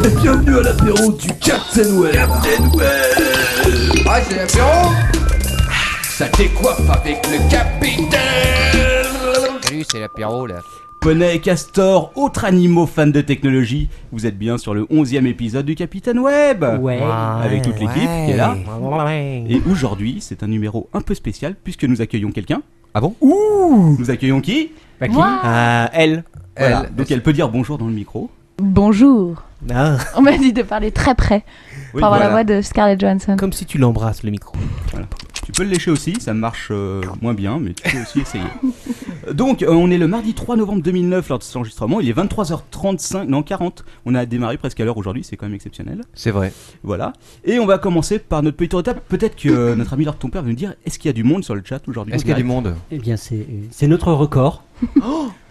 Et bienvenue à l'apéro du Captain Web. Captain Web. Ah, c'est l'apéro. Ça décoiffe avec le capitaine. Salut, c'est l'apéro là. Poney, castor, autres animaux fans de technologie, vous êtes bien sur le 11e épisode du Capitaine Web. Ouais. Avec toute l'équipe qui est là. Et aujourd'hui, c'est un numéro un peu spécial puisque nous accueillons quelqu'un. Ah bon? Ouh. Nous accueillons qui? Bah, qui? Elle. Voilà. Donc elle peut dire bonjour dans le micro. Bonjour. Ah. On m'a dit de parler très près Oui, pour avoir voilà. la voix de Scarlett Johansson. Comme si tu l'embrasses le micro. Voilà. Tu peux le lécher aussi, ça marche moins bien, mais tu peux aussi essayer. Donc, on est le mardi 3 novembre 2009 lors de cet enregistrement. Il est 23h35, non 40. On a démarré presque à l'heure aujourd'hui, c'est quand même exceptionnel. C'est vrai. Voilà. Et on va commencer par notre petit tour d'étape. Peut-être que notre ami Lord ton père veut nous dire, est-ce qu'il y a du monde sur le chat aujourd'hui? Est-ce qu'il y a du monde? Eh bien, c'est notre record.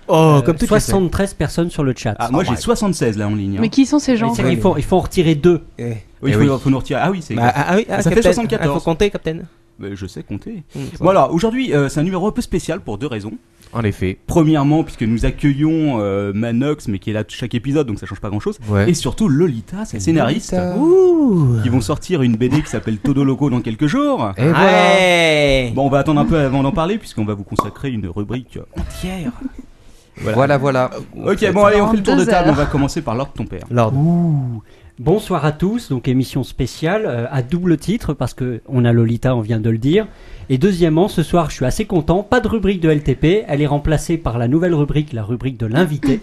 Comme tout 73 personnes sur le chat. Ah, moi j'ai 76 là en ligne. Mais qui sont ces gens? C'est-à-dire qu'il faut en retirer 2. Oui, il faut nous retirer. Ah oui, c'est exact. oui, Ça fait 74. Il faut compter, Captain. Je sais compter. Voilà, aujourd'hui c'est un numéro un peu spécial pour deux raisons. En effet. Premièrement, puisque nous accueillons Manox, mais qui est là chaque épisode, donc ça change pas grand-chose. Ouais. Et surtout Lolita, sa scénariste, Ouh. qui vont sortir une BD qui s'appelle Todo Loco dans quelques jours. Et voilà. Bon, on va attendre un peu avant d'en parler, puisqu'on va vous consacrer une rubrique entière. Voilà. Ok, bon, allez, on fait le tour de 2 table. heures. On va commencer par l'ordre de ton père. Ouh. Bonsoir à tous, donc émission spéciale à double titre parce que on a Lolita, on vient de le dire. Et deuxièmement, ce soir, je suis assez content, pas de rubrique de LTP, elle est remplacée par la nouvelle rubrique, la rubrique de l'invité.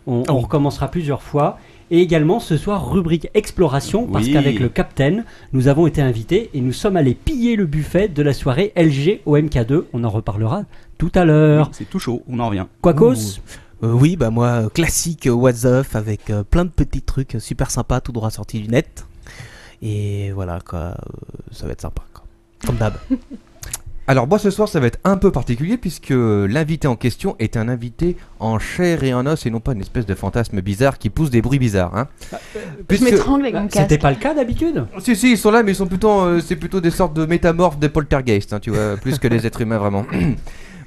On recommencera plusieurs fois. Et également ce soir, rubrique exploration, parce Oui. qu'avec le Captain, nous avons été invités et nous sommes allés piller le buffet de la soirée LG au MK2. On en reparlera tout à l'heure. C'est tout chaud, on en revient. Quacos? Oui, bah moi, classique What's Up avec plein de petits trucs super sympas, tout droit sortis du net. Et voilà, quoi, ça va être sympa, quoi. Comme d'hab. Alors moi ce soir ça va être un peu particulier puisque l'invité en question est un invité en chair et en os et non pas une espèce de fantasme bizarre qui pousse des bruits bizarres. Hein. Je m'étrangle avec mon C'était casque. pas le cas d'habitude? Si ils sont là mais ils sont plutôt c'est plutôt des sortes de métamorphes de poltergeist, hein, tu vois, plus que des êtres humains vraiment.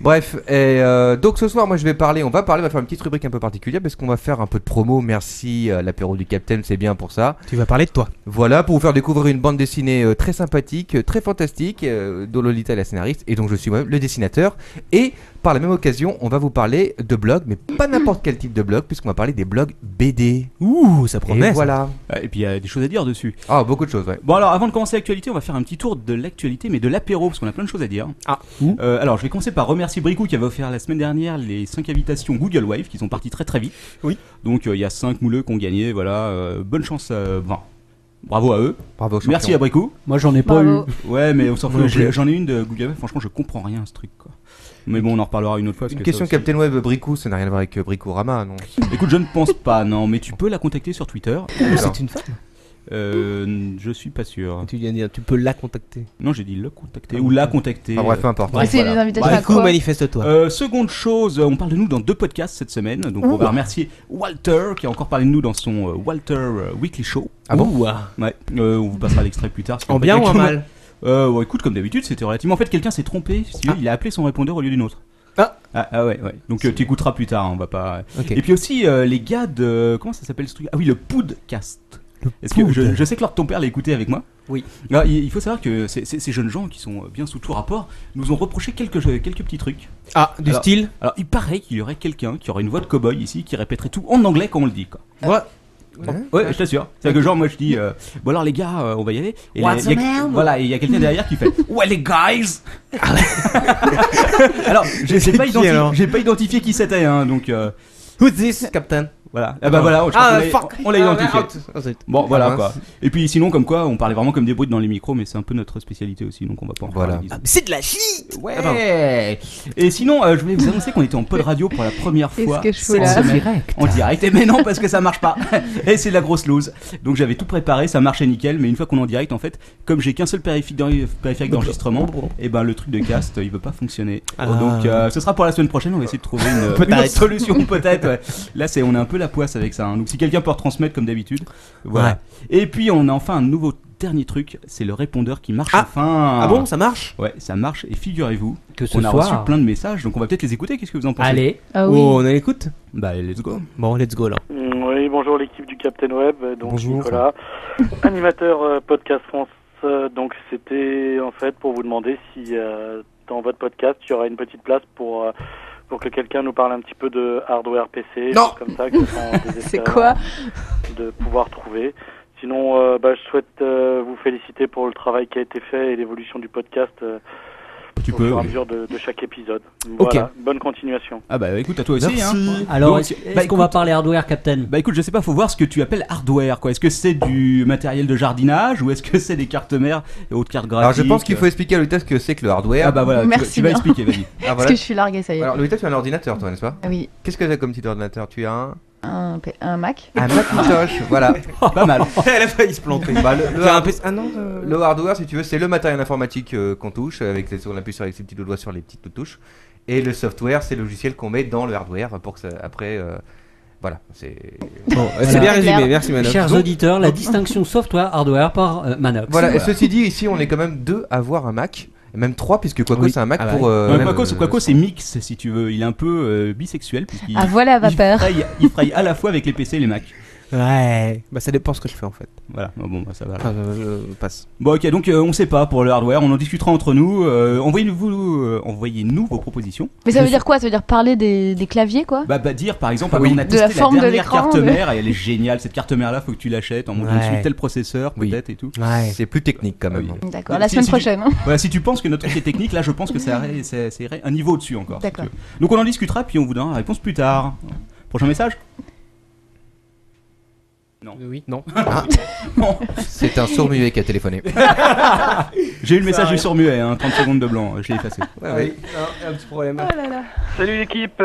Bref, et donc ce soir, on va faire une petite rubrique un peu particulière parce qu'on va faire un peu de promo. Merci à l'apéro du Captain, c'est bien pour ça. Tu vas parler de toi. Voilà, pour vous faire découvrir une bande dessinée très sympathique, très fantastique, dont Lolita est la scénariste et donc je suis moi-même le dessinateur. Et par la même occasion, on va vous parler de blogs, mais pas n'importe quel type de blog, puisqu'on va parler des blogs BD. Ouh, ça promet. Et ça. voilà. Et puis il y a des choses à dire dessus. Ah, beaucoup de choses, ouais. Bon, alors avant de commencer l'actualité, on va faire un petit tour de l'actualité, mais de l'apéro, parce qu'on a plein de choses à dire. Ah. Alors je vais commencer par remercier Bricou qui avait offert la semaine dernière les 5 invitations Google Wave qui sont parties très très vite. Oui. Donc il y a 5 mouleux qui ont gagné, voilà. Bonne chance, bravo à eux. Bravo, champion. Merci à Bricou. Moi j'en ai pas Bravo. eu. Ouais, mais on s'en fout. Moi, j'ai- J'en ai une de Google Wave, franchement, je comprends rien à ce truc, quoi. Mais bon, on en reparlera une autre fois. parce Une que question ça aussi- Captain Web Bricou, ça n'a rien à voir avec Bricou-Rama, non? Écoute, je ne pense pas, non, mais tu peux la contacter sur Twitter. C'est une femme. Je suis pas sûr. Tu peux la contacter. Non, j'ai dit le contacter ou la contacter. Enfin bref, peu importe. Et c'est voilà. les invitations à Du coup, quoi? manifeste-toi. Seconde chose, on parle de nous dans 2 podcasts cette semaine, donc on va remercier Walter qui a encore parlé de nous dans son Walter Weekly Show. Ah bon? Ouh, Ouais, on vous passera l'extrait plus tard. en bien ou en mal? Ouais, écoute, comme d'habitude, c'était relativement. En fait, quelqu'un s'est trompé. Si tu veux, il a appelé son répondeur au lieu d'une autre. Ah ouais. Donc tu écouteras plus tard, hein, on va pas. Ok. Et puis aussi les gars de comment ça s'appelle ce truc? Ah oui, le Podcast. Est-ce que je sais que Lord ton père l'a écouté avec moi? Oui. Alors, il faut savoir que ces jeunes gens qui sont bien sous tout rapport nous ont reproché quelques petits trucs. Ah, du Alors- style? Alors il paraît qu'il y aurait quelqu'un qui aurait une voix de cow-boy ici qui répéterait tout en anglais quand on le dit, quoi. Ouais, je t'assure. C'est que genre moi je dis bon alors les gars on va y aller et What's the matter? voilà, et il y a quelqu'un derrière qui fait ouais les guys. Alors j'ai pas identifié qui c'était, hein, donc Who's this, Captain? voilà. Ah bah voilà, je crois on l'a identifié. Out. Bon voilà Ah, quoi. Et puis sinon comme quoi on parlait vraiment comme des brutes dans les micros, mais c'est un peu notre spécialité aussi, donc on va pas en Voilà. parler, disons. C'est de la shit! Ouais. Et sinon je voulais vous annoncer qu'on était en pod radio pour la première Qu'est-ce fois que je fous cette là? semaine. En direct. Et mais non, parce que ça marche pas. Et c'est de la grosse lose. Donc j'avais tout préparé, ça marchait nickel. Mais une fois qu'on est en direct, en fait, comme j'ai qu'un seul périphérique d'enregistrement, et ben le truc de cast, il veut pas fonctionner. Ah. Donc ce sera pour la semaine prochaine. On va essayer de trouver une Peut-être. autre solution, peut-être. Ouais. Là, on est un peu la poisse avec ça, hein. Donc si quelqu'un peut retransmettre comme d'habitude, voilà. Ouais. Et puis on a enfin un nouveau dernier truc, c'est le répondeur qui marche enfin. Ah bon, ça marche? Ouais, ça marche. Et figurez-vous Que ce on a soir. reçu plein de messages, donc on va peut-être les écouter. Qu'est-ce que vous en pensez? Allez. Ah oui. Oh, on a l'écoute? Bah let's go. Bon, let's go là. Oui, bonjour l'équipe du Captain Web, donc Bonjour. Nicolas, animateur Podcast France. Donc c'était en fait pour vous demander si dans votre podcast il y aura une petite place pour que quelqu'un nous parle un petit peu de hardware PC, Non. choses comme ça, qui sont désespérés C'est quoi? de pouvoir trouver. Sinon, je souhaite vous féliciter pour le travail qui a été fait et l'évolution du podcast Tu au peux. fur et à Oui. mesure de chaque épisode. Voilà, bonne continuation. Ah bah écoute, à toi aussi. Merci. Alors, Donc, est-ce bah, qu'on va écoute- parler hardware, Captain? Bah écoute, je sais pas, faut voir ce que tu appelles hardware, quoi. Est-ce que c'est du matériel de jardinage ou est-ce que c'est des cartes mères et autres cartes graphiques? Alors je pense qu'il faut expliquer à Lolita ce que c'est que le hardware. Ah bah voilà, Merci tu vas bien. expliquer, vas-y. Ah, Parce voilà. que je suis larguée, ça y est. Alors Lolita, tu as un ordinateur toi, n'est-ce pas? Oui, Qu'est-ce que tu as comme petit ordinateur? Tu as un Mac. un Macintosh, voilà. Pas mal. Elle a failli se planter. Bah, Ah non, le hardware, si tu veux, c'est le matériel informatique qu'on touche, on appuie sur avec ses petits doigts sur les petites touches. Et le software, c'est le logiciel qu'on met dans le hardware pour que ça, après, voilà, c'est. Bon, c'est bien résumé, Claire. merci Manox. Chers Donc- auditeurs, la distinction software-hardware par Manox. Voilà. Et ceci dit, ici, on est quand même 2 à avoir un Mac, et même 3 puisque Quaco Oui. c'est un Mac Ah bah pour. oui. Ouais, même, Quaco, c'est mix, si tu veux. Il est un peu bisexuel puisqu'il Ah voilà, vapeur. il fraye à la fois avec les PC et les Mac. Ouais, bah ça dépend ce que je fais en fait. Voilà, bon bah ça va. Enfin, je passe. Bon ok, donc on sait pas pour le hardware, on en discutera entre nous. Envoyez-nous vos propositions. Mais ça veut dire quoi? Ça veut dire parler des claviers, quoi? Bah dire par exemple, Oui. on a De la testé forme de dernière l'écran, carte de- mère et elle est géniale. Cette carte mère là, faut que tu l'achètes en montant Ouais. dessus tel processeur Oui. peut-être et tout. Ouais. C'est plus technique quand même. Oui. D'accord, la Si- semaine si tu- prochaine. hein. Voilà, si tu penses que notre truc est technique, là je pense que ça irait un niveau au-dessus encore. si D'accord. tu veux. Donc on en discutera puis on vous donnera la réponse plus tard. Prochain message. Oui, non. C'est un sourd muet qui a téléphoné. J'ai eu le message du sourd-muet, 30 secondes de blanc, je l'ai effacé. Ouais. Un petit problème. Oh là là. Salut l'équipe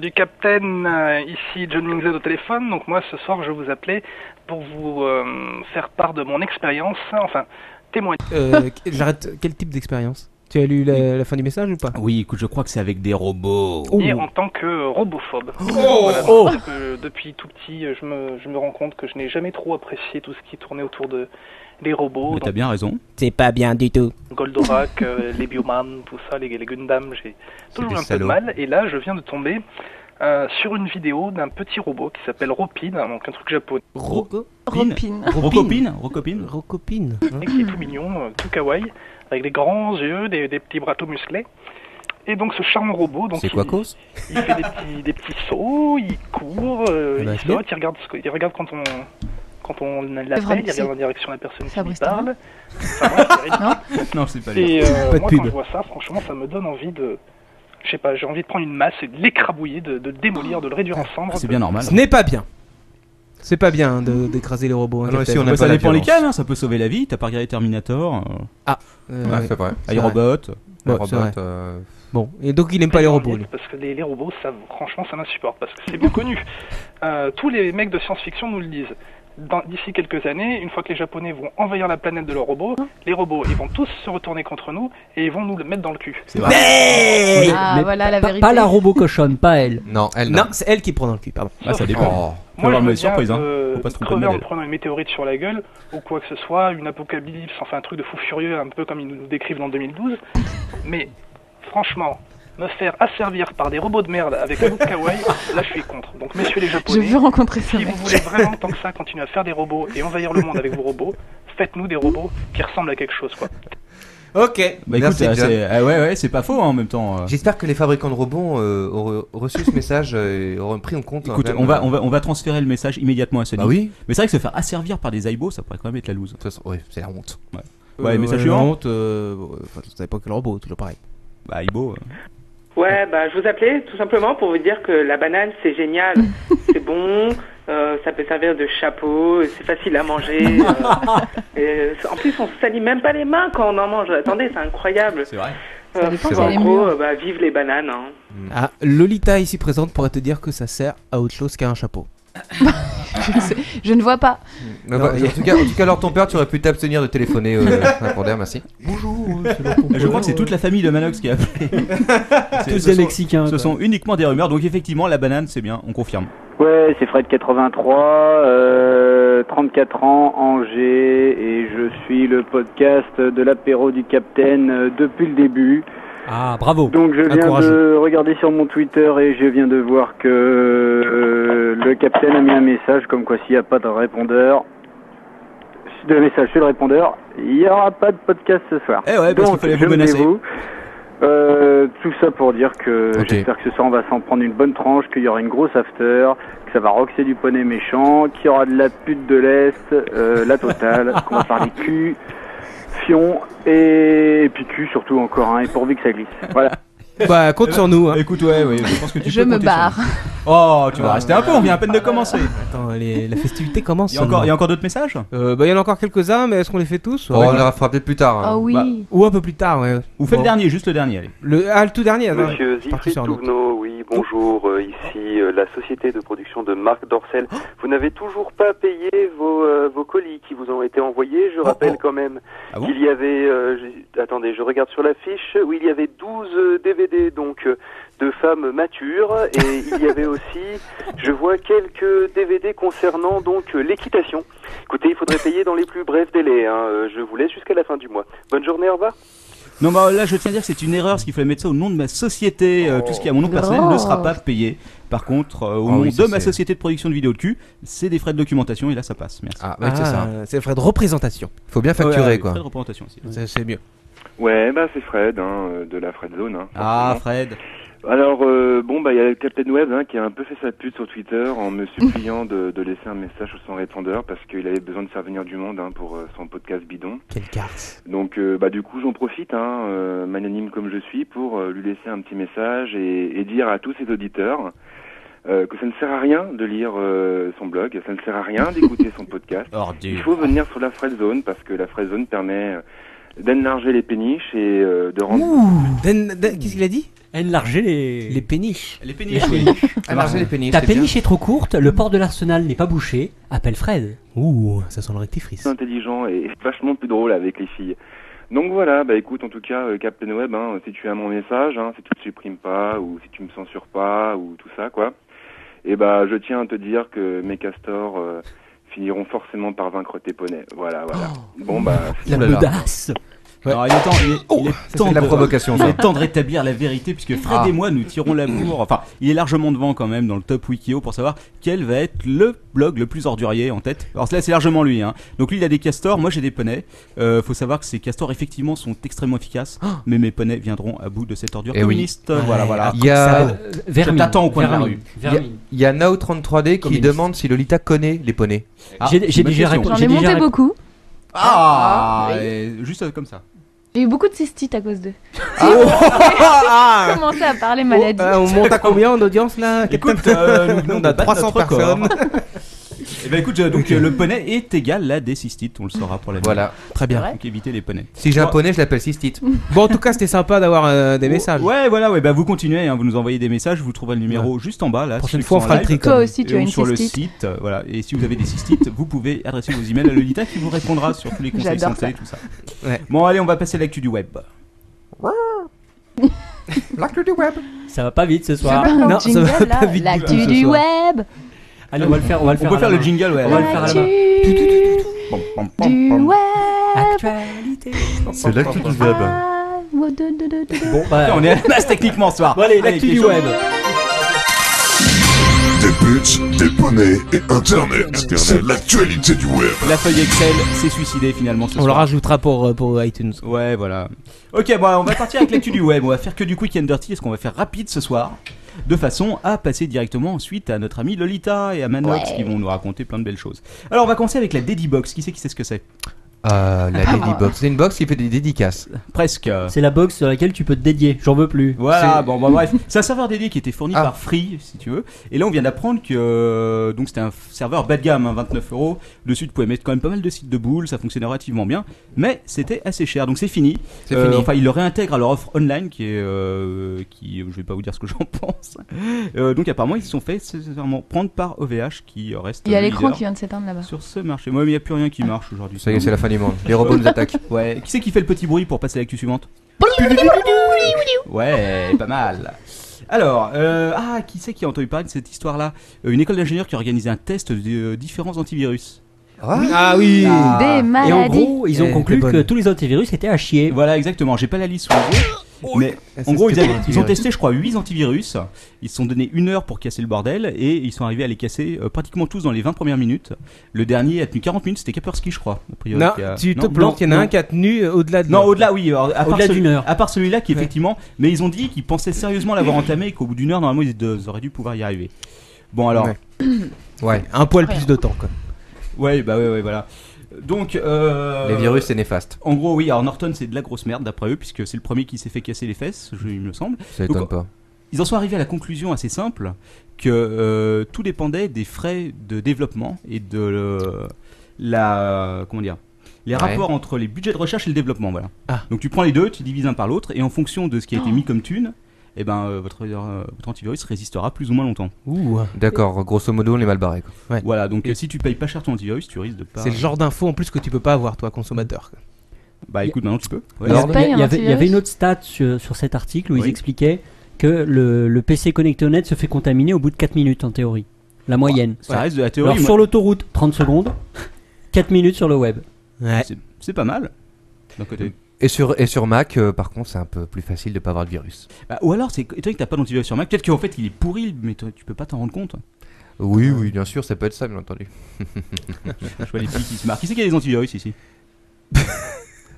du Captain, ici John Mingzed au téléphone. Donc moi ce soir je vous appelais pour vous faire part de mon expérience, enfin témoigner. J'arrête. Quel type d'expérience? Tu as lu la fin du message ou pas? Oui, écoute, je crois que c'est avec des robots. En tant que robophobe. Voilà, parce que depuis tout petit je me rends compte que je n'ai jamais trop apprécié tout ce qui tournait autour de les robots. Mais t'as Donc bien raison. C'est pas bien du tout. Goldorak, les Bioman, tout ça, les Gundam, j'ai toujours des un peu de salauds. mal. Et là je viens de tomber sur une vidéo d'un petit robot qui s'appelle Ropin, donc un truc japonais. Ropin. Rocopine. Rocopine. Et qui est tout mignon, tout kawaii, avec des grands yeux, des petits bras tout musclés. Et donc ce charmant robot, donc C'est Quacos? il fait des petits sauts, il court, bah, il c'est saute, il regarde quand on l'appelle, vrai, il c'est regarde en direction de la personne qui lui Fabrice parle. Enfin, bref, c'est ridicule. Non, c'est pas lui. Et Pas de moi pub. quand je vois ça, franchement, ça me donne envie de... Je sais pas, j'ai envie de prendre une masse et de l'écrabouiller, de le démolir, de le réduire en cendres. C'est bien normal. Ce n'est pas bien. C'est pas bien d'écraser les robots. hein, Ah non, Captain. ici, on Bah, aime ça pas la dépend violence. lesquels, hein, ça peut sauver la vie. T'as pas regardé Terminator, Ouais. Ouais, c'est vrai. C'est iRobot. Bon, Un c'est robot, vrai. Bon, et donc il aime pas Pas les en robots. net, lui. Parce que les robots, ça, franchement, ça m'insupporte. Parce que c'est bien connu. Tous les mecs de science-fiction nous le disent. D'ici quelques années, une fois que les Japonais vont envahir la planète de leurs robots, les robots, ils vont tous se retourner contre nous et ils vont nous le mettre dans le cul. C'est vrai. Ah, Mais voilà la pas, vérité. pas la robot cochonne, pas elle. Non, elle Non, c'est elle qui prend dans le cul, pardon. Ah, ça dépend. Oh. Faut Moi, avoir je une me surprise, viens hein. Faut pas se tromper de crever en modèle. prenant une météorite sur la gueule ou quoi que ce soit, une apocalypse, enfin un truc de fou furieux, un peu comme ils nous décrivent dans 2012. Mais franchement, me faire asservir par des robots de merde avec un bout de kawaii, là je suis contre. Donc messieurs les Je Japonais, veux rencontrer ce si vous mec. voulez vraiment tant que ça continuer à faire des robots et envahir le monde avec vos robots, faites-nous des robots qui ressemblent à quelque chose, quoi. Ok. Bah écoute, Merci, John. ouais, c'est pas faux hein, en même temps. J'espère que les fabricants de robots auront reçu ce message et auront pris en compte. Écoute, même, on va transférer le message immédiatement à Sony. Bah oui. Mais c'est vrai que se faire asservir par des iBo, ça pourrait quand même être la loose. De toute façon, ouais, c'est la honte. Ouais, message la suivant. honte, enfin, ça dépend quel robot, toujours pareil. Bah iBo. Ouais, bah je vous appelais tout simplement pour vous dire que la banane c'est génial, c'est bon, ça peut servir de chapeau, c'est facile à manger. Et, en plus on se salit même pas les mains quand on en mange. Attendez, c'est incroyable. C'est vrai. Ça dépend C'est si vrai. elle est En gros, mûre. bah vive les bananes. Hein. Ah, Lolita ici présente pourrait te dire que ça sert à autre chose qu'à un chapeau. Je ne vois pas. En tout cas, alors ton père, tu aurais pu t'abstenir de téléphoner pour dire merci. Je crois que c'est toute la famille de Manox qui a appelé. Tous des Mexicains. Ce sont uniquement des rumeurs, donc effectivement la banane c'est bien, on confirme. Ouais, c'est Fred83, 34 ans, Angers, et je suis le podcast de l'apéro du Capitaine depuis le début. Ah, bravo. Donc je viens de regarder sur mon Twitter et je viens de voir que le capitaine a mis un message comme quoi s'il n'y a pas de répondeur, sur le répondeur, il n'y aura pas de podcast ce soir. Eh ouais, parce qu'il fallait vous menacer. Tout ça pour dire que j'espère que ce soir on va s'en prendre une bonne tranche, qu'il y aura une grosse after, que ça va roxer du poney méchant, qu'il y aura de la pute de l'Est, la totale, qu'on va parler cul, fion et puis cul surtout encore, et pourvu que ça glisse. Voilà. Bah, compte sur nous. Hein. Écoute, ouais, je pense que tu Je peux me compter barre. sur nous. Oh, tu vas rester un peu, on vient à peine de commencer. Attends, la festivité commence. Il y a encore d'autres messages Bah, il y en a encore quelques-uns, mais est-ce qu'on les fait tous? On les fera peut-être plus tard. Ah oui. Ou un peu plus tard, ouais. Ou fais le dernier, juste le dernier, allez. Le tout dernier, attends. Monsieur Siegfried Touvenot, oui, bonjour, ici la société de production de Marc Dorcel. Vous n'avez toujours pas payé vos colis qui vous ont été envoyés, je rappelle quand même qu'il y avait, attendez, je regarde sur la fiche, où il y avait 12 DVD, donc de femmes matures, et il y avait aussi, je vois quelques DVD concernant donc l'équitation. Écoutez, il faudrait payer dans les plus brefs délais, je vous laisse jusqu'à la fin du mois. Bonne journée, au revoir. Non, bah là, je tiens à dire que c'est une erreur, parce qu'il fallait mettre ça au nom de ma société. Tout ce qui est à mon nom personnel ne sera pas payé. Par contre, au nom de ma société de production de vidéos de cul, c'est des frais de documentation, et là, ça passe. Merci. Ah, c'est ça. C'est des frais de représentation. Faut bien facturer, quoi. Frais de représentation aussi. C'est mieux. Ouais, bah c'est Fred, de la Fred Zone. Ah, Fred. Alors, il y a le Captain Web qui a un peu fait sa pute sur Twitter en me suppliant de laisser un message sur son répondeur parce qu'il avait besoin de faire venir du monde pour son podcast bidon. Quelle carte. Donc, du coup, j'en profite, magnanime comme je suis, pour lui laisser un petit message et dire à tous ses auditeurs que ça ne sert à rien de lire son blog, ça ne sert à rien d'écouter son podcast. Il faut venir sur la Fred Zone parce que la Fred Zone permet d'enlarger les péniches et de rendre... Qu'est-ce qu'il a dit? Enlarger les péniches. Les péniches, oui. Enlarger les péniches. Ta péniche est trop courte, le port de l'Arsenal n'est pas bouché, appelle Fred. Ouh, ça sent le rectifrice. Intelligent et vachement plus drôle avec les filles. Donc voilà, écoute, en tout cas, Captain Web, si tu as mon message, si tu ne supprimes pas, ou si tu me censures pas, ou tout ça, quoi, et je tiens à te dire que mes castors finiront forcément par vaincre tes poneys. Voilà. La audace. Ouais. Alors, il est temps de la provocation. Il est temps de rétablir la vérité puisque Fred et moi nous tirons la bourre. Enfin, il est largement devant quand même dans le top Wikio pour savoir quel va être le blog le plus ordurier en tête. Alors là c'est largement lui. Donc lui il a des castors, moi j'ai des poneys. Faut savoir que ces castors effectivement sont extrêmement efficaces, mais mes poneys viendront à bout de cette ordure communiste. Voilà. Il y a je t'attends au coin de la rue. Il y a Nao33D qui demande si Lolita connaît les poneys. J'ai déjà répondu. J'en ai monté beaucoup. Juste comme ça. J'ai eu beaucoup de cystites à cause d'eux. Commencé à parler maladie. On monte à combien en audience là? Écoute, on a 300 personnes. Et écoute, le poney est égal à des cystites, on le saura pour la Voilà, très bien. Donc évitez les poneys. Si j'ai un poney, je l'appelle cystite. Bon, en tout cas, c'était sympa d'avoir des messages. Ouais, vous continuez, vous nous envoyez des messages, vous trouverez le numéro juste en bas là. Prochaine fois, on fera le tri. Toi aussi, tu as une sur cystite. le site, voilà. Et si vous avez des cystites, vous pouvez adresser vos emails à Lolita qui vous répondra sur tous les conseils santé, tout ça. Ouais. Bon, allez, on va passer à l'actu du web. L'actu du web. Ça va pas vite ce soir. Non, ça va pas vite. L'actu du web. Allez, on va le faire. On peut faire le jingle, ouais. On va le faire à la main. Du web. Actualité. C'est l'actu du web. Bon, on est à la masse techniquement ce soir. Bon, allez, l'actu du web. Des buts, des poneys et Internet. C'est l'actualité du web. La feuille Excel s'est suicidée finalement ce soir. On le rajoutera pour iTunes. Ouais, voilà. Ok, on va partir avec l'actu du web. On va faire que du quick and dirty parce qu'on va faire rapide ce soir. De façon à passer directement ensuite à notre amie Lolita et à Manox qui vont nous raconter plein de belles choses. Alors on va commencer avec la Daddy Box. Qui sait ce que c'est? La Daddy Box. C'est une box qui fait des dédicaces. Presque. C'est la box sur laquelle tu peux te dédier. J'en veux plus. Voilà, bref. C'est un serveur dédié qui était fourni par Free, si tu veux. Et là, on vient d'apprendre que donc c'était un serveur bas de gamme, 29€. Dessus, tu pouvais mettre quand même pas mal de sites de boules. Ça fonctionnait relativement bien. Mais c'était assez cher. Donc c'est fini. Enfin, ils le réintègrent à leur offre online qui est. Je vais pas vous dire ce que j'en pense. Donc apparemment, ils se sont fait sincèrement prendre par OVH qui reste. Il y a l'écran qui vient de s'éteindre là-bas. Sur ce marché. Moi, mais il n'y a plus rien qui marche aujourd'hui. Ça y est, c'est la fin du monde. Les robots nous attaquent. Ouais. Qui c'est qui fait le petit bruit pour passer à l'actu suivante? Ouais, pas mal. Alors, qui c'est qui a entendu parler de cette histoire-là? Une école d'ingénieurs qui a organisé un test de différents antivirus. Ah oui. Des maladies. Et en gros, ils ont conclu que tous les antivirus étaient à chier. Voilà, exactement. J'ai pas la liste sous les yeux. Mais en gros, ils ont testé, je crois, 8 antivirus. Ils se sont donné 1 heure pour casser le bordel et ils sont arrivés à les casser pratiquement tous dans les 20 premières minutes. Le dernier a tenu 40 minutes, c'était Kaspersky, je crois. A priori, non, tu te plantes, il y en a un qui a tenu au-delà de. Non, au-delà, oui. Alors, au-delà d'une heure. À part celui-là qui, effectivement. Mais ils ont dit qu'ils pensaient sérieusement l'avoir entamé et qu'au bout d'1 heure, normalement, ils auraient dû pouvoir y arriver. Bon, alors. Ouais, un poil plus de temps, quoi. Ouais, voilà. Donc, les virus, c'est néfaste. En gros, oui. Alors Norton, c'est de la grosse merde d'après eux, puisque c'est le premier qui s'est fait casser les fesses, il me semble. Ça étonne pas. Ils en sont arrivés à la conclusion assez simple que tout dépendait des frais de développement et de comment dire, les rapports entre les budgets de recherche et le développement. Voilà. Donc tu prends les deux, tu divises un par l'autre, et en fonction de ce qui a été mis comme thune, eh ben, votre antivirus résistera plus ou moins longtemps. D'accord, grosso modo, on est mal barré. Quoi. Ouais. Voilà, donc si tu payes pas cher ton antivirus, tu risques de pas. C'est le genre d'info en plus que tu peux pas avoir, toi, consommateur. Quoi. Bah écoute, maintenant tu peux. Ouais. Il y avait une autre stat sur cet article où ils expliquaient que le PC connecté au net se fait contaminer au bout de 4 minutes en théorie. La moyenne. Ça reste de la théorie. Alors sur l'autoroute, 30 secondes, 4 minutes sur le web. Ouais. C'est pas mal. D'un côté. Et sur Mac, par contre, c'est un peu plus facile de pas avoir de virus. Bah, ou alors, c'est étonnant que t'as pas d'antivirus sur Mac. Peut-être qu'en fait, il est pourri, mais tu peux pas t'en rendre compte. Oui, bien sûr, ça peut être ça, bien entendu. Je vois les filles qui se marrent. Qui c'est qui a des antivirus ici?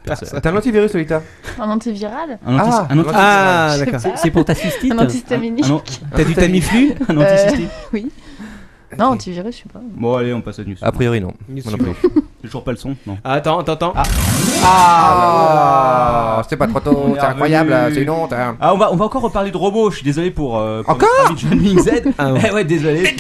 T'as un antivirus, Lolita? Un antiviral? D'accord. C'est pour ta cystite? Un antihistaminique. T'as du Tamiflu? Un anticystite? Oui. Non, antivirus, je sais pas. Bon, allez, on passe à news. A priori, non. C'est toujours pas le son? Non. Attends. C'est pas trop tôt, c'est incroyable, c'est une honte. Hein. On va encore reparler de robots. Je suis désolé pour. Encore John Wing Z. Ouais, désolé.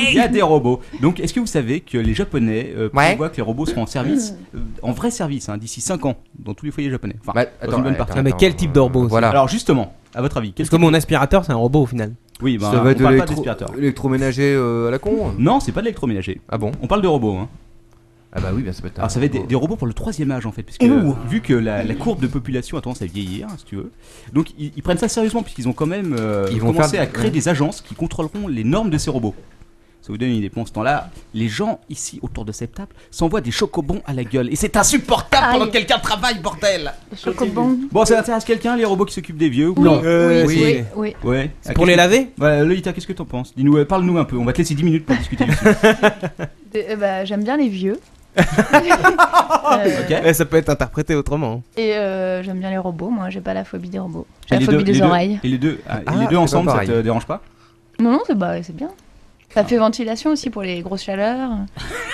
Il y a des robots. Donc, est-ce que vous savez que les Japonais prévoient que les robots seront en service, en vrai service, d'ici 5 ans, dans tous les foyers japonais? Enfin, dans une bonne partie. Mais quel type de robot? Voilà. Alors, justement, à votre avis, parce que mon aspirateur, c'est un robot au final. Oui, ça va être de l'électroménager à la con? Non, c'est pas de l'électroménager. Ah bon? On parle de robots, hein. Ah bah oui, bien ça peut être. Alors ça va être des robots pour le 3e âge en fait, puisque vu que la courbe de population a tendance à vieillir, si tu veux, donc ils prennent ça sérieusement puisqu'ils ont quand même commencé à créer des agences qui contrôleront les normes de ces robots. Ça vous donne une idée. Pendant ce temps-là, les gens ici autour de cette table s'envoient des chocobons à la gueule et c'est insupportable pendant que quelqu'un travaille, bordel. Chocobons. Bon, ça intéresse quelqu'un les robots qui s'occupent des vieux? Oui, non. oui. Ouais. C'est pour les laver? Voilà, Lolita, qu'est-ce que t'en penses? Dis-nous, parle-nous un peu. On va te laisser 10 minutes pour discuter dessus. J'aime bien les vieux. Ça peut être interprété autrement. Et j'aime bien les robots, moi j'ai pas la phobie des robots. J'ai la phobie des oreilles. Et les deux ensemble, ça te dérange pas? Non, c'est bien. Ça fait ventilation aussi pour les grosses chaleurs.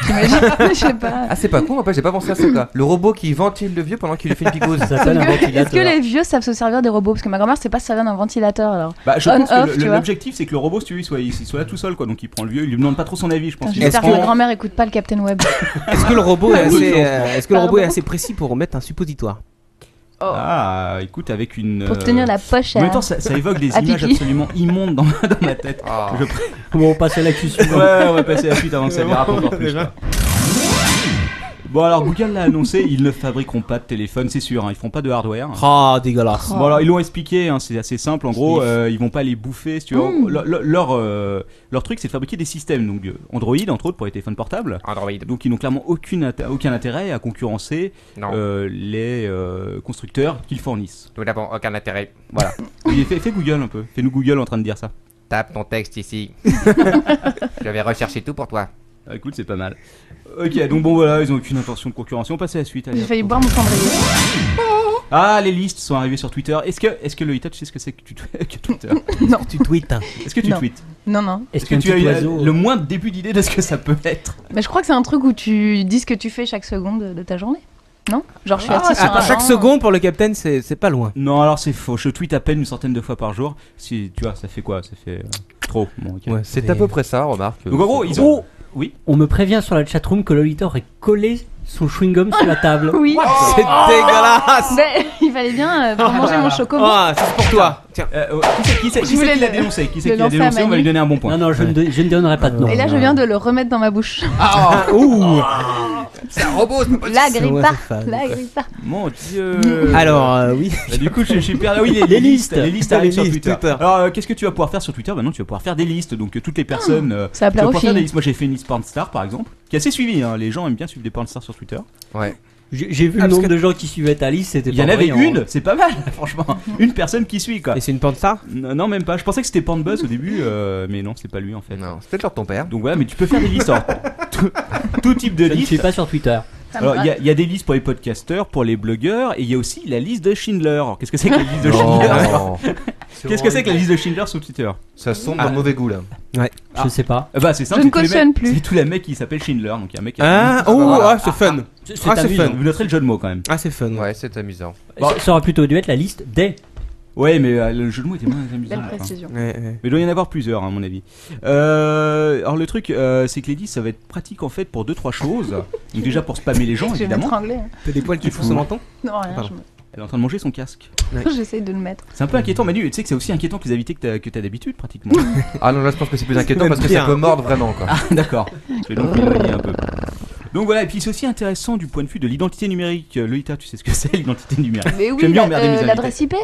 J'imagine, je sais pas. Ah, c'est pas con, j'ai pas pensé à ça. Quoi. Le robot qui ventile le vieux pendant qu'il lui fait une picouse. Est-ce que les vieux savent se servir des robots? Parce que ma grand-mère sait pas se servir d'un ventilateur alors. Bah, je pense que l'objectif c'est que le robot, si tu veux, il soit là tout seul, quoi. Donc il prend le vieux, il lui demande pas trop son avis, je pense. J'espère que ma grand-mère écoute pas le Captain Web. Est-ce que le robot est assez précis pour mettre un suppositoire? Ah, écoute, avec une. Pour tenir la poche. En même temps, ça évoque des images absolument immondes dans ma tête. On va passer à la suite. Ouais, on va passer à la suite avant que ça dérape encore plus. Bon, alors Google l'a annoncé, ils ne fabriqueront pas de téléphone, c'est sûr, ils feront pas de hardware. Ah, dégueulasse. Bon, alors ils l'ont expliqué, c'est assez simple. En gros, ils vont pas les bouffer. Si tu veux. Leur truc, c'est de fabriquer des systèmes. Donc Android, entre autres, pour les téléphones portables. Android. Donc ils n'ont clairement aucun intérêt à concurrencer les constructeurs qu'ils fournissent. Nous n'avons aucun intérêt. Voilà. Fais Google un peu. Fais-nous Google en train de dire ça. Tape ton texte ici. Je vais rechercher tout pour toi. Ah, écoute, c'est pas mal. Ok, donc bon voilà, ils ont aucune intention de concurrence. On passe à la suite. J'ai failli boire mon cendrier. Ah, les listes sont arrivées sur Twitter. Est-ce que Lolita, tu sais ce que c'est que Twitter? Non. Tu tweets. Est-ce que tu tweets? Non. Est-ce que tu as eu le moindre début d'idée de ce que ça peut être? Mais je crois que c'est un truc où tu dis ce que tu fais chaque seconde de ta journée. Non? Genre je suis assis sur un chaque seconde pour le Captain, c'est pas loin. Non, alors c'est faux. Je tweete à peine une centaine de fois par jour. Si tu vois, ça fait quoi? Ça fait trop. Bon, okay. Ouais, c'est à peu près ça, remarque. Donc en gros, ils ont. Oui. On me prévient sur la chatroom que Lolita aurait collé son chewing-gum sur la table. Oui. C'est dégueulasse. Il fallait bien pour manger mon chocobo. Ah, c'est pour toi. Tiens. Qui c'est qui l'a dénoncé? Qui c'est qui l'a dénoncé? On va lui donner un bon point. Non, je ne donnerai pas de nom. Et là, je viens de le remettre dans ma bouche. Ouh. C'est un robot, c'est pas La grippa. Mon Dieu. Alors, oui. Du coup, je suis perdu. Oui, les listes arrivent sur Twitter. Alors, qu'est-ce que tu vas pouvoir faire sur Twitter? Maintenant, tu vas pouvoir faire des listes. Donc, toutes les personnes. Ça va plaire aux filles. Faire des listes. Moi, j'ai fait une liste porn star, par exemple, qui est assez suivie. Les gens aiment bien suivre des porn stars sur Twitter. Ouais. J'ai vu le nombre de gens qui suivaient ta liste, c'était Il pas y en avait brillant, une, hein. c'est pas mal, franchement. Une personne qui suit quoi. Et c'est une pornstar? Non, même pas. Je pensais que c'était Pornbuzz au début, mais non, c'est pas lui en fait. Non, c'est peut-être genre ton père. Donc voilà, mais tu peux faire des listes. Alors, tout type de Je ne liste. suis pas sur Twitter. Alors il y a des listes pour les podcasteurs, pour les blogueurs, et il y a aussi la liste de Schindler. Alors, qu'est-ce que c'est que la liste de Schindler? Qu'est-ce que c'est que la liste de Schindler sur Twitter? Ça sombre dans le mauvais goût là. Ouais. Je sais pas. Bah c'est simple. Je ne cautionne plus. C'est tous les mecs qui s'appellent Schindler. Donc il y a un mec. Qui Ah, c'est fun. C'est Ah, c'est amusant. fun. Vous noterez le jeu de mots quand même. Ah, c'est fun. Ouais, c'est amusant. Ça aurait plutôt dû être la liste des. Ouais, mais le jeu de mots était moins amusant. Belle quoi. précision. Ouais. Mais il doit y en avoir plusieurs, à mon avis. Alors, le truc, c'est que les listes, ça va être pratique en fait pour 2-3 choses. Donc, déjà pour spammer les gens, Je vais évidemment. m'étrangler. hein. T'as des poils qui font son menton? Non, rien. Pardon. Elle est en train de manger son casque. J'essaye de le mettre. C'est un peu inquiétant, Manu. Tu sais que c'est aussi inquiétant que les invités que t'as d'habitude, pratiquement. Ah non, là je pense que c'est plus inquiétant Même parce que pire. ça peut mordre vraiment quoi. Ah, d'accord. Je vais donc m'éloigner un peu. Donc voilà, et puis c'est aussi intéressant du point de vue de l'identité numérique. Loïta, tu sais ce que c'est l'identité numérique? Mais oui, J'aime bien emmerder mes invités. l'adresse IP.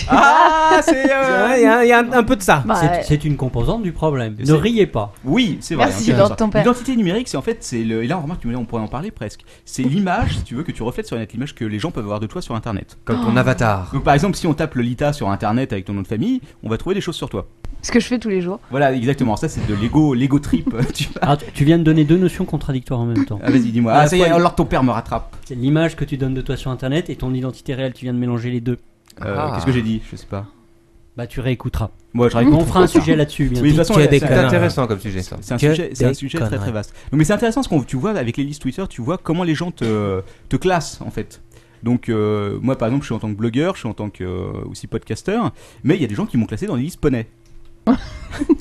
Ah, c'est. Il y a un peu de ça. Bah, C'est une composante du problème. Ne C'est- riez pas. Oui, c'est vrai. Merci, intéressant. ton père. L'identité numérique, c'est en fait, c'est le. Et là, on remarque, on pourrait en parler presque. C'est l'image, si tu veux, que tu reflètes sur Internet, l'image que les gens peuvent avoir de toi sur Internet. Comme ton avatar. Donc, par exemple, si on tape Lolita sur Internet avec ton nom de famille, on va trouver des choses sur toi. Ce que je fais tous les jours. Voilà, exactement. Ça, c'est de l'ego trip. tu vois. Alors, tu viens de donner deux notions contradictoires en même temps. Ah, vas-y, dis-moi. À la Ah, ça y est, fois, alors ton père me rattrape. C'est l'image que tu donnes de toi sur internet et ton identité réelle, tu viens de mélanger les deux. Qu'est-ce que j'ai dit? Je sais pas. Bah tu réécouteras. Moi, je réécoute. On fera un sujet là-dessus bientôt. Oui, de toute façon, Que des c'est C'est conneries. intéressant comme sujet ça. C'est un Que sujet, des très très conneries. vaste. Donc, mais c'est intéressant parce que tu vois avec les listes Twitter, tu vois comment les gens te classent en fait. Donc moi par exemple, je suis en tant que blogueur, je suis en tant que aussi podcasteur, mais il y a des gens qui m'ont classé dans les listes poney.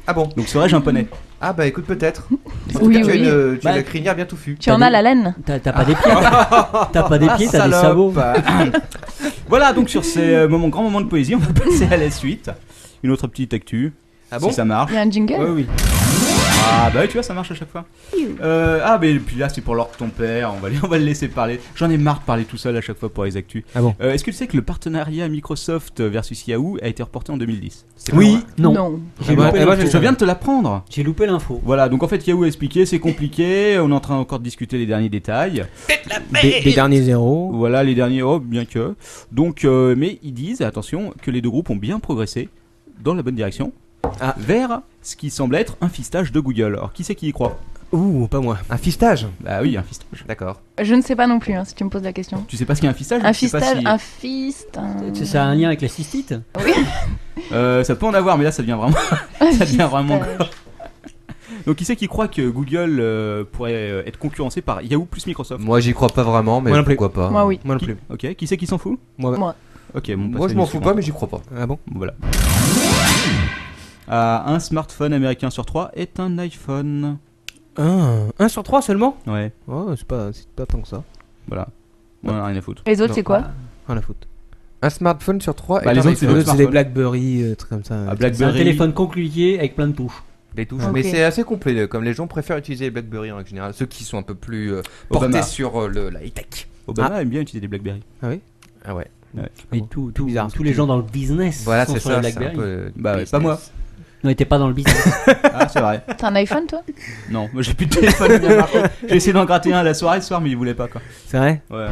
Ah bon? Donc serais-je un poney? Ah bah écoute peut-être. En tout Oui, cas, tu as oui. une Bah, crinière bien touffue. Tu en as la laine. T'as pas des pieds. T'as pas des pieds, t'as des sabots. Voilà, donc sur ces grands moments de poésie, on va passer à la suite. Une autre petite actu. Ah bon? Si ça marche. Il y a un jingle. Oui, oui. Ah bah oui, tu vois, ça marche à chaque fois. Ah mais puis là c'est pour l'ordre de ton père, on va le laisser parler. J'en ai marre de parler tout seul à chaque fois pour les actus. Ah bon? Est-ce que tu sais que le partenariat Microsoft versus Yahoo a été reporté en 2010? C'est Oui. pas vrai. Non. Non. J'ai bah, loupé eh ben, l'info. Je viens de te l'apprendre. J'ai loupé l'info. Voilà, donc en fait Yahoo a expliqué, c'est compliqué, on est en train encore de discuter les derniers détails. Des derniers zéros. Voilà les derniers, oh bien que. Donc, mais ils disent, attention, que les deux groupes ont bien progressé dans la bonne direction. Vers ce qui semble être un fistage de Google. Alors qui c'est qui y croit? Ouh, pas moi. Un fistage? Bah oui, un fistage. D'accord. Je ne sais pas non plus, hein, si tu me poses la question. Tu sais pas ce qu'est un fistage? Un Tu sais pas fistage, si- un fist, un... Ça a un lien avec la cystite? Oui. Ça peut en avoir, mais là ça devient vraiment. ça devient vraiment. fistage. Donc qui c'est qui croit que Google pourrait être concurrencé par Yahoo plus Microsoft? Moi j'y crois pas vraiment, mais Moi non plus. pourquoi pas. Moi oui. Moi non Qui- plus. Ok, qui c'est qui s'en fout? Moi. Ok, bon, Moi je m'en fous pas, mais j'y crois pas. Ah bon? Voilà. Un smartphone américain sur 3 est un iPhone. 1 sur 3 seulement? Ouais, Oh, c'est pas tant que ça. voilà. On en a rien à foutre. Les autres, Non. c'est quoi? Rien à foutre. Un smartphone sur 3 Bah, est les un autres, c'est iPhone. d'autres C'est des smartphones. Blackberry, trucs comme ça. Ah, C'est un BlackBerry. téléphone compliqué avec plein de touches. Des touches. Ok. Mais c'est assez complet, comme les gens préfèrent utiliser les BlackBerry en règle générale. Ceux qui sont un peu plus portés Obama. sur la high-tech. Obama aime bien utiliser des BlackBerry. Ah ouais. Mais tous les gens dans le business Voilà, sont c'est sur ça. la C'est un BlackBerry. peu Bah ouais, business. pas moi. Non, t'es pas dans le business. Ah, c'est vrai. T'as un iPhone, toi? Non, moi j'ai plus de téléphone bien marché. J'ai essayé d'en gratter un à la soirée ce soir, mais il voulait pas quoi. C'est vrai? Ouais.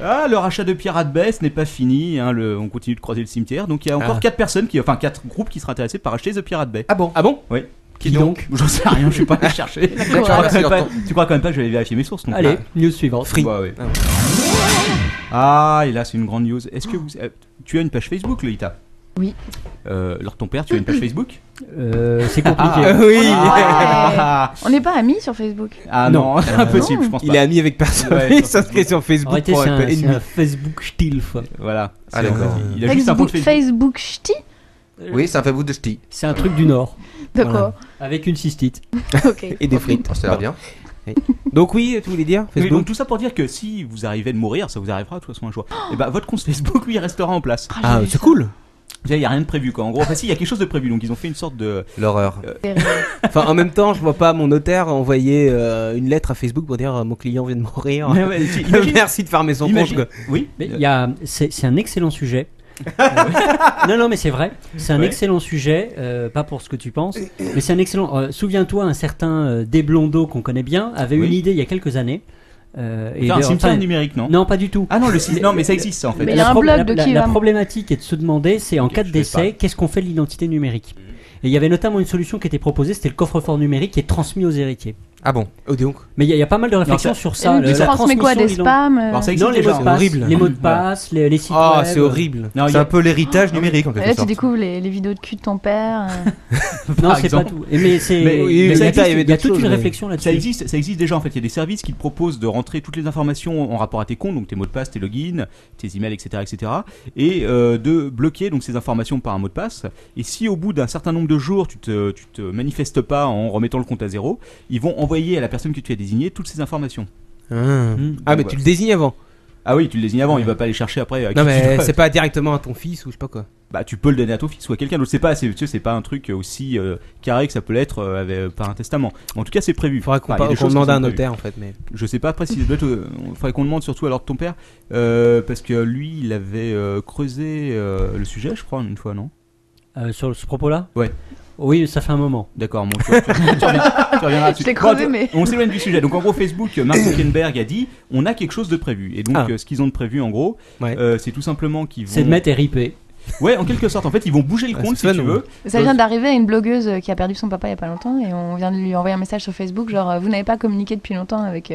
Ah, le rachat de Pirate Bay, ce n'est pas fini. Hein, on continue de croiser le cimetière. Donc il y a encore 4 personnes, enfin 4 groupes qui seraient intéressés par acheter The Pirate Bay. Ah bon? Ah bon? Oui. Qui donc? J'en sais rien, je suis pas allé chercher. Tu crois quand même pas- tu crois quand même pas que je vais aller vérifier mes sources non Allez, news suivante. Free. Bah, ouais. Ah, et là c'est une grande news. Est-ce que tu as une page Facebook, Lolita? Oui. Alors ton père, tu as une page Facebook? C'est compliqué. Oui. Ah, On n'est pas amis sur Facebook. ah non, impossible, je pense Il pas. est ami avec personne. Ouais, Il s'inscrit sur Facebook Arrêtez, pour c'est un un, peu c'est ennemi. un Facebook stilf. Voilà. Ah, d'accord. Il a juste un compte Facebook. Facebook ch'ti? Oui, c'est un Facebook de ch'ti. C'est un truc du Nord. D'accord. Avec une cystite. Ok. Et des frites. Ça a l'air bien. Donc oui, tu voulais dire Oui, Facebook. donc tout ça pour dire que si vous arrivez de mourir, ça vous arrivera de toute façon un jour. Et bah votre compte Facebook lui il restera en place. Ah, c'est cool. Il y a rien de prévu quoi. En gros, enfin si il y a quelque chose de prévu. Donc ils ont fait une sorte de L'horreur. Enfin, en même temps, je vois pas mon notaire envoyer une lettre à Facebook pour dire mon client vient de mourir. Ouais, ouais, imagine- Merci de fermer son compte. Imagine- quoi. Oui. Mais c'est un excellent sujet. Non, mais c'est vrai. C'est un excellent sujet, pas pour ce que tu penses, mais c'est un excellent. Souviens-toi, un certain Desblondeaux qu'on connaît bien avait une idée il y a quelques années. Un cimetière numérique, non? Non, pas du tout. Ah non, non, mais ça existe en fait. Mais il y a un blog de qui la problématique est de se demander, c'est en cas de décès, qu'est-ce qu'on fait de l'identité numérique? Et il y avait notamment une solution qui était proposée, c'était le coffre-fort numérique qui est transmis aux héritiers. Ah bon? Donc. Mais il y a pas mal de réflexions sur ça. Tu transmets quoi, des spams? Non, les mots de passe, les mots de passe, les sites web. Ah, c'est horrible. C'est un peu l'héritage numérique en quelque Là, tu sorte. découvres les vidéos de cul de ton père. Non, c'est pas tout. Mais il y a toute une réflexion là-dessus. Ça existe déjà en fait. Il y a des services qui te proposent de rentrer toutes les informations en rapport à tes comptes, donc tes mots de passe, tes logins, tes emails, etc., et de bloquer donc ces informations par un mot de passe. Et si au bout d'un certain nombre de jours tu te manifestes pas en remettant le compte à zéro, ils vont envoyer à la personne que tu as désignée toutes ces informations. Mais tu le désignes avant. Ah oui, tu le désignes avant, il va pas aller chercher après. Non, mais c'est pas directement à ton fils ou je sais pas quoi. Bah, tu peux le donner à ton fils ou à quelqu'un d'autre. C'est pas un truc aussi carré que ça peut l'être par un testament. En tout cas, c'est prévu. Faudrait qu'on demande à un notaire en fait. Mais je sais pas après si faudrait qu'on demande surtout à l'ordre de ton père parce que lui, il avait creusé le sujet, je crois, une fois, non? Sur ce propos-là? Ouais. Oui, ça fait un moment. D'accord, bon, tu reviendras dessus. Je t'ai crevé, mais... On s'éloigne du sujet. Donc en gros, Facebook, Mark Zuckerberg a dit on a quelque chose de prévu. Et donc ce qu'ils ont de prévu en gros, c'est tout simplement qu'ils vont... C'est de mettre RIP. Ouais, en quelque sorte. En fait, ils vont bouger le compte si tu veux. Ça vient d'arriver à une blogueuse qui a perdu son papa il y a pas longtemps et on vient de lui envoyer un message sur Facebook genre vous n'avez pas communiqué depuis longtemps avec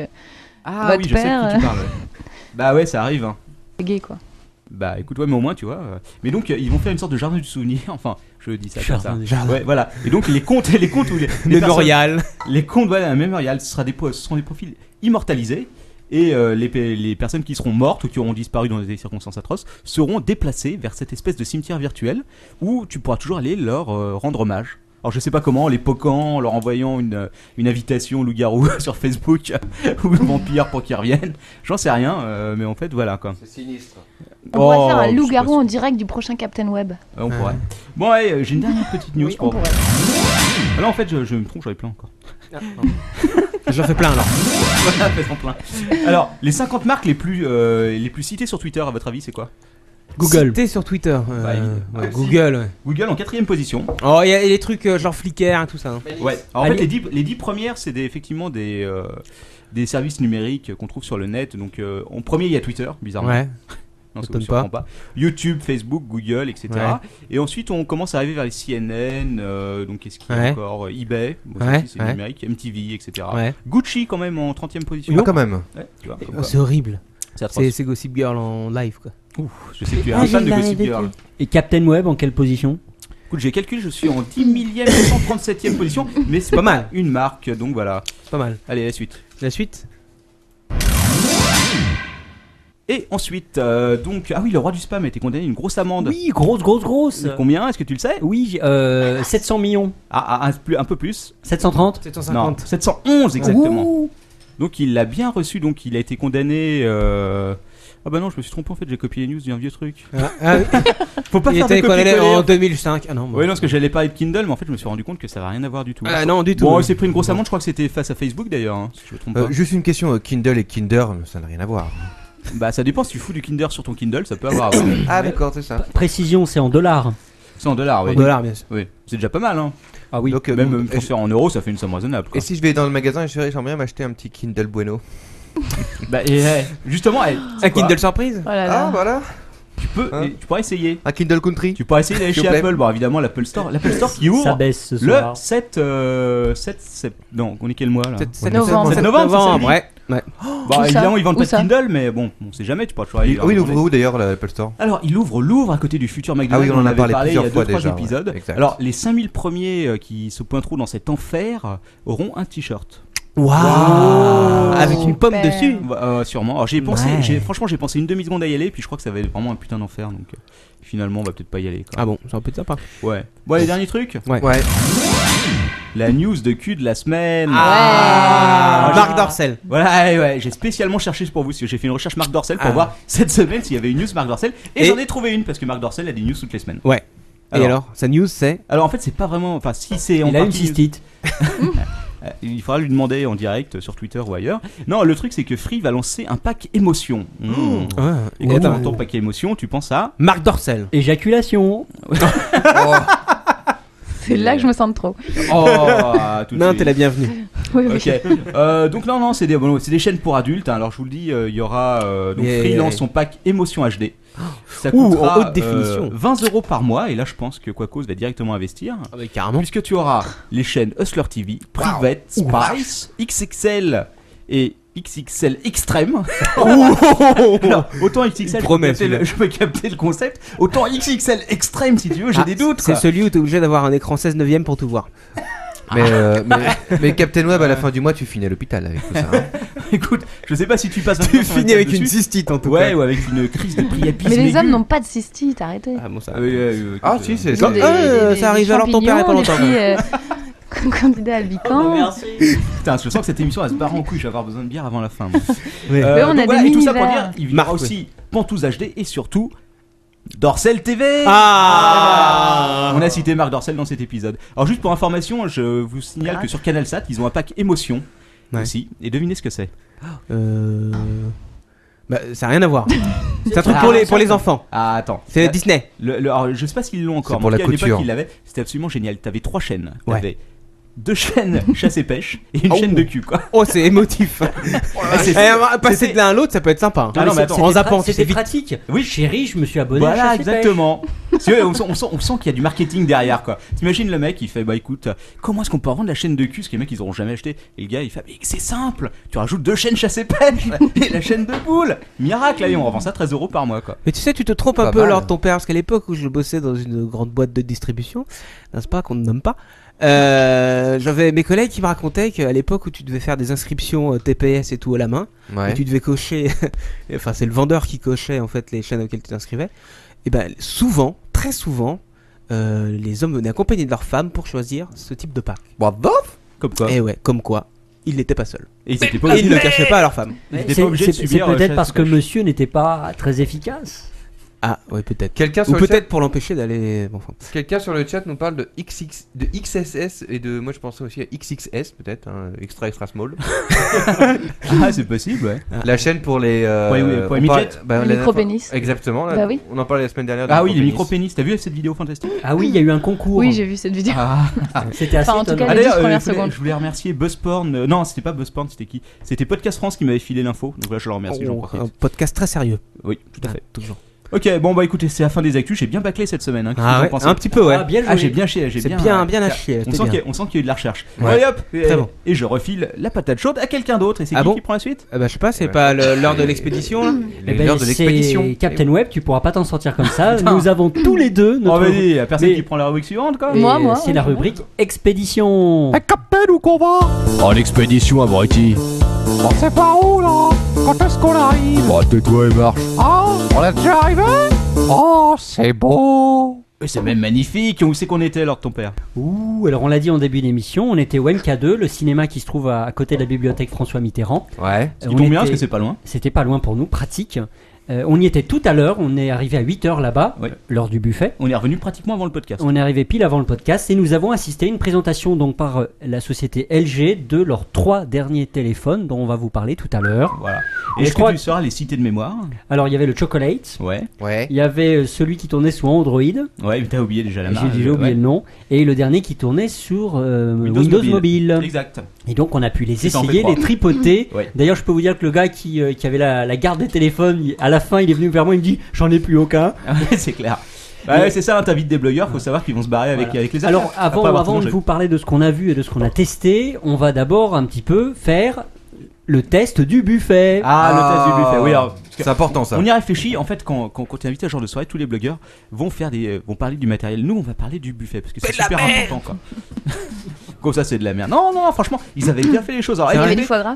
votre oui, je sais père. de qui tu parles. Bah ouais, ça arrive. Hein. C'est gay quoi. Bah écoute, ouais, mais au moins tu vois. Mais donc ils vont faire une sorte de jardin du souvenir. Enfin, je dis ça comme ça. Ouais, voilà. Et donc les comptes où les mémorial. Les comptes, voilà, un mémorial. Ce seront des profils immortalisés. Et les personnes qui seront mortes ou qui auront disparu dans des circonstances atroces seront déplacées vers cette espèce de cimetière virtuel où tu pourras toujours aller leur rendre hommage. Alors je sais pas comment, en les poquant, en leur envoyant une invitation loup-garou sur Facebook ou vampire pour qu'ils reviennent. J'en sais rien, mais en fait voilà quoi. C'est sinistre. On pourrait faire un loup-garou en direct du prochain Captain Web. On pourrait. Bon allez, j'ai une dernière petite news pour vous. Alors en fait je me trompe, j'en ai plein encore. J'en fais plein alors. Voilà, faites-en plein. Alors les 50 marques les plus citées sur Twitter à votre avis c'est quoi? Google. Cité sur Twitter. Google. Google en 4ème position. Oh, il y a les trucs genre Flickr et tout ça. Hein. Ouais. Alors, en fait, les 10 premières, c'est effectivement des services numériques qu'on trouve sur le net. Donc, en premier, il y a Twitter, bizarrement. Ouais. Non, ça ne me surprend pas. YouTube, Facebook, Google, etc. Ouais. Et ensuite, on commence à arriver vers les CNN. Donc, qu'est-ce qu'il y a encore? eBay, bon, c'est numérique, MTV, etc. Ouais. Gucci, quand même, en 30ème position. Ah, quand même. Ouais, tu vois, c'est horrible. C'est Gossip Girl en live quoi. Ouh, je sais que tu es un fan de Gossip Girl. Et Captain Web en quelle position? Écoute, j'ai calculé, je suis en 10 millième 137e position, mais c'est pas mal. Une marque, donc voilà. C'est pas mal. Allez, la suite. La suite. Et ensuite, donc, ah oui, le roi du spam a été condamné à une grosse amende. Oui, grosse. Combien? Est-ce que tu le sais? Oui, 700 millions. Ah, un peu plus. 730? 750. Non, 711 exactement. Ouh. Donc il l'a bien reçu, donc il a été condamné. Ah bah non, je me suis trompé en fait, j'ai copié les news d'un vieux truc. Faut pas faire de copier-coller en 2005. Ah non. Oui, non, parce que j'allais parler de Kindle, mais en fait je me suis rendu compte que ça va rien à voir du tout. Ah non, du tout. Bon, il s'est pris une grosse amende, je crois que c'était face à Facebook d'ailleurs, hein, si je me trompe pas. Juste une question, Kindle et Kinder, ça n'a rien à voir. Bah ça dépend, si tu fous du Kinder sur ton Kindle, ça peut avoir. Ah d'accord, c'est ça. Précision, c'est en dollars. C'est en dollars, oui. En dollars, bien sûr. Oui, c'est déjà pas mal, hein. Ah oui. Donc même transfert en euros, ça fait une somme raisonnable. Quoi. Et si je vais dans le magasin et j'aimerais bien m'acheter un petit Kindle Bueno. Bah justement, un Kindle surprise. Ah voilà. Tu pourras essayer. Un Kindle Country. Tu pourras essayer d'aller chez Apple. Bon, évidemment, l'Apple Store qui ouvre. Ça baisse ce soir. Le 7 non, on est quel mois là? 7 novembre. 7 novembre, ouais. Bon, évidemment, ils vendent pas de Kindle, mais bon, on sait jamais, tu pourras toujours aller. Oui, il ouvre où d'ailleurs l'Apple Store? Alors, il ouvre Louvre à côté du futur McDonald's. Ah oui, on en a parlé plusieurs fois déjà. Épisodes. Ouais, alors, les 5000 premiers qui se pointeront dans cet enfer auront un t-shirt. Waouh, avec une pomme dessus. Sûrement. Alors j'ai pensé, franchement j'ai pensé une demi-seconde à y aller, puis je crois que ça va être vraiment un putain d'enfer, donc finalement on va peut-être pas y aller. Quoi. Ah bon, ça va peut-être sympa. Ouais. Bon, les derniers trucs. Ouais. La news de cul de la semaine. Marc Dorcel. Voilà, ouais, j'ai spécialement cherché pour vous, parce que j'ai fait une recherche Marc Dorcel pour voir cette semaine s'il y avait une news Marc Dorcel, et j'en ai trouvé une parce que Marc Dorcel a des news toutes les semaines. Ouais. Et alors, sa news c'est? Alors en fait c'est pas vraiment, enfin si c'est en partie. Il a une cystite. Il faudra lui demander en direct sur Twitter ou ailleurs. Non, le truc c'est que Free va lancer un pack émotion. Et quand tu entends pack émotion, tu penses à Marc Dorcel. Éjaculation. C'est là que je me sens trop. Non, t'es la bienvenue. Oui, oui. Ok. Donc non, c'est des chaînes pour adultes. Hein. Alors je vous le dis, il y aura donc Free lance son pack émotion HD. Ça coûtera en haute définition. 20€ par mois. Et là, je pense que Quacos va directement investir. Ah bah carrément. Puisque tu auras les chaînes Hustler TV, Private, Spice, XXL et XXL Extrême. Alors, autant XXL, je peux capter le concept. Autant XXL Extrême, si tu veux, j'ai des doutes. C'est celui où t'es obligé d'avoir un écran 16/9 pour tout voir. Mais Captain Web, à la fin du mois, tu finis à l'hôpital avec tout ça. Hein. Écoute, je sais pas si tu passes un Tu finis avec une cystite en tout cas. Ouais, ou avec une crise de priapisme. Mais les hommes n'ont pas de cystite, arrêtez. Ah bon, ça. Si, c'est ça. Ça arrive alors ton père il y a pas longtemps. Candidat Albican. Merci. Putain, je sens que cette émission va se barrer en couille. Je vais avoir besoin de bière avant la fin. Mais on a des et tout ça pour mini-verres. dire, il y aura aussi Pantouz HD et surtout Dorcel TV. On a cité Marc Dorcel dans cet épisode. Alors juste pour information, je vous signale que sur CanalSat, ils ont un pack émotion aussi. Et devinez ce que c'est. Bah, ça n'a rien à voir. C'est un truc pour les enfants. Ah, attends. C'est Disney. Alors, je sais pas s'ils l'ont encore. C'est pour la couture. À l'époque, ils l'avaient. C'était absolument génial. T'avais 3 chaînes. T'avais 2 chaînes chasse et pêche et une chaîne de cul, quoi. Oh, c'est émotif. Passer de l'un à l'autre, ça peut être sympa. Non, mais attends, en zappant, c'était pratique. Oui, chérie, je me suis abonné. Voilà, à Chasse et Pêche. exactement. On sent qu'il y a du marketing derrière, quoi. T'imagines le mec, il fait bah écoute, comment est-ce qu'on peut vendre la chaîne de cul, ce que les mecs ils auront jamais acheté. Et le gars il fait mais c'est simple, tu rajoutes 2 chaînes chasse et pêche et la chaîne de poule. Miracle, là, et on revend ça 13€ par mois, quoi. Mais tu sais, tu te trompes un peu lors de ton père, parce qu'à l'époque où je bossais dans une grande boîte de distribution, n'est-ce pas, qu'on ne nomme pas, j'avais mes collègues qui me racontaient qu'à l'époque où tu devais faire des inscriptions TPS et tout à la main, et tu devais cocher, enfin c'est le vendeur qui cochait en fait les chaînes auxquelles tu t'inscrivais, et ben souvent, très souvent, les hommes venaient accompagnés de leurs femmes pour choisir ce type de pack. Comme quoi. Et ouais, comme quoi, ils n'étaient pas seuls. Et ils ne le cachaient pas à leurs femmes. C'est peut-être parce que monsieur n'était pas très efficace. Ah ouais, peut-être. Quelqu'un Ou peut-être pour l'empêcher d'aller. Bon, enfin. Quelqu'un sur le chat nous parle de XSS et de. Moi je pensais aussi à XXS peut-être, hein, extra small. Ah, c'est possible, ouais. La chaîne pour les. pour les midgets. Les micro-pénis. Exactement. Bah oui. On en parlait la semaine dernière. Ah oui, les micro-pénis. T'as vu cette vidéo fantastique? Ah oui, il y a eu un concours. Oui, j'ai vu cette vidéo. C'était assez. Enfin, en tout cas, Ah, les 10 d'ailleurs, premières secondes. je voulais remercier Buzzporn. Non, c'était pas Buzzporn, c'était qui? C'était Podcast France qui m'avait filé l'info. Donc là, je le remercie. J'en profite. Un podcast très sérieux. Oui, tout à fait. Toujours. Ok, bon bah écoutez, c'est la fin des actus. J'ai bien bâclé cette semaine. Hein, ah ouais, un petit peu, ouais. J'ai bien chié. C'est bien à chier. On sent qu'il y a eu de la recherche. Ouais. Allez hop, bon. et je refile la patate chaude à quelqu'un d'autre. Et c'est qui prend la suite? Bah je sais pas, c'est pas l'heure de l'expédition là. L'heure de l'expédition. C'est Captain Web, tu pourras pas t'en sortir comme ça. Nous avons tous les deux notre. Oh vas-y, y a personne qui prend la rubrique suivante quoi. Moi. C'est la rubrique expédition. Captain, où qu'on va? En expédition à Briti. On sait pas où là. Quand est-ce qu'on arrive? Bah tais-toi et marche. Ah, on est déjà arrivé? Oh, c'est beau. C'est même magnifique. Où c'est qu'on était lors de ton père? Ouh, alors on l'a dit en début d'émission, on était au MK2, le cinéma qui se trouve à côté de la bibliothèque François Mitterrand. Ouais. Ce qui tombe bien parce que c'est pas loin. C'était pas loin pour nous, pratique. On y était tout à l'heure, on est arrivé à 8h là-bas, lors du buffet. On est revenu pratiquement avant le podcast. On est arrivé pile avant le podcast et nous avons assisté à une présentation donc par la société LG de leurs 3 derniers téléphones dont on va vous parler tout à l'heure. Voilà. Et est-ce que tu sauras les cités de mémoire? Alors il y avait le Chocolate. Ouais. Il y avait celui qui tournait sous Android. Ouais, mais t'as oublié déjà la marque. J'ai déjà oublié le nom. Et le dernier qui tournait sur Windows Mobile. Exact. Et donc on a pu les essayer, les tripoter. D'ailleurs je peux vous dire que le gars qui avait la garde des téléphones, à la fin il est venu vers moi, il me dit j'en ai plus aucun. C'est clair. Ouais, c'est ça, t'invites des blogueurs, faut savoir qu'ils vont se barrer avec les affaires. Alors avant de vous parler de ce qu'on a vu et de ce qu'on a testé, on va d'abord un petit peu faire le test du buffet. Ah, le test du buffet, oui. Alors, c'est important ça. On y réfléchit, en fait, quand tu es invité à ce genre de soirée, tous les blogueurs vont parler du matériel. Nous, on va parler du buffet parce que c'est super important, quoi. Comme ça, c'est de la merde. Non, franchement, ils avaient bien fait les choses. Alors, il y avait du foie gras?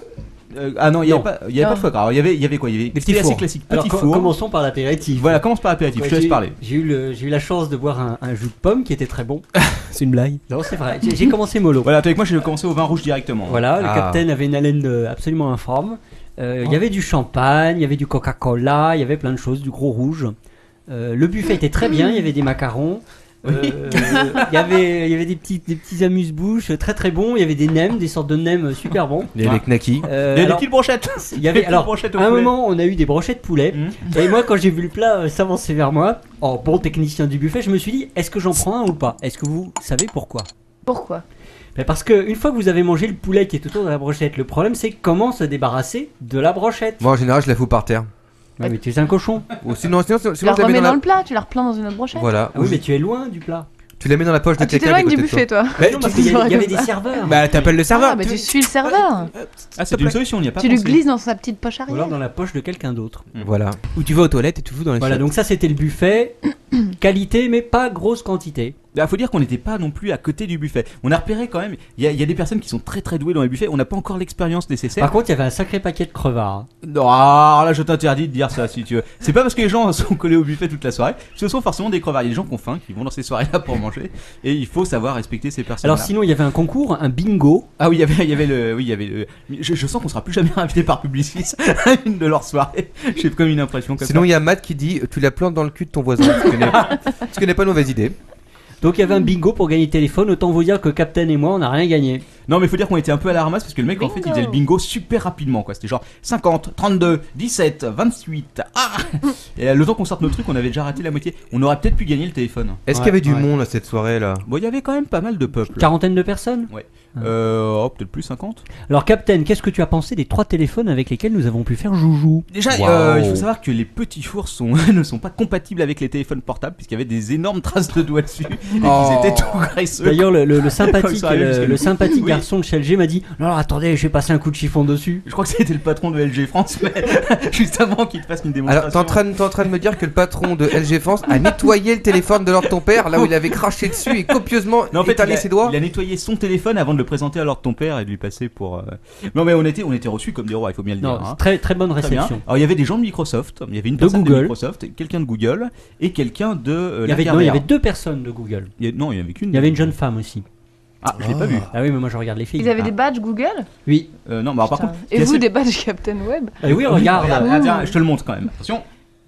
Ah non, il n'y avait pas de foie gras. Alors, il y avait quoi? Il y avait des petits fours classiques. Alors, commençons par l'apéritif. Voilà, commence par l'apéritif. Je te laisse parler. J'ai eu la chance de boire un jus de pomme qui était très bon. C'est une blague? Non, c'est vrai. J'ai commencé mollo. Voilà, avec moi, j'ai commencé au vin rouge directement. Voilà, le capitaine avait une haleine absolument informe. Il y avait du champagne, il y avait du Coca-Cola, il y avait plein de choses, du gros rouge. Le buffet était très bien, il y avait des macarons. Il y avait des petits amuse-bouches très très bons. Il y avait des nems, des sortes de nems super bons. Il y a les knackis. Il y a des petites brochettes. Il y avait alors brochettes au à un poulet. moment on a eu des brochettes poulet. Et moi quand j'ai vu le plat s'avancer vers moi, en bon technicien du buffet, je me suis dit est-ce que j'en prends un ou pas? Est-ce que vous savez pourquoi? Pourquoi? Parce que une fois que vous avez mangé le poulet qui est autour de la brochette, le problème c'est comment se débarrasser de la brochette. Moi en général je la fous par terre. Ouais, mais tu es un cochon. Ou sinon Tu la je la mets remets dans dans le plat, tu la replans dans une autre brochette. Voilà. Ah oui, mais tu es loin du plat. Tu la mets dans la poche de Tu quelqu'un. t'éloignes du buffet, toi. Non, parce qu'il y avait des serveurs. Bah, t'appelles le serveur. Ah, bah tu suis le serveur. Ah, c'est une solution, il n'y a pas Tu lui pensé. glisses dans sa petite poche Ou arrière. alors dans la poche de quelqu'un d'autre. Voilà. Ou tu vas aux toilettes et tu fous dans les Voilà, donc ça c'était le buffet. Qualité, mais pas grosse quantité. Il faut dire qu'on n'était pas non plus à côté du buffet. On a repéré quand même, il y a des personnes qui sont très très douées dans les buffets, on n'a pas encore l'expérience nécessaire. Par contre, il y avait un sacré paquet de crevards. Non, alors là je t'interdis de dire ça si tu veux. C'est pas parce que les gens sont collés au buffet toute la soirée, ce sont forcément des crevards. Il y a des gens qui ont faim, qui vont dans ces soirées-là pour manger, et il faut savoir respecter ces personnes. Alors sinon, il y avait un concours, un bingo. Ah oui, il y avait le. Je sens qu'on sera plus jamais invité par Publicis à une de leurs soirées. J'ai comme une impression comme Sinon ça. il y a Matt qui dit tu la plantes dans le cul de ton voisin. Ce qui n'est pas une mauvaise idée. Donc il y avait un bingo pour gagner le téléphone. Autant vous dire que Captain et moi, on n'a rien gagné. Non, mais faut dire qu'on était un peu à la ramasse parce que le mec en fait il faisait le bingo super rapidement quoi. C'était genre 50, 32, 17, 28. Ah et le temps qu'on sorte nos trucs, on avait déjà raté la moitié. On aurait peut-être pu gagner le téléphone. Est-ce qu'il y avait du monde à cette soirée là? Bon, il y avait quand même pas mal de peuple. Quarantaine de personnes. Ouais. Peut-être plus 50. Alors Captain, qu'est-ce que tu as pensé des 3 téléphones avec lesquels nous avons pu faire joujou? Déjà, il faut savoir que les petits fours ne sont pas compatibles avec les téléphones portables puisqu'il y avait des énormes traces de doigts dessus. Et ils étaient tout graisseux. D'ailleurs, le sympathique, Quand ils sont arrivés le jusqu'à nous. sympathique Oui. garçon de chez LG m'a dit non, alors attendez, je vais passer un coup de chiffon dessus. Je crois que c'était le patron de LG France, mais juste avant qu'il te fasse une démonstration. Alors t'es en train de me dire que le patron de LG France a nettoyé le téléphone de l'ordre de ton père là où il avait craché dessus et copieusement Non, en fait, étalé ses doigts? il a nettoyé son téléphone avant de le présenter à l'ordre de ton père et de lui passer pour. Non, mais on était reçus comme des rois, il faut bien le Non, dire. Hein. très très bonne Très bien. réception. Alors il y avait des gens de Microsoft, il y avait une De personne de Google. Microsoft, quelqu'un de Google et quelqu'un de. Il y avait 2 personnes de Google. Non, il y avait qu'une. Il y avait une jeune femme aussi. Ah, je l'ai pas vu. Ah oui, mais moi je regarde les filles. Ils avaient des badges Google. Oui. Non, mais alors, par contre. Et vous, des badges Captain Web. Ah oui, regarde. Tiens, je te le montre quand même. Attention,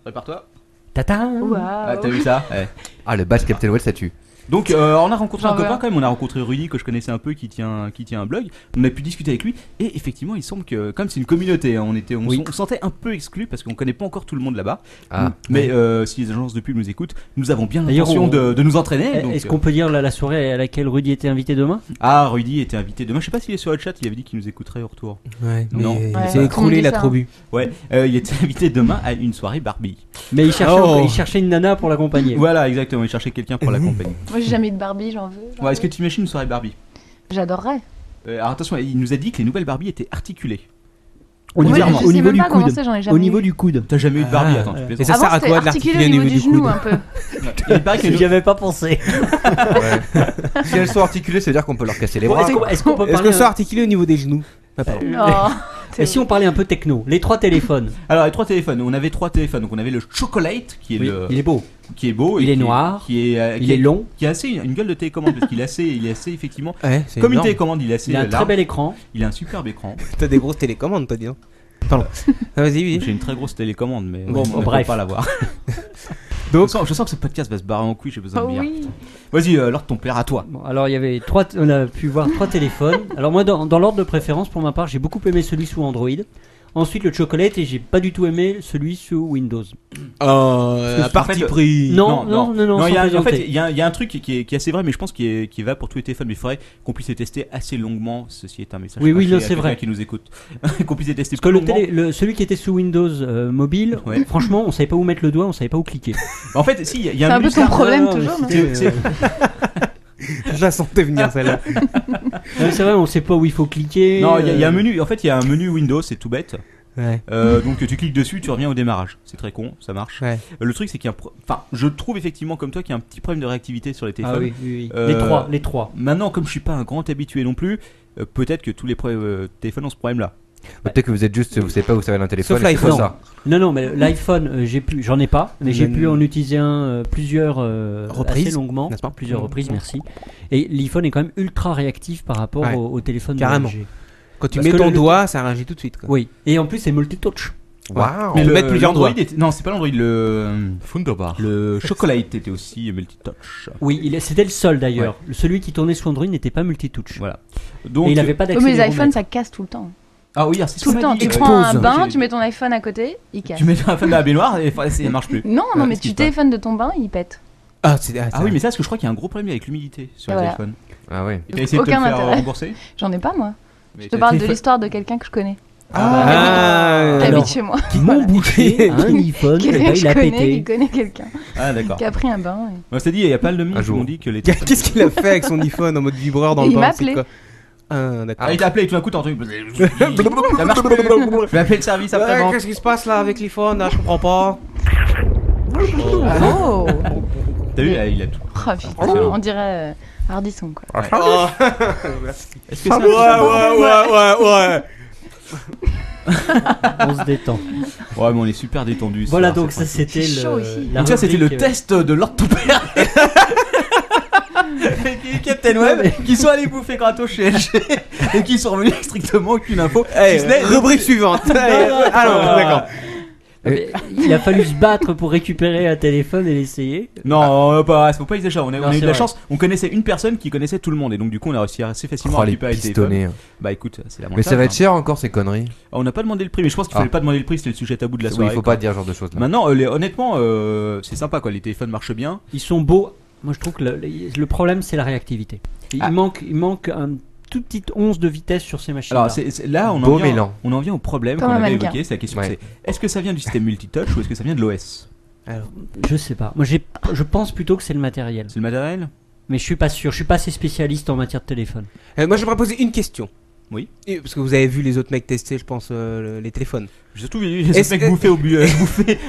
prépare-toi. Tata. Ah, t'as vu ça? Ouais. Ah, le badge Captain Web, ça tue. Donc on a rencontré un J'en veux copain un. quand même, on a rencontré Rudy que je connaissais un peu qui tient un blog, on a pu discuter avec lui et effectivement il semble que comme c'est une communauté, hein, on se sentait un peu exclu parce qu'on connaît pas encore tout le monde là-bas. Ah. Mais si les agences de pub nous écoutent, nous avons bien D'ailleurs, l'intention on- de nous entraîner. donc, Est-ce qu'on peut dire la soirée à laquelle Rudy était invité demain? Ah, Rudy était invité demain, je sais pas s'il est sur le chat, il avait dit qu'il nous écouterait au retour. Ouais, Non. mais Ouais, il s'est tout écroulé, le monde il a dit trop ça, bu. Ouais, il était invité demain à une soirée Barbie. Mais il cherchait, Oh. il cherchait une nana pour l'accompagner. Voilà, exactement, il cherchait quelqu'un pour l'accompagner. Moi, j'ai jamais eu de Barbie, j'en veux. Ouais, est-ce que tu imagines une soirée Barbie? J'adorerais. Alors attention, il nous a dit que les nouvelles Barbie étaient articulées. Au Ouais, niveau, je au sais niveau même du pas comment coude. c'est, j'en ai jamais Au niveau eu. du coude. T'as jamais eu de Barbie? Ah, Attends, tu Et plaisantes. ça sert à Avant, quoi de c'était articulé l'articuler au niveau du genou un peu. Il paraît que les J'y avais pas pensé. Si elles sont articulées, ça veut dire qu'on peut leur casser les Bon, bras. est-ce qu'on peut Est-ce parler que ça articulé au niveau des genoux? Papa. Non. Et si on parlait un peu techno, les 3 téléphones. Alors les 3 téléphones, on avait 3 téléphones. Donc on avait le Chocolate qui est Oui, le il est beau. qui est beau, et Il est qui noir, qui est il est long. qui a assez une gueule de télécommande parce qu'il est assez effectivement Ouais, c'est comme une énorme. télécommande, il est assez Il a un très large. bel écran. Il a un superbe écran. T'as des grosses télécommandes, toi, dis donc. Pardon. Ah, vas-y, oui. J'ai une très grosse télécommande, mais Bon, on ne bref. peut pas l'avoir. Donc- je sens que ce podcast va se barrer en couille, j'ai besoin Oh de bière. oui. Vas-y, Lord ton père, à toi. Bon, alors il y avait on a pu voir 3 téléphones. Alors moi dans l'ordre de préférence pour ma part, j'ai beaucoup aimé celui sous Android. Ensuite le Chocolate et j'ai pas du tout aimé celui sous Windows. À parti pris. Non, Non, sans il y a, en plaisanter. fait, il y a un truc qui est assez vrai, mais je pense qui va pour tous les téléphones. Mais il faudrait qu'on puisse les tester assez longuement. Ceci est un message. Oui, oui, caché non, à c'est quelqu'un vrai. qui nous écoute. Qu'on puisse les tester Parce que plus longuement. celui qui était sous Windows mobile, Ouais. franchement, on savait pas où mettre le doigt, on savait pas où cliquer. En fait, si, il y a C'est un un peu menu ton start. problème non, mais toujours. non c'était- Je la sentais venir celle-là. Non, c'est vrai, on sait pas où il faut cliquer. Non, il y a un menu. En fait, il y a un menu Windows, c'est tout bête. Ouais. Donc tu cliques dessus, tu reviens au démarrage. C'est très con, ça marche. Ouais. Le truc, c'est qu'il y a enfin, je trouve effectivement comme toi qu'il y a un petit problème de réactivité sur les Ah téléphones. oui, oui, oui. Euh, Les trois. Maintenant, comme je suis pas un grand habitué non plus, peut-être que tous les téléphones ont ce problème-là. Peut-être que vous êtes juste, vous savez pas où ça va un téléphone. Sauf et c'est pour l'iPhone. ça. Non, mais l'iPhone, j'en ai pas, mais j'ai Je pu ne- en utiliser un plusieurs Reprises, assez longuement, n'est-ce pas plusieurs reprises, merci. Et l'iPhone est quand même ultra réactif par rapport Ouais. au téléphone de Carrément. LG. Quand tu Parce mets que ton le- doigt, ça réagit tout de suite. Quoi. Oui, et en plus c'est multitouch. Waouh. Mais On peut mettre plusieurs l'Android doigts. non, c'est pas l'Android, le Funderbar. le Chocolate était aussi multitouch. Oui, c'était le seul d'ailleurs. Celui qui tournait sous Android n'était pas multitouch. Voilà. Donc Et il n'avait pas Oui, d'accès. mais les iPhones, ça casse tout le temps. Ah oui, c'est ce Tout qu'on le m'a temps. dit. Tu prends un Pause. bain, tu mets ton iPhone à côté, il casse. Tu mets un iPhone dans la baignoire et ça marche plus. Non, Ouais, mais ce qui tu se passe. téléphones de ton bain, il pète. Ah oui, mais ça, parce que je crois qu'il y a un gros problème avec l'humidité sur Et les voilà. iPhones. Ah ouais. Et t'as essayé de te le Aucun faire intérêt. rembourser? J'en ai pas, moi. Mais Je te t'as- parle de t'as- l'histoire de quelqu'un que je connais. Qui alors, habite chez moi. Mon boucher a un iPhone, Quelqu'un et que il je a connais, pété. qui connaît quelqu'un. Ah d'accord. Qui a pris un bain. On s'est dit, il y a pas de monde qui m'ont dit que les téléphones- Qu'est-ce qu'il a fait avec son iPhone en mode vibreur dans Et le il bain m'a c'est appelé. quoi Ah, d'accord. Ah, il t'a appelé et tout d'un coup t'as entendu. Ça marche plus. Je vais appeler le service après vente. Qu'est-ce qui se passe là avec l'iPhone? Je comprends pas. Oh T'as vu, il a tout. Oh putain, on dirait Hardisson quoi. Oh. Est-ce que ça ouais. On se détend. Ouais, mais on est super détendu. Voilà, donc ça c'était C'est chaud le. ici. la Donc ça c'était le rubrique, test de Lord ton père. Et Captain Web qui sont allés bouffer gratos chez LG et qui sont revenus avec strictement aucune info. Si ce n'est- Rubrique suivante. Alors, d'accord. Il a fallu se battre pour récupérer un téléphone et l'essayer. Non, faut pas exagérer. On a Non, eu c'est de la vrai. chance. On connaissait une personne qui connaissait tout le monde et donc du coup on a réussi assez facilement à Oh, les récupérer le téléphone. pistonnés. Bah écoute, c'est la Mais ça va être cher encore ces conneries. On n'a pas demandé le prix, mais je pense qu'il fallait pas demander le prix, c'était le sujet tabou de la Oui, soirée. il faut quoi. pas dire ce genre de choses là. Maintenant, honnêtement, c'est sympa quoi. Les téléphones marchent bien. Ils sont beaux. Moi je trouve que le problème c'est la réactivité. Il manque un tout petit once de vitesse sur ces machines. Alors là, on en vient au problème Comme qu'on un avait mannequin. évoqué. C'est la question. Ouais. C'est est-ce que ça vient du système multitouch ou est-ce que ça vient de l'OS? Je sais pas. Moi je pense plutôt que c'est le matériel. C'est le matériel? Mais je suis pas sûr. Je suis pas assez spécialiste en matière de téléphone. Moi j'aimerais poser une question. Oui. Parce que vous avez vu les autres mecs tester, je pense, les téléphones. J'ai surtout vu les mecs bouffer au but,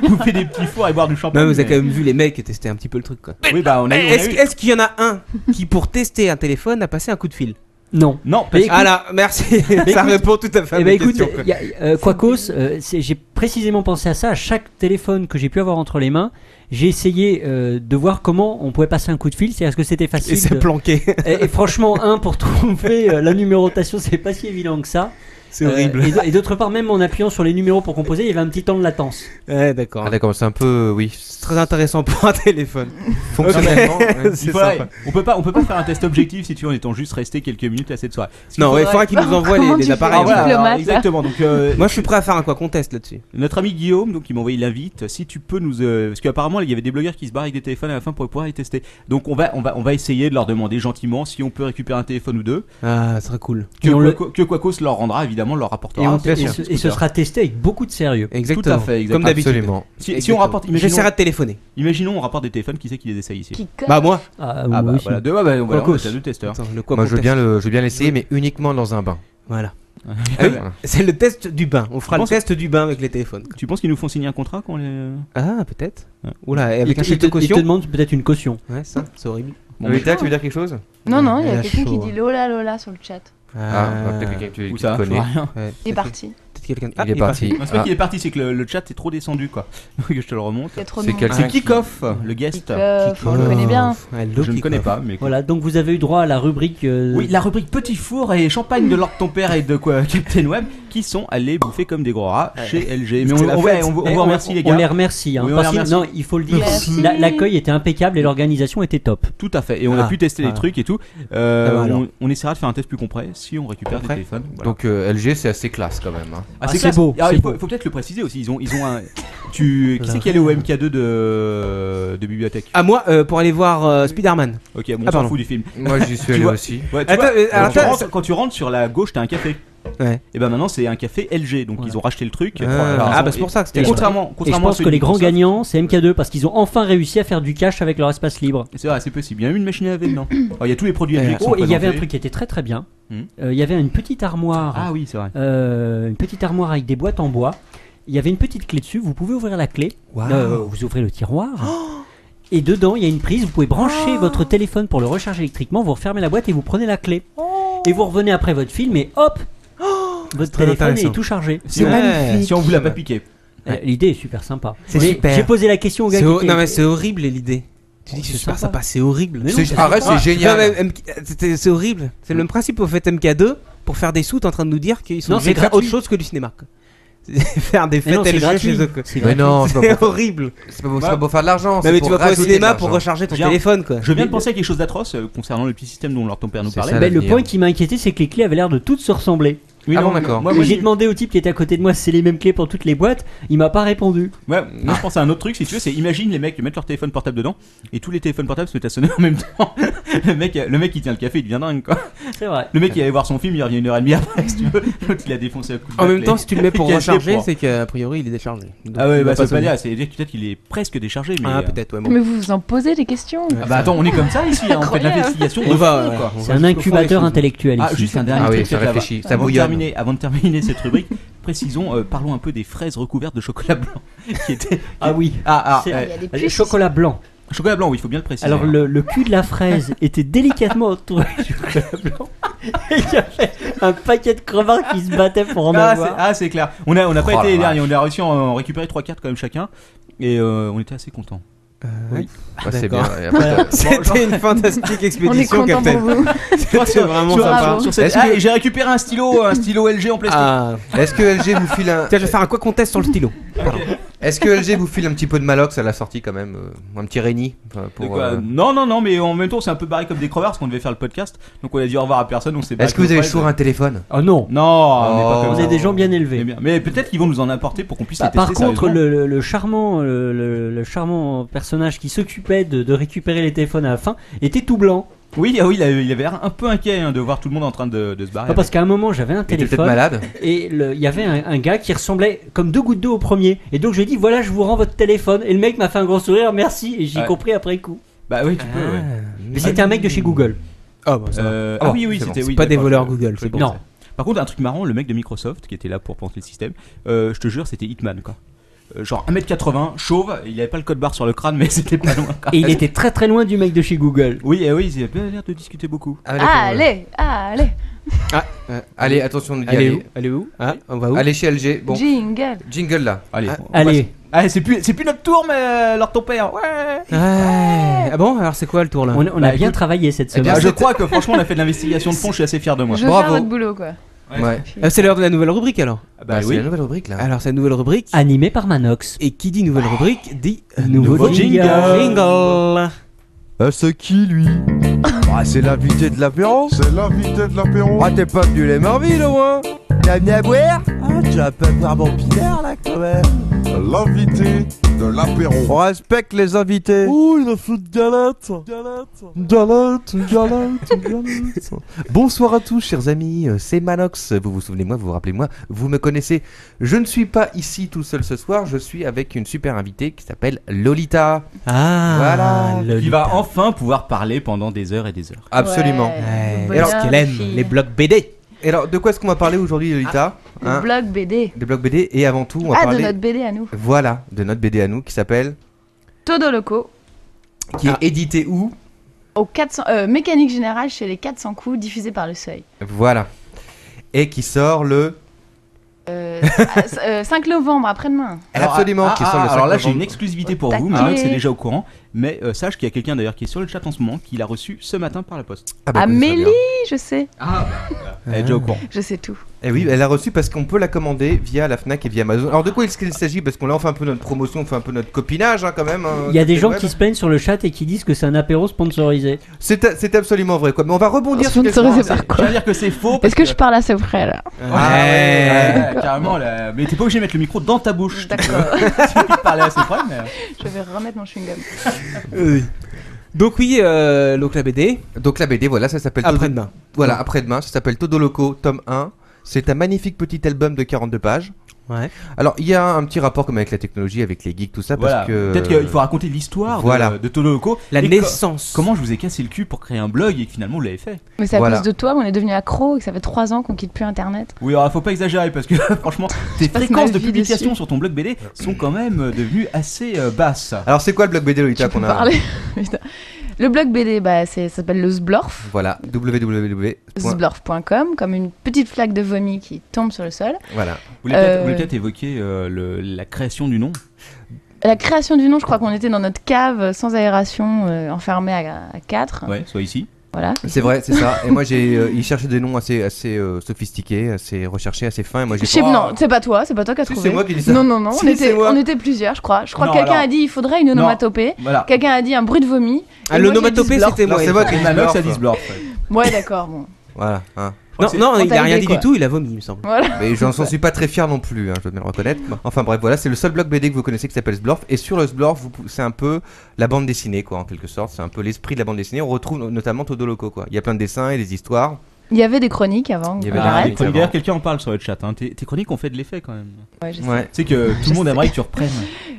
bouffer des petits fours et boire du champagne. Non, mais vous avez quand même vu les mecs tester un petit peu le truc, quoi. Oui, bah on a eu. Est-ce qu'il y en a un qui, pour tester un téléphone, a passé un coup de fil? Non. Non. Mais écoute- Ah là, merci. Ça répond tout à fait à Eh ma ben écoute, question, quoi. y a, Quacos, j'ai précisément pensé à ça. À chaque téléphone que j'ai pu avoir entre les mains, j'ai essayé de voir comment on pouvait passer un coup de fil. C'est est-ce que c'était facile Et c'est de- planqué. et franchement, pour trouver la numérotation, c'est pas si évident que ça. C'est horrible. Et d'autre part, même en appuyant sur les numéros pour composer, il y avait un petit temps de latence. Ouais, d'accord. Ah d'accord, c'est un peu oui. C'est très intéressant pour un téléphone. Fonctionnellement, c'est Voilà, sympa. on peut pas faire un test objectif si tu veux en étant juste resté quelques minutes à cette soirée. Ce qu'il Non, il faudrait- faudra qu'il nous envoie Comment les tu appareils. fais Ah, voilà, diplomate, alors, là. exactement. Donc Moi, je suis prêt à faire un quoi qu'on teste là-dessus. notre ami Guillaume, donc il m'a envoyé l'invite. Si tu peux nous, parce qu'apparemment il y avait des blogueurs qui se barrent avec des téléphones à la fin pour pouvoir les tester. Donc on va essayer de leur demander gentiment si on peut récupérer un téléphone ou deux. Ah, ça serait cool. Que Quacos leur rendra évidemment, leur rapportera. Et ce sera testé avec beaucoup de sérieux. Exactement. Tout à fait, exactement. Comme d'habitude. Absolument. Si on rapporte, J'essaierai de téléphoner. imaginons on rapporte des téléphones, qui c'est qui les essaye ici? Qui Bah, moi. Ah, Ah bah oui, voilà, si. on va Quacos. c'est deux testeurs. Attends, le quoi Moi qu'on je veux teste. bien l'essayer mais uniquement dans un bain. Voilà. Ah oui, Voilà. c'est le test du bain. On fera Je le pense- test du bain avec les téléphones. Tu penses qu'ils nous font signer un contrat quand les... Ah, peut-être. Ouais. Oula, et avec un Il chèque te de caution. demande peut-être une caution. Ouais, ça, c'est horrible. Bon, Lolita, tu veux dire quelque chose? Non, non, il y Elle a a quelqu'un qui chaud, dit Lola Lola sur le chat. Ah, peut-être quelqu'un que Où tu ça? connais. Je vois rien. Ouais, Il est peut-être parti. peut-être quelqu'un. Il est parti. Non, c'est pas Ah. qu'il est parti, c'est que le chat est trop descendu quoi. Que je te le remonte. Il y a trop de C'est monde. quelqu'un C'est qui- Kickoff, le guest. On le connaît bien. Je ne connais pas, mais Voilà, donc vous avez eu droit à la rubrique. oui, la rubrique Petit Four et Champagne de Lord ton père et de quoi Captain Web qui sont allés bouffer comme des gros rats chez LG. Mais C'est la fête. on vous remercie les gars. On les remercie. Hein, Oui, on parce les que- remercie. non, il faut le dire. Merci. L'accueil était impeccable et l'organisation était top. Tout à fait. Et on a Ah, pu tester les ah. trucs et tout. va, alors. On essaiera de faire un test plus complet si on récupère des Complet. téléphones. Voilà. Donc LG c'est assez classe quand même. Hein. Ah, c'est classe. beau, Alors, c'est il beau. faut peut-être le préciser aussi. Ils ont un. Qui c'est qui allait au MK2 de bibliothèque? À moi, pour aller voir Spider-Man. Ok, bon, on Ah, s'en pardon. fout du film. Moi j'y suis Tu allé vois- aussi. Ouais, tu Attends, vois, alors, quand tu rentres sur la gauche, t'as un café. Ouais. Et ben maintenant c'est un café LG, donc Ouais. ils ont racheté le truc. Ah, Alors, ah, ils bah, ont- c'est pour ça que c'était et là-bas. contrairement Et je contrairement à pense ceux que les de grands Microsoft- gagnants, c'est MK2 parce qu'ils ont enfin réussi à faire du cash avec leur espace libre. C'est vrai, c'est possible. Il y a eu une machine à laver dedans. Alors, il y a tous les produits LG qui sont Oh, et il y avait un présentés. truc qui était très très bien. Hmm. Il y avait une petite armoire. Ah oui, c'est vrai. Une petite armoire avec des boîtes en bois. Il y avait une petite clé dessus. Vous pouvez ouvrir la clé. Waouh. Vous ouvrez le tiroir. Et dedans, il y a une prise. Vous pouvez brancher votre téléphone pour le recharger électriquement. Vous refermez la boîte et vous prenez la clé. Et vous revenez après votre film et hop, votre très téléphone intéressant. est tout chargé. Si on vous l'a pas piqué. L'idée est super sympa. C'est Mais super. J'ai posé la question au gars C'est qui ho- était- Non, mais c'est horrible l'idée. Tu dis que c'est C'est super sympa. sympa, c'est horrible. Mais non, C'est- c'est Arrête, sympa. c'est génial. Non, mais c'est horrible. C'est le même principe au fait MK2 pour faire des sous. T'es en train de nous dire qu'ils sont Non, obligés c'est de faire gratuit. autre chose que du cinéma. quoi. faire des fêtes non, c'est LG gratuit. chez eux. quoi. C'est Mais non, c'est pas C'est pour- horrible. c'est pas pour faire de l'argent. Non, c'est mais pour tu vas pas au rajouter de cinéma l'argent. pour recharger ton Viens. téléphone quoi. Je viens de penser à quelque chose d'atroce concernant le petit système dont leur ton père nous C'est parlait. ça, Ben, le l'avenir. point qui m'a inquiété, c'est que les clés avaient l'air de toutes se ressembler. Oui, Ah non, bon, d'accord. Moi, J'ai demandé au type qui était à côté de moi si c'est les mêmes clés pour toutes les boîtes. Il m'a pas répondu. Ouais, moi je pense à un autre truc si tu veux, c'est imagine les mecs mettent leur téléphone portable dedans et tous les téléphones portables se mettent à sonner en même temps. le mec qui tient le café il devient dingue quoi. C'est vrai. Le mec qui allait voir son film il revient 1h30 après si tu veux. L'autre il a défoncé à coup de En même batte, temps, les- si tu le mets pour les recharger, pour- c'est qu'a priori il est déchargé. Donc, Ah ouais, il va bah ça veut pas sonner. dire, c'est dire que peut-être qu'il est presque déchargé mais. Ah peut-être ouais. Bon. Mais vous vous en posez des questions. Ah bah attends, on est comme ça ici, hein, on fait de Incroyable. l'investigation de On va, fond, ouais. quoi. On C'est va un jusqu'au fond incubateur des choses. intellectuel Ah, ici. juste un dernier Ah oui, truc ça peut-être réfléchit, ça avant de bouillonne. terminer cette rubrique, précisons, parlons un peu des fraises recouvertes de chocolat blanc qui étaient. Ah oui. Ah, Il y a des Le puces. chocolat blanc. chocolat blanc, oui, il faut bien le préciser. Alors le cul de la fraise était délicatement entouré de chocolat blanc. Et il y avait un paquet de crevards qui se battaient pour en avoir. C'est clair. On n'a pas Oh été les la derniers, on a réussi à en récupérer 3-4 quand même chacun. Et on était assez contents. Oui. Ouais, c'est bien. D'accord. Et après, t'as- C'était une fantastique On est expédition, content Captain. pour vous. C'était vraiment Sur- sympa. sur cette- Est-ce Ah, que- et j'ai récupéré un stylo LG en plastique. Ah. Est-ce que LG vous file un Tiens, je vais faire un quoi qu'on teste sur le stylo. Est-ce que LG vous file un petit peu de Malox à la sortie quand même, un petit Réni De quoi Non, mais en même temps, c'est un peu barré comme des crevards parce qu'on devait faire le podcast. Donc on a dit au revoir à personne. On s'est Est-ce que vous avez toujours un téléphone? Oh non. Non, on n'est pas comme Vous ça. êtes des gens bien élevés. Mais bien. Mais peut-être qu'ils vont nous en apporter pour qu'on puisse les tester. Par contre, sérieusement. le charmant personnage qui s'occupait de récupérer les téléphones à la fin était tout blanc. Oui, il avait l'air un peu inquiet de voir tout le monde en train de se barrer. Pas parce qu'à un moment j'avais un Il était peut-être téléphone malade. et il y avait un gars qui ressemblait comme 2 gouttes d'eau au premier. Et donc je lui ai dit voilà, je vous rends votre téléphone. Et le mec m'a fait un gros sourire, merci. Et j'ai Ouais. compris après coup. Bah oui, tu peux. Ouais. Mais c'était un mec de chez Google. Ah bah ça va. Ah oui, c'est c'était bon. oui. Pas des d'accord, voleurs je- Google, je c'est le bon. pensais. Par contre, un truc marrant, le mec de Microsoft qui était là pour penser le système, je te jure, c'était Hitman quoi. Genre 1m80, chauve, il avait pas le code barre sur le crâne, mais c'était pas loin. Et il était très très loin du mec de chez Google. Oui, ils avaient bien l'air de discuter beaucoup. Ah, d'accord, ouais. Allez. Allez, attention, on nous dit Allez allez. où Allez où Ah, on va où Allez chez LG. Bon, Jingle. jingle là. Allez, Ah, on allez. passe. Allez, c'est plus notre tour, mais leur ton père. Ouais. Ouais. Ah bon Alors c'est quoi le tour là On a Bah, bien écoute, travaillé cette eh bien, semaine. Je crois que franchement, on a fait de l'investigation de fond. Je suis assez fier de moi. Je veux Bravo. faire votre boulot, quoi. Ouais. C'est l'heure de la nouvelle rubrique alors. Bah C'est oui. la nouvelle rubrique là. Alors c'est la nouvelle rubrique. Animé par Manox. Et qui dit nouvelle rubrique dit Nouveau jingle. jingle. C'est qui lui? Ah, c'est l'invité de l'apéro. C'est l'invité de l'apéro. Ah, t'es pas venu les Marvilles au moins? T'as venu à boire? Ah, tu vas pas boire mon pinard là quand même. L'invité de l'apéro. On respecte les invités. Oh, il a fait une galette. Galette. Bonsoir à tous, chers amis. C'est Manox. Vous vous souvenez moi, vous vous rappelez moi, vous me connaissez. Je ne suis pas ici tout seul ce soir. Je suis avec une super invitée qui s'appelle Lolita. Ah Voilà. Qui va enfin pouvoir parler pendant des heures et des heures. Absolument. Ouais. Ouais, parce qu'elle aime les blogs BD. Et alors, de quoi est-ce qu'on va parler aujourd'hui, Lolita? Le blog BD. Des blogs BD. Et avant tout, on va Ah, parler. de notre BD à nous. Voilà, de notre BD à nous qui s'appelle. Todo Loco. Qui est édité où? Au 400, Mécanique Générale chez les 400 coups, diffusé par le Seuil. Voilà. Et qui sort le. 5 novembre, après-demain. Absolument, qui sort le 5 alors là, j'ai novembre. une exclusivité pour Taquet. vous. Marie, c'est déjà au courant. Mais sache qu'il y a quelqu'un d'ailleurs qui est sur le chat en ce moment qui l'a reçu ce matin par la poste. Ah bah, écoute, ça va Amélie, bien. je sais. Elle est déjà au courant. Je sais tout. Eh oui, elle a reçu parce qu'on peut la commander via la Fnac et via Amazon. Alors de quoi est-ce qu'il s'agit? Parce qu'on là on fait un peu notre promotion, on fait un peu notre copinage hein, quand même. Il y a des gens web. qui se plaignent sur le chat et qui disent que c'est un apéro sponsorisé. C'est absolument vrai quoi. Mais on va rebondir sur quelque Sponsorisé chose. par Je quoi veux dire que c'est faux. Est-ce que je parle assez près là? Ouais, carrément. Là. Mais t'es pas obligé de mettre le micro dans ta bouche. D'accord. Tu peux parler assez près, mais. Je vais remettre mon chewing-gum. Donc oui, donc la BD. Donc la BD, voilà, ça s'appelle. Après-demain. Voilà, après-demain, ça s'appelle Todo Loco, tome 1. C'est un magnifique petit album de 42 pages. Ouais. Alors il y a un petit rapport comme avec la technologie, avec les geeks, tout ça, Voilà. parce que. Peut-être qu'il faut raconter l'histoire Voilà. de Todo Loco. La Et naissance. Comment je vous ai cassé le cul pour créer un blog et que finalement vous l'avez fait. Mais c'est à Voilà. cause de toi, on est devenu accro et que ça fait 3 ans qu'on quitte plus internet. Oui, alors faut pas exagérer parce que franchement, tes passe fréquences ma de vie publication dessus. sur ton blog BD sont quand même devenues assez basses. Alors c'est quoi le blog BD Lolita Tu peux qu'on a parler. Putain. Le blog BD, bah, ça s'appelle le Zblorf. Voilà, www. Zblorf.com, comme une petite flaque de vomi qui tombe sur le sol. Voilà. Vous voulez peut-être évoquer la création du nom. La création du nom, je crois qu'on était dans notre cave sans aération, enfermé à 4. Ouais, soit ici. Voilà. C'est vrai, c'est ça. Et moi, il cherchait des noms assez sophistiqués, assez recherchés, assez fins. Et moi, j'ai Non, c'est pas toi qui as trouvé. C'est moi qui dis ça. Non, Si, on était plusieurs, je crois. Je crois que Non, quelqu'un alors- a dit il faudrait une onomatopée. Voilà. Quelqu'un a dit un bruit de vomi. Ah, Et moi, j'ai l'onomatopée, dit Sblorf. c'était moi. Non, c'est moi qui ai dit Manox a Sblorf. dit Sblorf. Ouais, d'accord. Bon. Voilà. Hein. Non, il t'a a rien aidé, dit quoi. du tout, il a vomi, il me semble. Voilà. Mais j'en suis pas très fier non plus, hein, je dois bien le reconnaître. Enfin bref, voilà, c'est le seul blog BD que vous connaissez qui s'appelle Sblorf. Et sur le Sblorf, c'est un peu la bande dessinée, quoi, en quelque sorte. C'est un peu l'esprit de la bande dessinée. On retrouve notamment Todo Loco, quoi. Il y a plein de dessins et des histoires. Il y avait des chroniques avant. Il y avait qu'on des arrête. chroniques. D'ailleurs, quelqu'un en parle sur le chat. Hein. Tes chroniques ont fait de l'effet quand même. Ouais, je sais. Ouais. Tu sais que tout le monde aimerait que tu reprennes.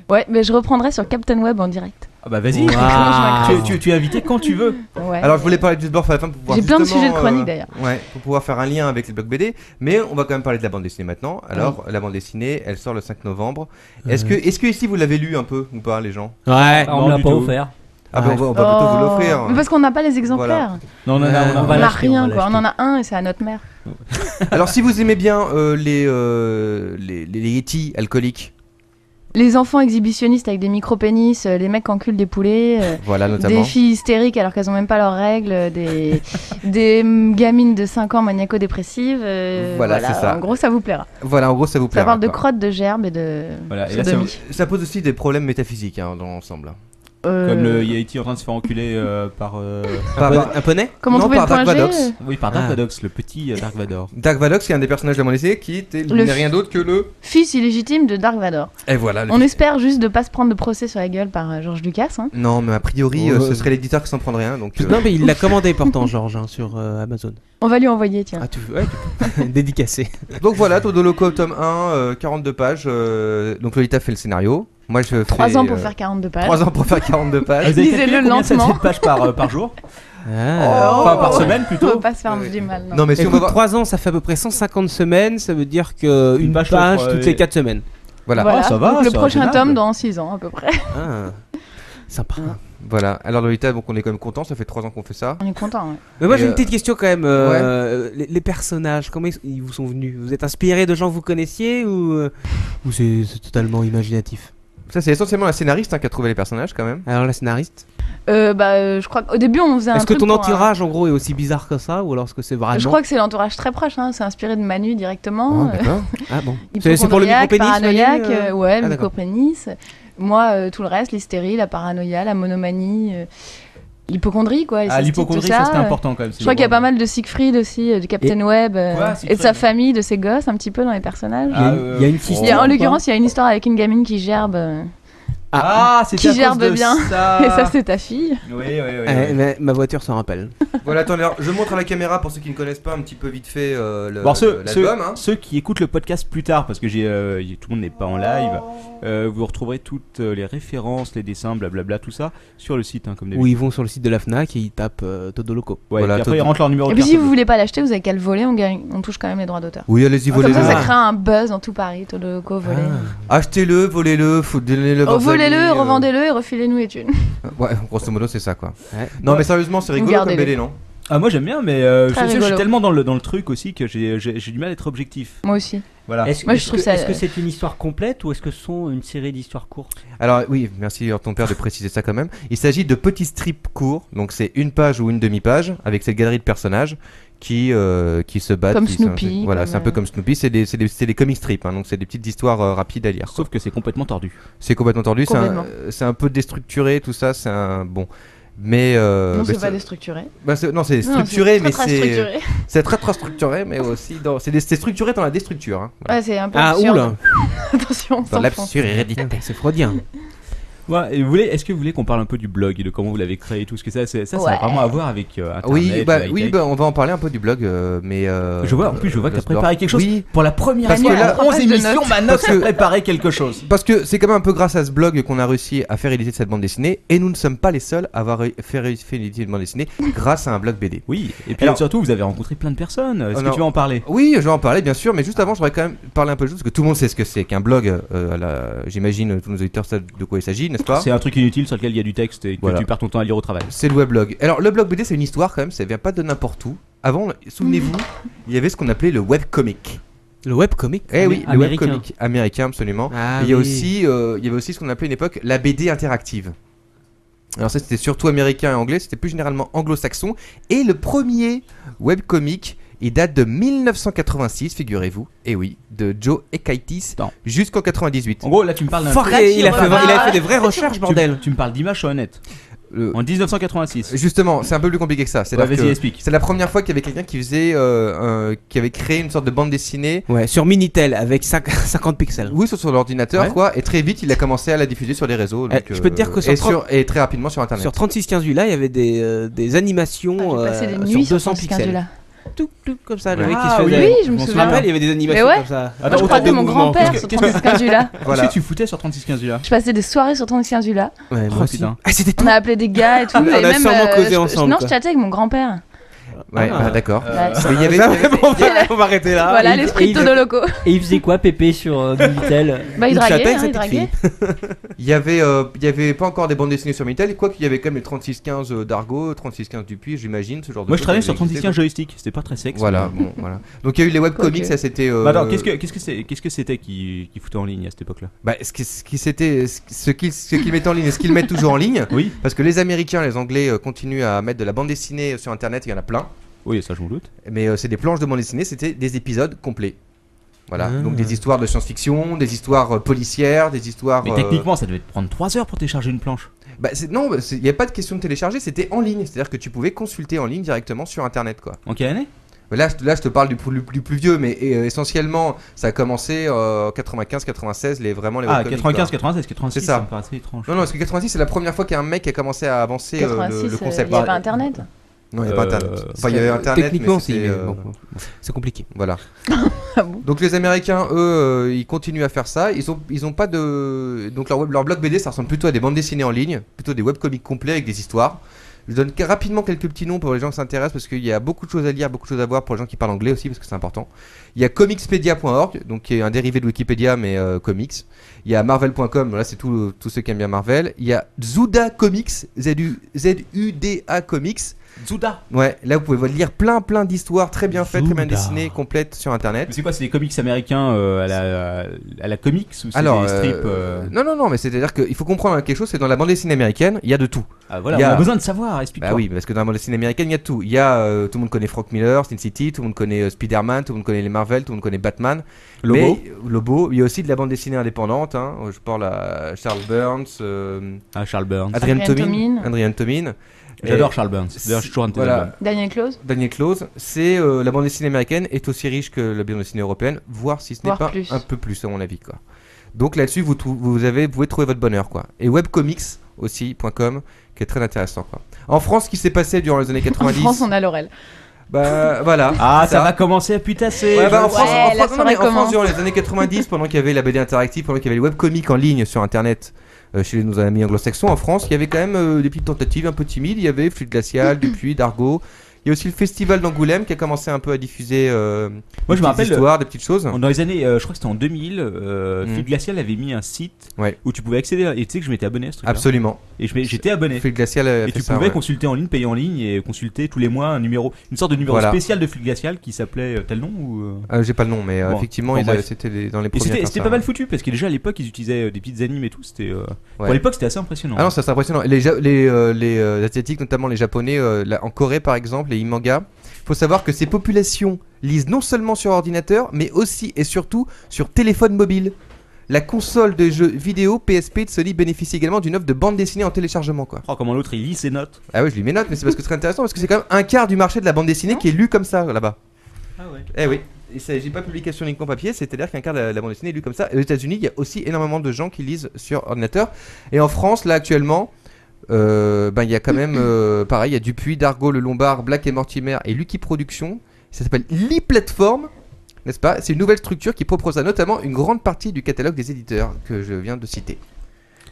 Ouais, mais je reprendrai sur Captain Web en direct. Ah bah vas-y, Wow. tu es invité quand tu veux. Ouais. Alors je voulais parler du Sblorf à la fin pour pouvoir J'ai plein de justement, sujets de chronique, d'ailleurs. Ouais, pour pouvoir faire un lien avec les blogs BD, mais on va quand même parler de la bande dessinée maintenant. Alors la bande dessinée, elle sort le 5 novembre. Est-ce que ici vous l'avez lu un peu ou pas les gens? Ouais. On me l'a pas offert. Ah bah on va plutôt vous l'offrir. Mais parce qu'on n'a pas les exemplaires. Non, non, non, On va n'a l'acheter, rien, on va quoi. On l'acheter. en a un et c'est à notre mère. Alors si vous aimez bien les Yeti alcooliques, Les enfants exhibitionnistes avec des micro-pénis, les mecs qui enculent des poulets, voilà notamment. des filles hystériques alors qu'elles ont même pas leurs règles, des gamines de 5 ans maniaco-dépressives. Voilà, c'est ça. En gros, ça vous plaira. Voilà, en gros ça vous plaira. Ça parle de quoi. crottes, de gerbes et de Voilà, et là, sodomie. Ça pose aussi des problèmes métaphysiques hein, dans l'ensemble. Comme le Yeti en train de se faire enculer par. Un poney Comment non, trouver par le point Dark G Vadox. Oui, par Dark Vadox, le petit Dark Vador. Dark Vadox, qui est un des personnages de la bande dessinée, qui n'est rien d'autre que le. Fils illégitime de Dark Vador. Et voilà. On espère juste de pas se prendre de procès sur la gueule par George Lucas. Hein. Non, mais a priori, ce serait l'éditeur qui s'en prendrait un. Donc, Non, mais il l'a commandé pourtant, Georges, hein, sur Amazon. On va lui envoyer, tiens. Ah, tu veux dédicacé. Donc voilà, Todo Loco, tome 1, 42 pages. Donc Lolita fait le scénario. Moi je fais. 3 ans pour faire 42 pages. 3 ans pour faire 42 pages. Vous avez Lisez-le calculé combien ça lentement. fait de pages par jour Ah. Enfin, par semaine On plutôt. va pas se faire du mal. Non. Non, mais si on va Écoute, voir. 3 ans, ça fait à peu près 150 semaines, ça veut dire qu'une page, page je crois, toutes les 4 semaines. Voilà. Voilà. ça va, Donc le c'est prochain raisonnable. tome dans 6 ans à peu près. Ah. Sympa. Voilà. Alors Lolita, donc on est quand même content, ça fait 3 ans qu'on fait ça. On est content. Ouais. Mais moi Et j'ai une petite question quand même. ouais. Les personnages, comment ils vous sont venus? Vous êtes inspiré de gens que vous connaissiez ou c'est totalement imaginatif? Ça c'est essentiellement la scénariste hein, qui a trouvé les personnages quand même. Alors la scénariste? Je crois qu'au début on faisait un Est-ce que truc ton pour, entourage en gros est aussi bizarre que ça ou alors est-ce que c'est vraiment? Je crois que c'est l'entourage très proche, hein. C'est inspiré de Manu directement. Oh, d'accord. Ah bon. C'est pour le Hypochondriaque, micro-pénis, paranoïaque, Manu, ouais, Ah, d'accord. micro-pénis. Moi, tout le reste, l'hystérie, la paranoïa, la monomanie, l'hypocondrie, quoi. les Ah, cystites, l'hypocondrie, tout ça c'était important quand même. Je crois qu'il y a pas mal de Siegfried aussi, du Captain Web, Quoi, et de Siegfried sa famille, de ses gosses, un petit peu dans les personnages. Il y a une cystite. En l'occurrence, il y a une histoire avec une gamine qui gerbe. Ah, c'était Qui à cause gerbe de bien. ça. Et ça, c'est ta fille. Oui, oui, oui. Mais ma voiture s'en rappelle. Voilà, attendez, alors, je montre à la caméra pour ceux qui ne connaissent pas un petit peu vite fait Bon, l'album. Hein. ceux qui écoutent le podcast plus tard, parce que tout le monde n'est pas en live, vous retrouverez toutes les références, les dessins, blablabla, tout ça sur le site, hein, comme Où d'habitude. ils vont sur le site de la Fnac et ils tapent Todo Loco. Ouais, Voilà, puis après Todo- ils rentrent leur numéro Et de puis si carte vous bleue. voulez pas l'acheter, vous avez qu'à le voler, on touche quand même les droits d'auteur. Oui, allez-y, Comme volez-le. ça crée un buzz dans tout Paris, Todo Loco, volé. Achetez-le, volez-le, faut donner-le. Oh, volez-le, revendez-le et refilez-nous les thunes. Ouais, grosso modo, c'est ça quoi. Ouais. Non, Ouais. mais sérieusement, c'est Ou rigolo comme gardez-le. BD, non? Ah, moi j'aime bien, mais Très je suis rigolo. tellement dans le truc aussi que j'ai du mal à être objectif. Moi aussi. Voilà. Moi, je trouve ça- Est-ce que c'est une histoire complète ou est-ce que ce sont une série d'histoires courtes? Alors oui, merci à ton père de préciser ça quand même. Il s'agit de petits strips courts, donc c'est une page ou une demi-page avec cette galerie de personnages qui se battent. Comme qui Snoopy, voilà, comme, c'est un peu comme Snoopy. C'est des comic strips, hein, donc c'est des petites histoires rapides à lire. Sauf que c'est complètement tordu. C'est complètement tordu, Complètement. c'est un peu déstructuré, tout ça. C'est un bon, mais Non, bah, c'est pas déstructuré. non, c'est Non, structuré, c'est mais très, très c'est structuré. c'est très structuré, mais aussi c'est structuré dans la déstructure. Hein. Ouais, c'est un peu Ah absurde. oula. Attention, on Dans s'en fout. l'absurdité. C'est freudien. Ouais, et est-ce que vous voulez qu'on parle un peu du blog et de comment vous l'avez créé et tout ce que ça a Ouais. vraiment à voir avec Internet. Oui, high-tech. on va en parler un peu du blog, mais Je vois, en plus, je vois que le t'as préparé sport. quelque chose. Oui, Pour la première Parce fois que là- en 11 Parce que émissions, note. Manox Parce a que- préparé quelque chose. parce que c'est quand même un peu grâce à ce blog qu'on a réussi à faire éditer cette bande dessinée, et nous ne sommes pas les seuls à avoir fait éditer une bande dessinée grâce à un blog BD. Oui, et puis Alors- surtout, vous avez rencontré plein de personnes. Est-ce que non. tu vas en parler? Oui, je vais en parler bien sûr, mais juste avant, je voudrais quand même parler un peu de choses, parce que tout le monde sait ce que c'est qu'un blog. J'imagine tous nos auditeurs savent de quoi il s'agit, n'est-ce pas? C'est un truc inutile sur lequel il y a du texte et que Voilà. tu perds ton temps à lire au travail. C'est le weblog. Alors le blog BD, c'est une histoire quand même, ça vient pas de n'importe où. Avant, souvenez-vous, il y avait ce qu'on appelait le webcomic. Le webcomic. Eh oui, le Américain. webcomic américain absolument. Ah Et il y a oui. aussi, il y avait aussi ce qu'on appelait à une époque la BD interactive. Alors ça c'était surtout américain et anglais, c'était plus généralement anglo-saxon. Et le premier webcomic, il date de 1986, figurez-vous. Et oui, de Joe Ekaitis jusqu'en 98. En gros, là tu me parles d'un... Il a fait des vraies recherches, bordel. Tu me parles d'images sur le net. En 1986. Justement, c'est un peu plus compliqué que ça. Vas-y, explique. C'est la première fois qu'il y avait quelqu'un qui faisait, qui avait créé une sorte de bande dessinée. Ouais, sur Minitel avec 50 pixels. Oui, sur l'ordinateur, quoi. Et très vite, il a commencé à la diffuser sur les réseaux. Donc, je peux te dire que et très rapidement sur Internet. Sur 3615 là, il y avait des animations sur 200 pixels. Tout comme ça, le mec qui se faisait. Oui, je me souviens. Il y avait des animations comme ça. Moi, je croisais mon grand-père sur 3615 là. Qu'est-ce que tu foutais sur 3615 là? Je passais des soirées sur 3615 là. Ouais, moi aussi. On a appelé des gars et tout. On a sûrement causé ensemble. Non, je chattais avec mon grand-père. Ouais, d'accord. Mais il y avait. On va arrêter là. Voilà, l'esprit de Todo-Loco. Et il faisait quoi, Pépé, sur Minitel? Bah, il draguait. Il y avait pas encore des bandes dessinées sur Minitel, quoi qu'il y avait quand même les 3615 d'Argo, 3615 Dupuis, j'imagine, ce genre de choses. Moi je travaillais sur 3615 joystick, c'était pas très sexe. Voilà, bon, voilà. Donc il y a eu les webcomics, ça c'était. Alors qu'est-ce que c'était qui foutait en ligne à cette époque-là? Bah ce qu'ils mettent en ligne, ce qu'ils mettent toujours en ligne. Oui. Parce que les Américains, les Anglais continuent à mettre de la bande dessinée sur Internet, il y en a plein. Oui, ça je m'en doute. Mais c'est des planches de bande dessinée, c'était des épisodes complets. Voilà, donc des histoires de science-fiction, des histoires policières, des histoires... Mais techniquement, ça devait te prendre 3 heures pour télécharger une planche. Bah non, il n'y a pas de question de télécharger, c'était en ligne. C'est-à-dire que tu pouvais consulter en ligne directement sur Internet, quoi. En quelle année? Là, je te parle du plus vieux, mais essentiellement, ça a commencé en 95-96, vraiment les webcomics. 95-96, 86, c'est ça. Ça me paraissait étrange. Non, parce que 86, c'est la première fois qu'il y a un mec qui a commencé à avancer 86, le concept. Il n'y avait pas Internet. Non, il n'y a pas Internet. Enfin, il y avait Internet, techniquement, mais c'est compliqué. Voilà. Donc les Américains, eux, ils continuent à faire ça. Ils ont pas de... Donc leur blog BD, ça ressemble plutôt à des bandes dessinées en ligne, plutôt des webcomics complets avec des histoires. Je donne rapidement quelques petits noms pour les gens qui s'intéressent parce qu'il y a beaucoup de choses à lire, beaucoup de choses à voir pour les gens qui parlent anglais aussi parce que c'est important. Il y a comicspedia.org, donc qui est un dérivé de Wikipédia mais comics. Il y a marvel.com, là c'est tous ceux qui aiment bien Marvel. Il y a Zuda Comics, Z-U-D-A Comics. Zuda. Ouais, là vous pouvez lire plein d'histoires très bien faites, très bien dessinées, complètes sur Internet. Mais c'est quoi, c'est des comics américains à la comics ou c'est des strips Non, mais c'est-à-dire qu'il faut comprendre quelque chose, c'est dans la bande dessinée américaine, il y a de tout. Ah voilà, on a besoin de savoir, explique-moi. Bah oui, parce que dans la bande dessinée américaine, il y a de tout. Il y a, tout le monde connaît Frank Miller, Sin City, tout le monde connaît Spider-Man, tout le monde connaît les Marvel, tout le monde connaît Batman. Lobo. Il y a aussi de la bande dessinée indépendante, hein. Je parle à Charles Burns. Charles Burns. Adrian Tomin. J'adore Charles Burns. D'ailleurs, je suis toujours un Daniel Close. C'est la bande dessinée américaine est aussi riche que la bande dessinée européenne, voire si ce n'est pas un peu plus à mon avis, quoi. Donc là-dessus, vous pouvez trouver votre bonheur, quoi. Et webcomics aussi.com qui est très intéressant, quoi. En France, ce qui s'est passé durant les années 90. En France, on a Laurel. Bah voilà. Ah, ça va commencer à putasser. Ouais, en France, durant les années 90, pendant qu'il y avait la BD interactive, pendant qu'il y avait les webcomics en ligne sur Internet. Chez nos amis anglo-saxons en France, il y avait quand même des petites tentatives un peu timides. Il y avait Flux Glacial, Dupuis, Dargo. Il y a aussi le festival d'Angoulême qui a commencé un peu à diffuser moi, je me rappelle histoires, des petites choses. Dans les années, je crois que c'était en 2000, Flux Glacial avait mis un site où tu pouvais accéder. Et tu sais que je m'étais abonné à ce truc. Absolument. Et j'étais abonné. Flux Glacial et tu pouvais consulter en ligne, payer en ligne et consulter tous les mois une sorte de numéro spécial de Flux Glacial qui s'appelait tel nom ou j'ai pas le nom, mais effectivement, c'était dans les premiers. C'était pas mal foutu parce que déjà à l'époque ils utilisaient des petites animes et tout. C'était pour l'époque c'était assez impressionnant. Ah non, c'est impressionnant. Les asiatiques, notamment les japonais, en Corée par exemple, les e-mangas. Il faut savoir que ces populations lisent non seulement sur ordinateur, mais aussi et surtout sur téléphone mobile. La console de jeux vidéo PSP de Sony bénéficie également d'une offre de bande dessinée en téléchargement, quoi. Oh, comment l'autre il lit ses notes. Ah oui, je lis mes notes, mais c'est parce que c'est très intéressant, parce que c'est quand même un quart du marché de la bande dessinée qui est lu comme ça là-bas. Ah ouais. Eh oui. Il ne s'agit pas de publication uniquement papier, c'est-à-dire qu'un quart de la bande dessinée est lu comme ça. Et aux États-Unis, il y a aussi énormément de gens qui lisent sur ordinateur. Et en France, là actuellement, il y a quand même, pareil, il y a Dupuis, Dargo, Le Lombard, Black et Mortimer et Lucky Productions. Ça s'appelle l'e-Platform, n'est-ce pas? C'est une nouvelle structure qui proposera notamment une grande partie du catalogue des éditeurs que je viens de citer.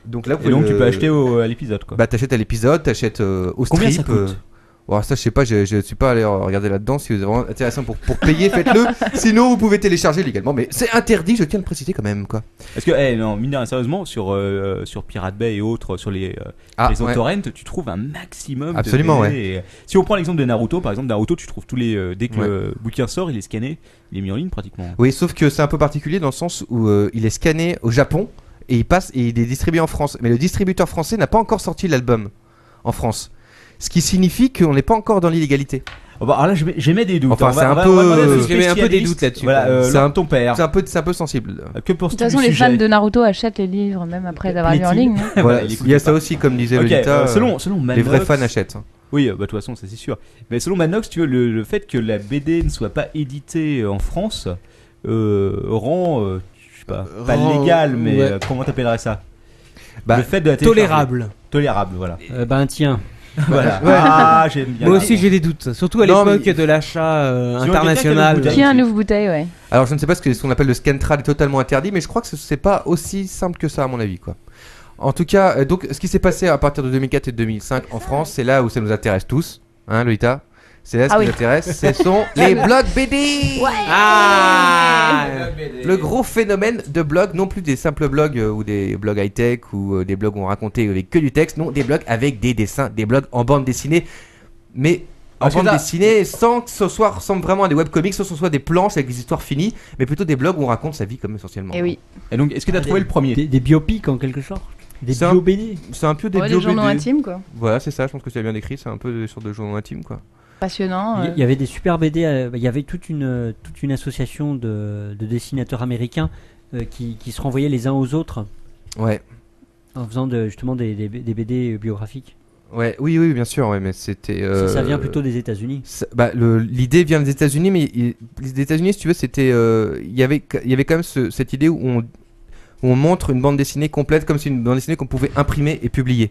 Donc là, tu peux acheter à l'épisode, quoi. Bah t'achètes à l'épisode, t'achètes au Combien strip. Ça coûte ça je sais pas, je suis pas allé regarder là-dedans. Si vous êtes vraiment intéressant pour payer, faites-le. Sinon vous pouvez télécharger légalement, mais c'est interdit, je tiens à le préciser quand même, quoi. Parce que non, mine de rien, sérieusement, sur Pirate Bay et autres, sur les torrents, tu trouves un maximum. Absolument, de BD. Et, si on prend l'exemple de Naruto, par exemple, Naruto, tu trouves tous les dès que le bouquin sort, il est scanné, il est mis en ligne pratiquement. Oui, sauf que c'est un peu particulier dans le sens où il est scanné au Japon et il est distribué en France, mais le distributeur français n'a pas encore sorti l'album. en France. Ce qui signifie qu'on n'est pas encore dans l'illégalité. Oh bah, alors là, j'émets des doutes. Enfin, On c'est va un demander peu. aux J'émets un peu des spécialistes. doutes là-dessus. Voilà, C'est un ton père. C'est un peu sensible. Que pour De toute façon, les fans de Naruto achètent les livres même après d'avoir lu en ligne. non Voilà, il y a ça aussi, comme disait Lolita. Selon Manox, les vrais fans achètent. Oui, bah de toute façon, ça c'est sûr. Mais selon Manox, tu vois, le fait que la BD ne soit pas éditée en France rend, je sais pas légal, mais ouais. Comment t'appellerais ça? Bah, le fait de la tolérable. Tolérable, voilà. Tiens. Voilà. Ouais. Ah, j'aime bien. Moi aussi j'ai des doutes, surtout à Non, l'époque mais- de l'achat Si on international. quelqu'un Qui a une bouteille, ouais. Alors je ne sais pas ce qu'on appelle le Scantrad est totalement interdit, mais je crois que c'est pas aussi simple que ça à mon avis, quoi. En tout cas, donc ce qui s'est passé à partir de 2004 et 2005 en France, c'est là où ça nous intéresse tous, hein, Lolita. C'est là ce qui nous intéresse, ce sont les blogs BD. Ouais. Ah, Le gros phénomène de blogs, non plus des simples blogs ou des blogs high-tech ou des blogs où on racontait avec que du texte, non, des blogs avec des dessins, des blogs en bande dessinée, mais en Parce que bande là- dessinée sans que ce soit ressemble vraiment à des webcomics, sans que ce soit des planches avec des histoires finies, mais plutôt des blogs où on raconte sa vie comme essentiellement. Et oui. Et donc, est-ce que tu as trouvé le premier? Des biopics en quelque sorte. Des C'est un- bio-BD. C'est un peu des Ouais, bio les journaux BD. intimes, quoi. Voilà, c'est ça, je pense que tu as bien décrit, c'est un peu des sortes de journaux intimes, quoi. Passionnant. Il y avait des super BD, il y avait toute une association de dessinateurs américains qui se renvoyaient les uns aux autres Ouais. en faisant justement des BD biographiques. Ouais, oui, bien sûr, ouais, mais c'était. Ça vient plutôt des États-Unis. L'idée vient des États-Unis, mais les États-Unis, si tu veux, c'était. Il y avait quand même cette idée où on montre une bande dessinée complète comme si une bande dessinée qu'on pouvait imprimer et publier.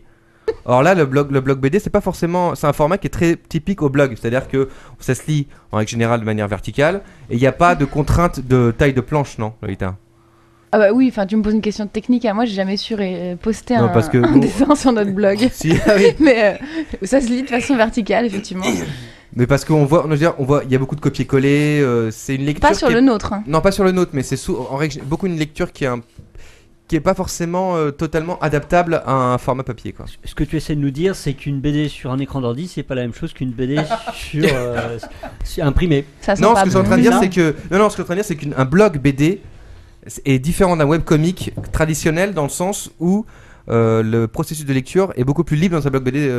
Or là, le blog BD, c'est pas forcément. C'est un format qui est très typique au blog, c'est-à-dire que ça se lit en règle générale de manière verticale et il n'y a pas de contrainte de taille de planche, non, Lolita? Ah bah oui, enfin tu me poses une question technique. Moi, j'ai jamais su poster Non, un, parce que un bon- dessin sur notre blog. Si, ah oui. Mais ça se lit de façon verticale, effectivement. Mais parce qu'on voit, il y a beaucoup de copier-coller. C'est une lecture. Pas sur qui est- le nôtre. Hein. Non, pas sur le nôtre, mais c'est en règle beaucoup une lecture qui est pas forcément totalement adaptable à un format papier, quoi. Ce que tu essaies de nous dire, c'est qu'une BD sur un écran d'ordi, c'est pas la même chose qu'une BD sur imprimé. Non, ce que je suis en train de dire, c'est que ce que je suis en train de dire, c'est qu'un blog BD est différent d'un webcomic traditionnel dans le sens où le processus de lecture est beaucoup plus libre dans un blog BD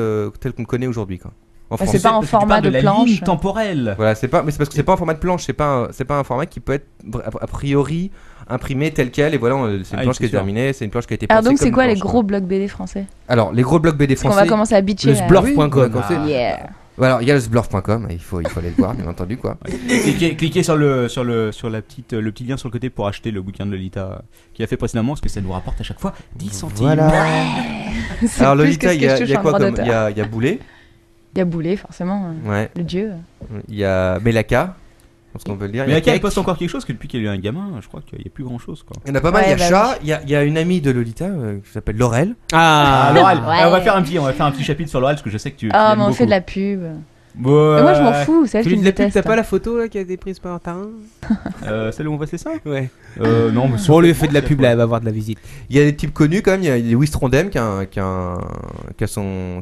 tel qu'on le connaît aujourd'hui, quoi. En Bah, français. c'est pas en format de planche. Temporelle. Voilà, mais c'est parce que c'est pas un format de planche, c'est pas un format qui peut être a priori imprimé tel quel, et voilà, c'est une planche qui est terminée, c'est une planche qui a été pensée. Alors donc c'est comme quoi une les planche, gros blogs BD français? Alors les gros blogs BD Parce qu'on français. va commencer à bitcher. Le sblurf.com. Yeah. Alors il y a le sblurf.com, il faut aller le voir, bien entendu, quoi. Cliquez sur le petit lien sur le côté pour acheter le bouquin de Lolita qui a fait précédemment, parce que ça nous rapporte à chaque fois 10 centimes. Voilà. C'est Alors plus Lolita, que ce il que y je a touche en quoi droit comme d'auteur. il y a Boulet, Il y a Boulet, forcément. ouais. Le dieu. Il y a Melaka, je pense qu'on peut le dire. Mais Il y a laquelle Cake. poste encore quelque chose que depuis qu'il y a eu un gamin, je crois qu'il n'y a plus grand chose, quoi. Il y en a pas mal, Ouais, il y a bah Chat, il y a une amie de Lolita qui s'appelle Laurel. Laurel. Ouais. On va faire un petit chapitre sur Laurel parce que je sais que tu Ah, l'aimes mais on beaucoup. fait de la pub. Ouais. Mais moi je m'en fous, c'est elle Tu qui lis me de la pub, déteste. t'as pas la photo là qui a été prise par un tarin? Celle où on voit c'est ça? Ouais. Non, mais Bon, on lui fait de la pub là, elle va avoir de la visite. Il y a des types connus quand même, il y a Louis Trondheim qui a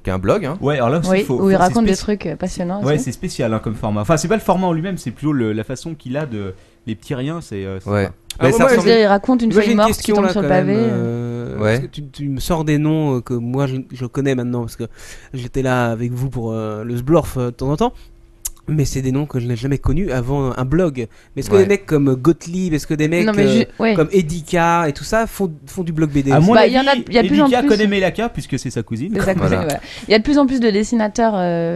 un blog, hein. Ouais, alors là aussi, Oui, faut, où il c'est raconte des spécial. trucs passionnants. Ouais, aussi. c'est spécial hein, comme format. Enfin, c'est pas le format en lui-même, c'est plutôt la façon qu'il a de les petits riens. C'est Ouais. pas- Ah, Mais moi, ça moi, ressemble- C'est-à-dire, il raconte une Moi, j'ai feuille une morte qui question tombe là sur le quand même, pavé. Ouais. parce que tu me sors des noms que moi je connais maintenant parce que j'étais là avec vous pour le Sblorf de temps en temps. Mais c'est des noms que je n'ai jamais connus avant un blog. Mais est-ce que Ouais. des mecs comme Gottlieb, est-ce que des mecs Non, mais ouais. comme Edika et tout ça font du blog BD? À mon Bah, avis, il y en a- il y a de plus en Elika plus. connaît Melaka puisque c'est sa cousine. C'est ça que Voilà. c'est, voilà. Il y a de plus en plus de dessinateurs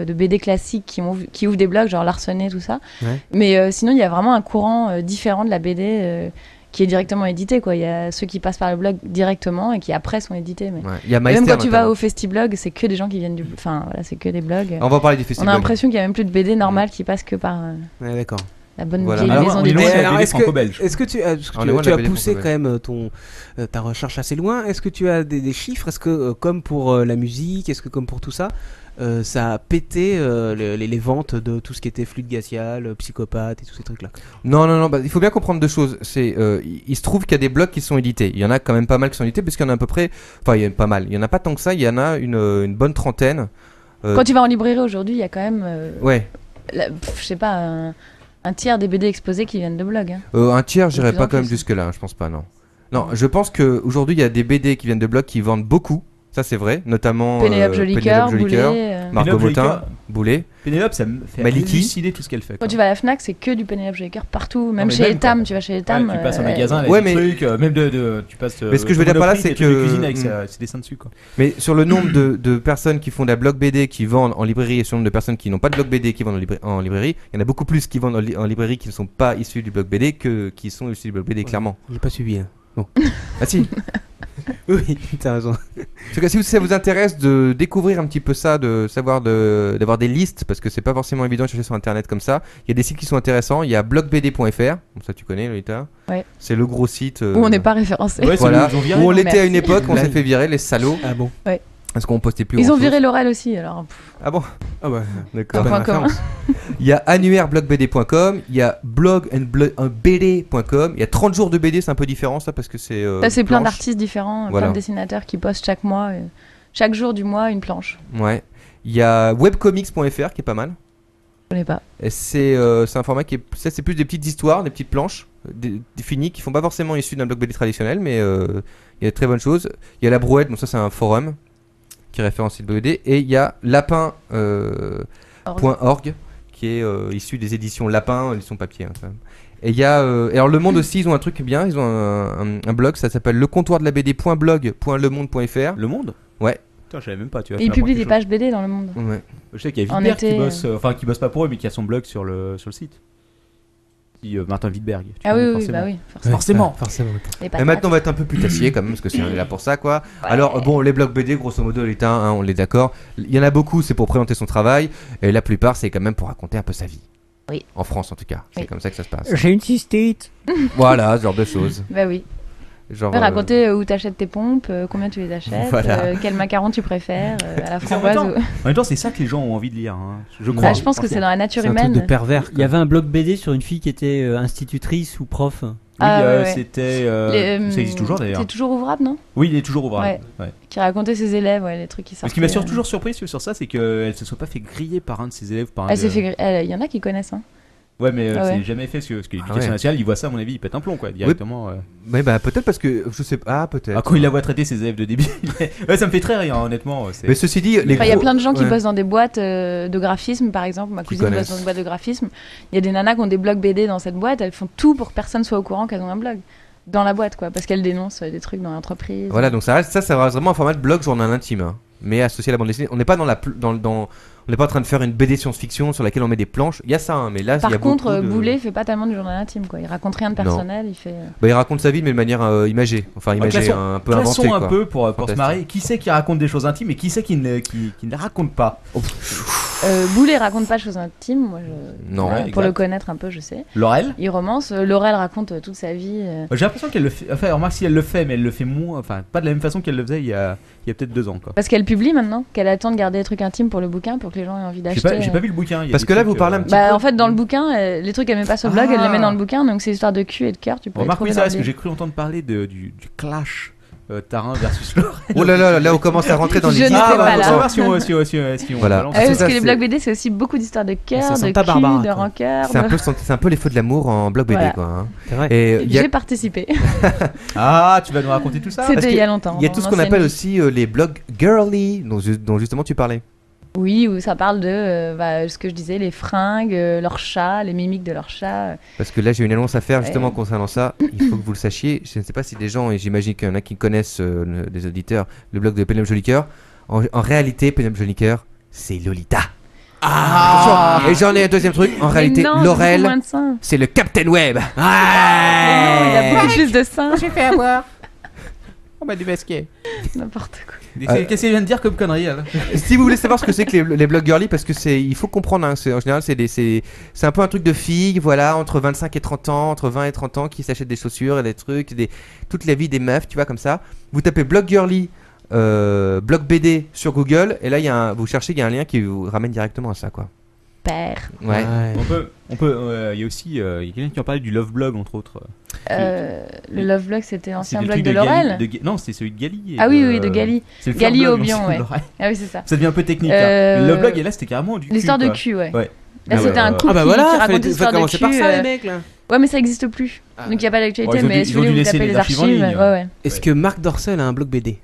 de BD classiques qui ouvrent des blogs, genre Larsenet, tout ça. Ouais. Mais sinon, il y a vraiment un courant différent de la BD qui est directement édité, quoi. Il y a ceux qui passent par le blog directement et qui après sont édités. Mais... Ouais. Il y a Et même Meister, quand tu vas notamment. au Festiblog, c'est que des gens qui viennent du. Enfin, voilà, c'est que des blogs. On va parler du On festival. a l'impression qu'il y a même plus de BD normales qui passent que par Ouais, d'accord. la bonne Voilà. vieille Alors, maison on est d'édition. loin de la alors, BD est-ce que- franco-belge. Est-ce que tu as, parce que On est tu, loin de tu la as BD poussé franco-belge. quand même ta recherche assez loin? Est-ce que tu as des chiffres? Est-ce que comme pour la musique, est-ce que comme pour tout ça, ça a pété les ventes de tout ce qui était Flûte glaciale, Psychopathe et tous ces trucs-là? Non, bah, il faut bien comprendre deux choses. Il se trouve qu'il y a des blogs qui sont édités. Il y en a quand même pas mal qui sont édités, parce qu'il y en a à peu près. Enfin, il y en a pas mal. Il y en a pas tant que ça. Il y en a une bonne trentaine. Quand tu vas en librairie aujourd'hui, il y a quand même, Ouais. je sais pas, un tiers des BD exposés qui viennent de blogs. Hein. Un tiers, De j'irais plus pas en quand même plus. jusque là. Je pense pas, non. Non, je pense que aujourd'hui il y a des BD qui viennent de blogs qui vendent beaucoup. Ça c'est vrai, notamment Pénélope Jolicoeur, Jolicoeur, Boulet, Margot Pénélope Botin, Jolicoeur. Boulet. Pénélope, ça me fait Maliki. halluciner tout ce qu'elle fait. Quand quoi. tu vas à la Fnac, c'est que du Pénélope Jolicoeur partout, même mais chez même, Etam, quoi. tu vas chez Etam. Ouais, tu passes au magasin, elle a Ouais, des mais- trucs, même tu passes. Mais ce que je veux dire par là, c'est des trucs de que- cuisine avec ses dessins dessus, quoi. Mais sur le nombre de personnes qui font de la blog BD qui vendent en librairie et sur le nombre de personnes qui n'ont pas de blog BD qui vendent en librairie, il y en a beaucoup plus qui vendent en librairie qui ne sont pas issus du blog BD que qui sont issus du blog BD, clairement. J'ai pas suivi. Hein. Bon. Ah si. Oui, t'as raison. En tout cas, si ça vous intéresse de découvrir un petit peu ça, de savoir d'avoir des listes, parce que c'est pas forcément évident de chercher sur internet comme ça, il y a des sites qui sont intéressants. Il y a blogbd.fr, bon, ça tu connais, Lolita. Ouais. C'est le gros site Où on n'est pas référencé. Ouais, voilà, ils ont viré, où on non, l'était à une merci. époque, on Là, s'est fait virer, les salauds. Ah bon. Ouais. Parce qu'on postait plus. Ils ont grand-chose. viré Laurel aussi, alors. Ah bon. Ah bah. D'accord. Un point commun. Il y a annuaireblogbd.com, il y a blog&bd.com, il y a 30 jours de BD, c'est un peu différent ça parce que c'est. Ça, c'est plein planche. d'artistes différents, Voilà. plein de dessinateurs qui postent chaque mois, chaque jour du mois, une planche. Ouais. Il y a webcomics.fr qui est pas mal. Je connais pas. Et c'est un format qui est. C'est plus des petites histoires, des petites planches définies qui font pas forcément issues d'un blog BD traditionnel, mais il y a de très bonnes choses. Il y a la Brouette, donc ça c'est un forum qui référence le BD. Et il y a lapin.org qui est issu des éditions Lapin, édition papier. Hein, ça. Et il y a. alors Le Monde aussi, ils ont un truc bien, ils ont un blog, ça s'appelle lecomptoirdela.blog.lemonde.fr. Le Monde. Ouais. Putain, je savais même pas. Tu vois, Et ils publient des pages BD dans le monde. Ouais. Je sais qu'il y a En Wittberg été, qui bosse, enfin qui bosse pas pour eux, mais qui a son blog sur le site. Martin Wittberg. tu Ah connais oui, oui, forcément. bah oui, Forcément. Forcément. Les Et patates. maintenant on va être un peu putassier quand même parce que c'est on est là pour ça quoi. Alors bon les blogs BD grosso modo l'État hein, on est d'accord. Il y en a beaucoup c'est pour présenter son travail et la plupart c'est quand même pour raconter un peu sa vie. Oui. En France en tout cas c'est Oui. comme ça que ça se passe. J'ai une cystite. Voilà ce genre de choses. Bah oui. Genre, Ouais, raconter où t'achètes tes pompes, combien tu les achètes, Voilà. quel macaron tu préfères, à la Mais en framboise. même temps- ou- En même temps, c'est ça que les gens ont envie de lire. Hein. Je Bah, crois. je pense que c'est dans la nature C'est un truc humaine. de pervers. Il y avait un blog BD sur une fille qui était institutrice ou prof. Oui, Ah, ouais, ouais. c'était. ça existe toujours d'ailleurs. C'est toujours ouvrable, non? Oui, il est toujours ouvrable. Ouais. Ouais. Qui racontait ses élèves, ouais, les trucs qui sortent. Ce qui m'a toujours surpris sur ça, c'est qu'elle se soit pas fait griller par un de ses élèves. Par un Elle s'est de- fait. Il y en a qui connaissent, hein. Ouais, mais Ah ouais. c'est jamais fait parce que l'éducation ouais. nationale, il voit ça, à mon avis, il pète un plomb, quoi, directement. Ouais bah peut-être parce que je sais pas peut-être. Ah, quand il la voit traiter ses élèves de débiles. Ouais, ça me fait très rire, honnêtement. Mais ceci dit les Enfin, il y a gros- plein de gens qui ouais. bossent dans des boîtes de graphisme, par exemple. Ma cousine connaissent. bosse dans une boîte de graphisme. Il y a des nanas qui ont des blogs BD dans cette boîte. Elles font tout pour que personne soit au courant qu'elles ont un blog dans la boîte, quoi, parce qu'elles dénoncent des trucs dans l'entreprise. Voilà donc ça reste vraiment un format de blog journal intime hein, mais associé à la bande dessinée. On n'est pas on n'est pas en train de faire une BD science-fiction sur laquelle on met des planches. Il y a ça hein, mais là il y Par a contre, beaucoup de... Boulet fait pas tellement du journal intime, quoi. Il raconte rien de personnel, il fait. Bah, il raconte sa vie mais de manière imagée, enfin imagée, Classons- un peu classons inventée un quoi. peu pour se Fantastique. marrer. Qui c'est qui raconte des choses intimes et qui c'est qui ne raconte pas? Boulet raconte pas de choses intimes, moi je. Non. Voilà, Ouais, pour exact. le connaître un peu, je sais. Laurel? Il romance. Laurel raconte toute sa vie. J'ai l'impression qu'elle le fait. Enfin, remarque si elle le fait, mais elle le fait moins. Enfin, pas de la même façon qu'elle le faisait il y a peut-être 2 ans, quoi. Parce qu'elle publie maintenant, qu'elle attend de garder des trucs intimes pour le bouquin, pour que les gens aient envie d'acheter. J'ai pas vu le bouquin. il y a Parce des que là, trucs, vous parlez un petit Bah, peu. en fait, dans le bouquin, les trucs qu'elle met pas sur le blog, elle les met dans le bouquin, donc c'est histoire de cul et de cœur. Tu peux les Remarque, oui, trouver ça, dans parce le que livre. j'ai cru entendre parler du clash Tarin versus Laurel. Oh là on commence à rentrer dans Je les n'étais histoires. pas là. Savoir si on Voilà. balance. Ah oui, parce ça, que les c'est- blogs BD, c'est aussi beaucoup d'histoires de cœur, Ça de sent cul, pas Barbara, de quoi. rancœur. C'est un peu les feux de l'amour en blog BD Voilà. quoi. Hein. C'est vrai. Et il y a J'ai participé. Ah, tu vas nous raconter tout ça? C'était parce il y a que longtemps. il y a dans tout ce mon qu'on appelle ancienne vie. aussi les blogs girly dont justement tu parlais. Oui, où ça parle de ce que je disais, les fringues, leur chat, les mimiques de leur chat. Parce que là, j'ai une annonce à faire justement Ouais. concernant ça. Il faut que vous le sachiez. Je ne sais pas si des gens, et j'imagine qu'il y en a qui connaissent, des auditeurs, le blog de Pénélope Jolicoeur. En réalité, Pénélope Jolicoeur, c'est Lolita. Attention. Et j'en ai un deuxième truc. En réalité, non, c'est Laurel, beaucoup moins de seins. c'est le Captain Web. Mais non, il a beaucoup plus de seins. J'ai fait avoir. On m'a démasqué. N'importe quoi. Qu'est-ce qu'il vient de dire comme connerie là? Si vous voulez savoir ce que c'est que les blogs girly, parce que il faut comprendre, hein, en général, c'est un peu un truc de filles, voilà, entre 25 et 30 ans, entre 20 et 30 ans, qui s'achètent des chaussures et des trucs, toute la vie des meufs, tu vois, comme ça. Vous tapez blog girly, blog BD sur Google, et là, vous cherchez, il y a un lien qui vous ramène directement à ça, quoi. Père. Ouais. On peut. Il y a aussi, il y a quelqu'un qui en parlait du Love Blog entre autres. Le Love Blog, c'était l'ancien C'était le blog truc de Laurel. Non, c'était celui de Gali. et Ah oui, de Gali. C'est le Gali Fleur au Blog, Bion, l'ancien ouais. de Laurel. Ah oui, c'est ça. Ça devient un peu technique. Hein. Le Love Blog, et là, c'était carrément du cul. L'histoire de quoi. cul, ouais. Ouais. Là, c'était un couple Ah bah qui voilà, racontait fallait l'histoire de commencer cul. par ça, les mecs, là. Ouais, mais ça existe plus. Donc il n'y a pas d'actualité, Oh, ils ont mais dû- si ils vous ont voulez dû vous laisser tapez les les archives en archives. ligne. Ouais, ouais. Est-ce que Marc Dorcel a un blog BD?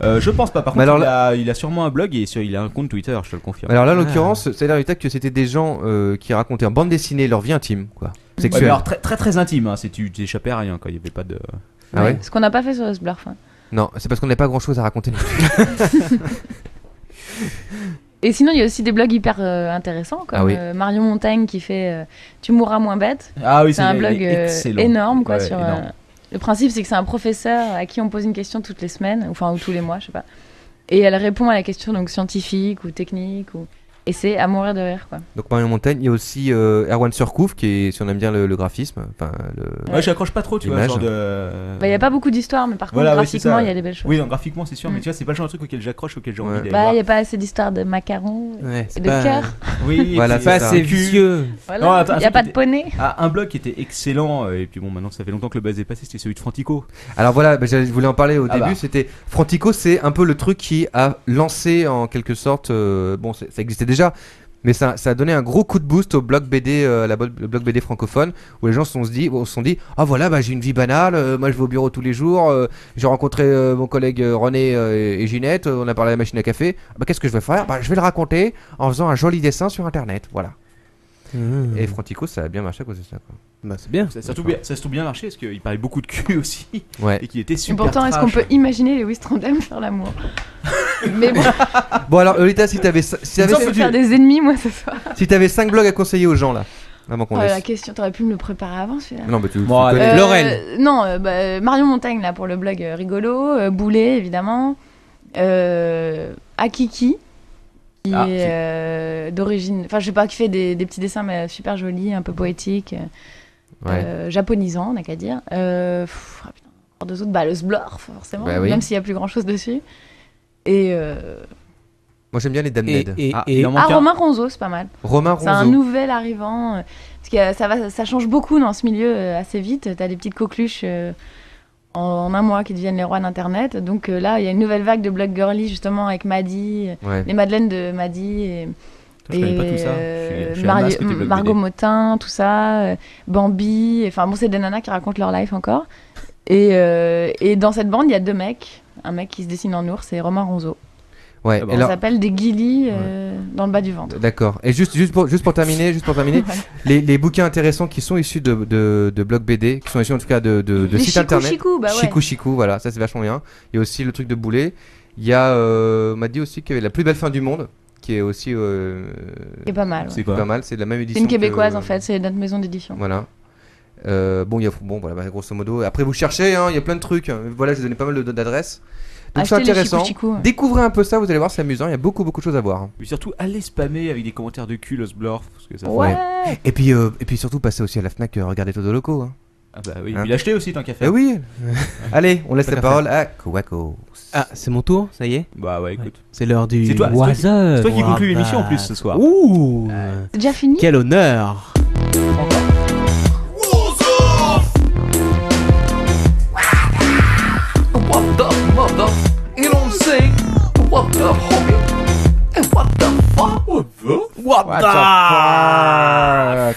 Je pense pas. Par Mais contre, alors il a sûrement un blog et il a un compte Twitter, je te le confirme. Alors là, en l'occurrence, c'est l'air du que c'était des gens qui racontaient en bande dessinée leur vie intime, quoi. Ouais, Sexuelle. mais alors très intime, hein, tu t'échappais à rien, quoi. Il y avait pas de. Ah ouais. Ce qu'on n'a pas fait sur Sblurf. Non, c'est parce qu'on n'avait pas grand chose à raconter. Et sinon, il y a aussi des blogs hyper intéressants, comme Marion Montaigne qui fait Tu mourras moins bête. Ah oui, c'est un blog énorme, quoi. Ouais, sur, énorme. Le principe, c'est que c'est un professeur à qui on pose une question toutes les semaines, ou tous les mois, je sais pas. Et elle répond à la question donc scientifique ou technique, et c'est à mourir de rire, quoi. Donc Marion Montaigne, il y a aussi Erwan Surcouf qui est, si on aime bien le graphisme, Ouais, j'accroche pas trop, tu vois, genre de. Il y a pas beaucoup d'histoires, mais par contre graphiquement, il y a des belles choses. Oui, non, graphiquement, c'est sûr, mais tu vois, c'est pas le genre de truc auquel j'accroche, auquel j'ai envie d'aller Bah, voir. il y a pas assez d'histoires de macarons et de cœur. Oui, voilà, pas assez vicieux. Voilà, il y a pas de poney. Un blog qui était excellent, et puis bon, maintenant ça fait longtemps que le buzz est passé, c'était celui de Frantico. Alors voilà, je voulais en parler au début. bah. C'était Frantico, c'est un peu le truc qui a lancé en quelque sorte. Bon, ça existait déjà. Mais ça a donné un gros coup de boost au blog BD, le blog BD francophone, où les gens se sont dit ah voilà, bah, j'ai une vie banale, moi je vais au bureau tous les jours, j'ai rencontré mon collègue René et Ginette, on a parlé à la machine à café, bah, qu'est-ce que je vais faire? Bah, je vais le raconter en faisant un joli dessin sur internet, voilà. Et Frantico, ça a bien marché à cause de ça, quoi. Bah, c'est bien. Ça a surtout bien marché parce qu'il parlait beaucoup de cul aussi. Ouais. Et qu'il était Et super. pourtant, est-ce qu'on peut imaginer Lewis Trondheim faire l'amour? Mais bon. Bon alors Lolita, si t'avais Je vais faire des ennemis, moi, ce soir. si t'avais 5 blogs à conseiller aux gens là, avant qu'on laisse. La question, t'aurais pu me le préparer avant, celui-là. Non, mais tu Bon, connais. Laurel. Non, Marion Montaigne, là, pour le blog rigolo. Boulet, évidemment. Akiki, qui est d'origine... Enfin, je sais pas, qui fait des petits dessins, mais super jolis, un peu poétiques. Japonisants, on n'a qu'à dire. Putain, deux autres, le Sblurf, forcément, Bah oui. même s'il n'y a plus grand-chose dessus. Et... Moi j'aime bien les Dames Ned. Romain Ronzeau, c'est pas mal. Romain C'est un Ronzeau. nouvel arrivant. Parce que ça change beaucoup dans ce milieu assez vite. T'as des petites coqueluches en un mois qui deviennent les rois d'Internet. Donc là, il y a une nouvelle vague de blog girly justement avec Maddy, les Madeleines de Maddy et connais pas tout ça. Je suis un masque des blogs Margot BD. Motin, tout ça, Bambi. Enfin bon, c'est des nanas qui racontent leur life encore. Et dans cette bande, il y a deux mecs. Un mec qui se dessine en ours et Romain Ronzeau. Ouais, Ça s'appelle des guilis dans le bas du ventre. D'accord. Et juste pour terminer, les bouquins intéressants qui sont issus de blogs BD, qui sont issus en tout cas de Les sites Chicou internet. Chicou, bah ouais. Chicou, voilà, ça c'est vachement bien. Il y a aussi le truc de Boulet. Il y a, on m'a dit aussi qu'il y avait La plus belle fin du monde, qui est aussi. Qui est pas mal. C'est pas mal, c'est de la même C'est édition. une québécoise en fait, c'est notre maison d'édition. Voilà. Voilà, grosso modo. Après, vous cherchez, il y a plein de trucs. Voilà, je vous ai donné pas mal d'adresses. Donc c'est Achetez les intéressant. Chicou, ouais. Découvrez un peu ça, vous allez voir, c'est amusant. Il y a beaucoup de choses à voir. Puis surtout, allez spammer avec des commentaires de cul, le Sblurf. Parce que ça Ouais. Et puis surtout, passez aussi à la Fnac, regardez Todo Loco. Hein. Ah bah oui, Hein. il a acheté aussi tant qu'à Eh faire. oui. Allez, on laisse Tant la qu'à parole à Kowako. Ah, c'est mon tour, ça y est. Bah ouais, écoute. C'est l'heure du. C'est toi qui conclue l'émission en plus ce soir. Ouh. C'est déjà fini? Quel honneur. What the mother? You don't sing. What the homie? And what the fuck? What the fuck.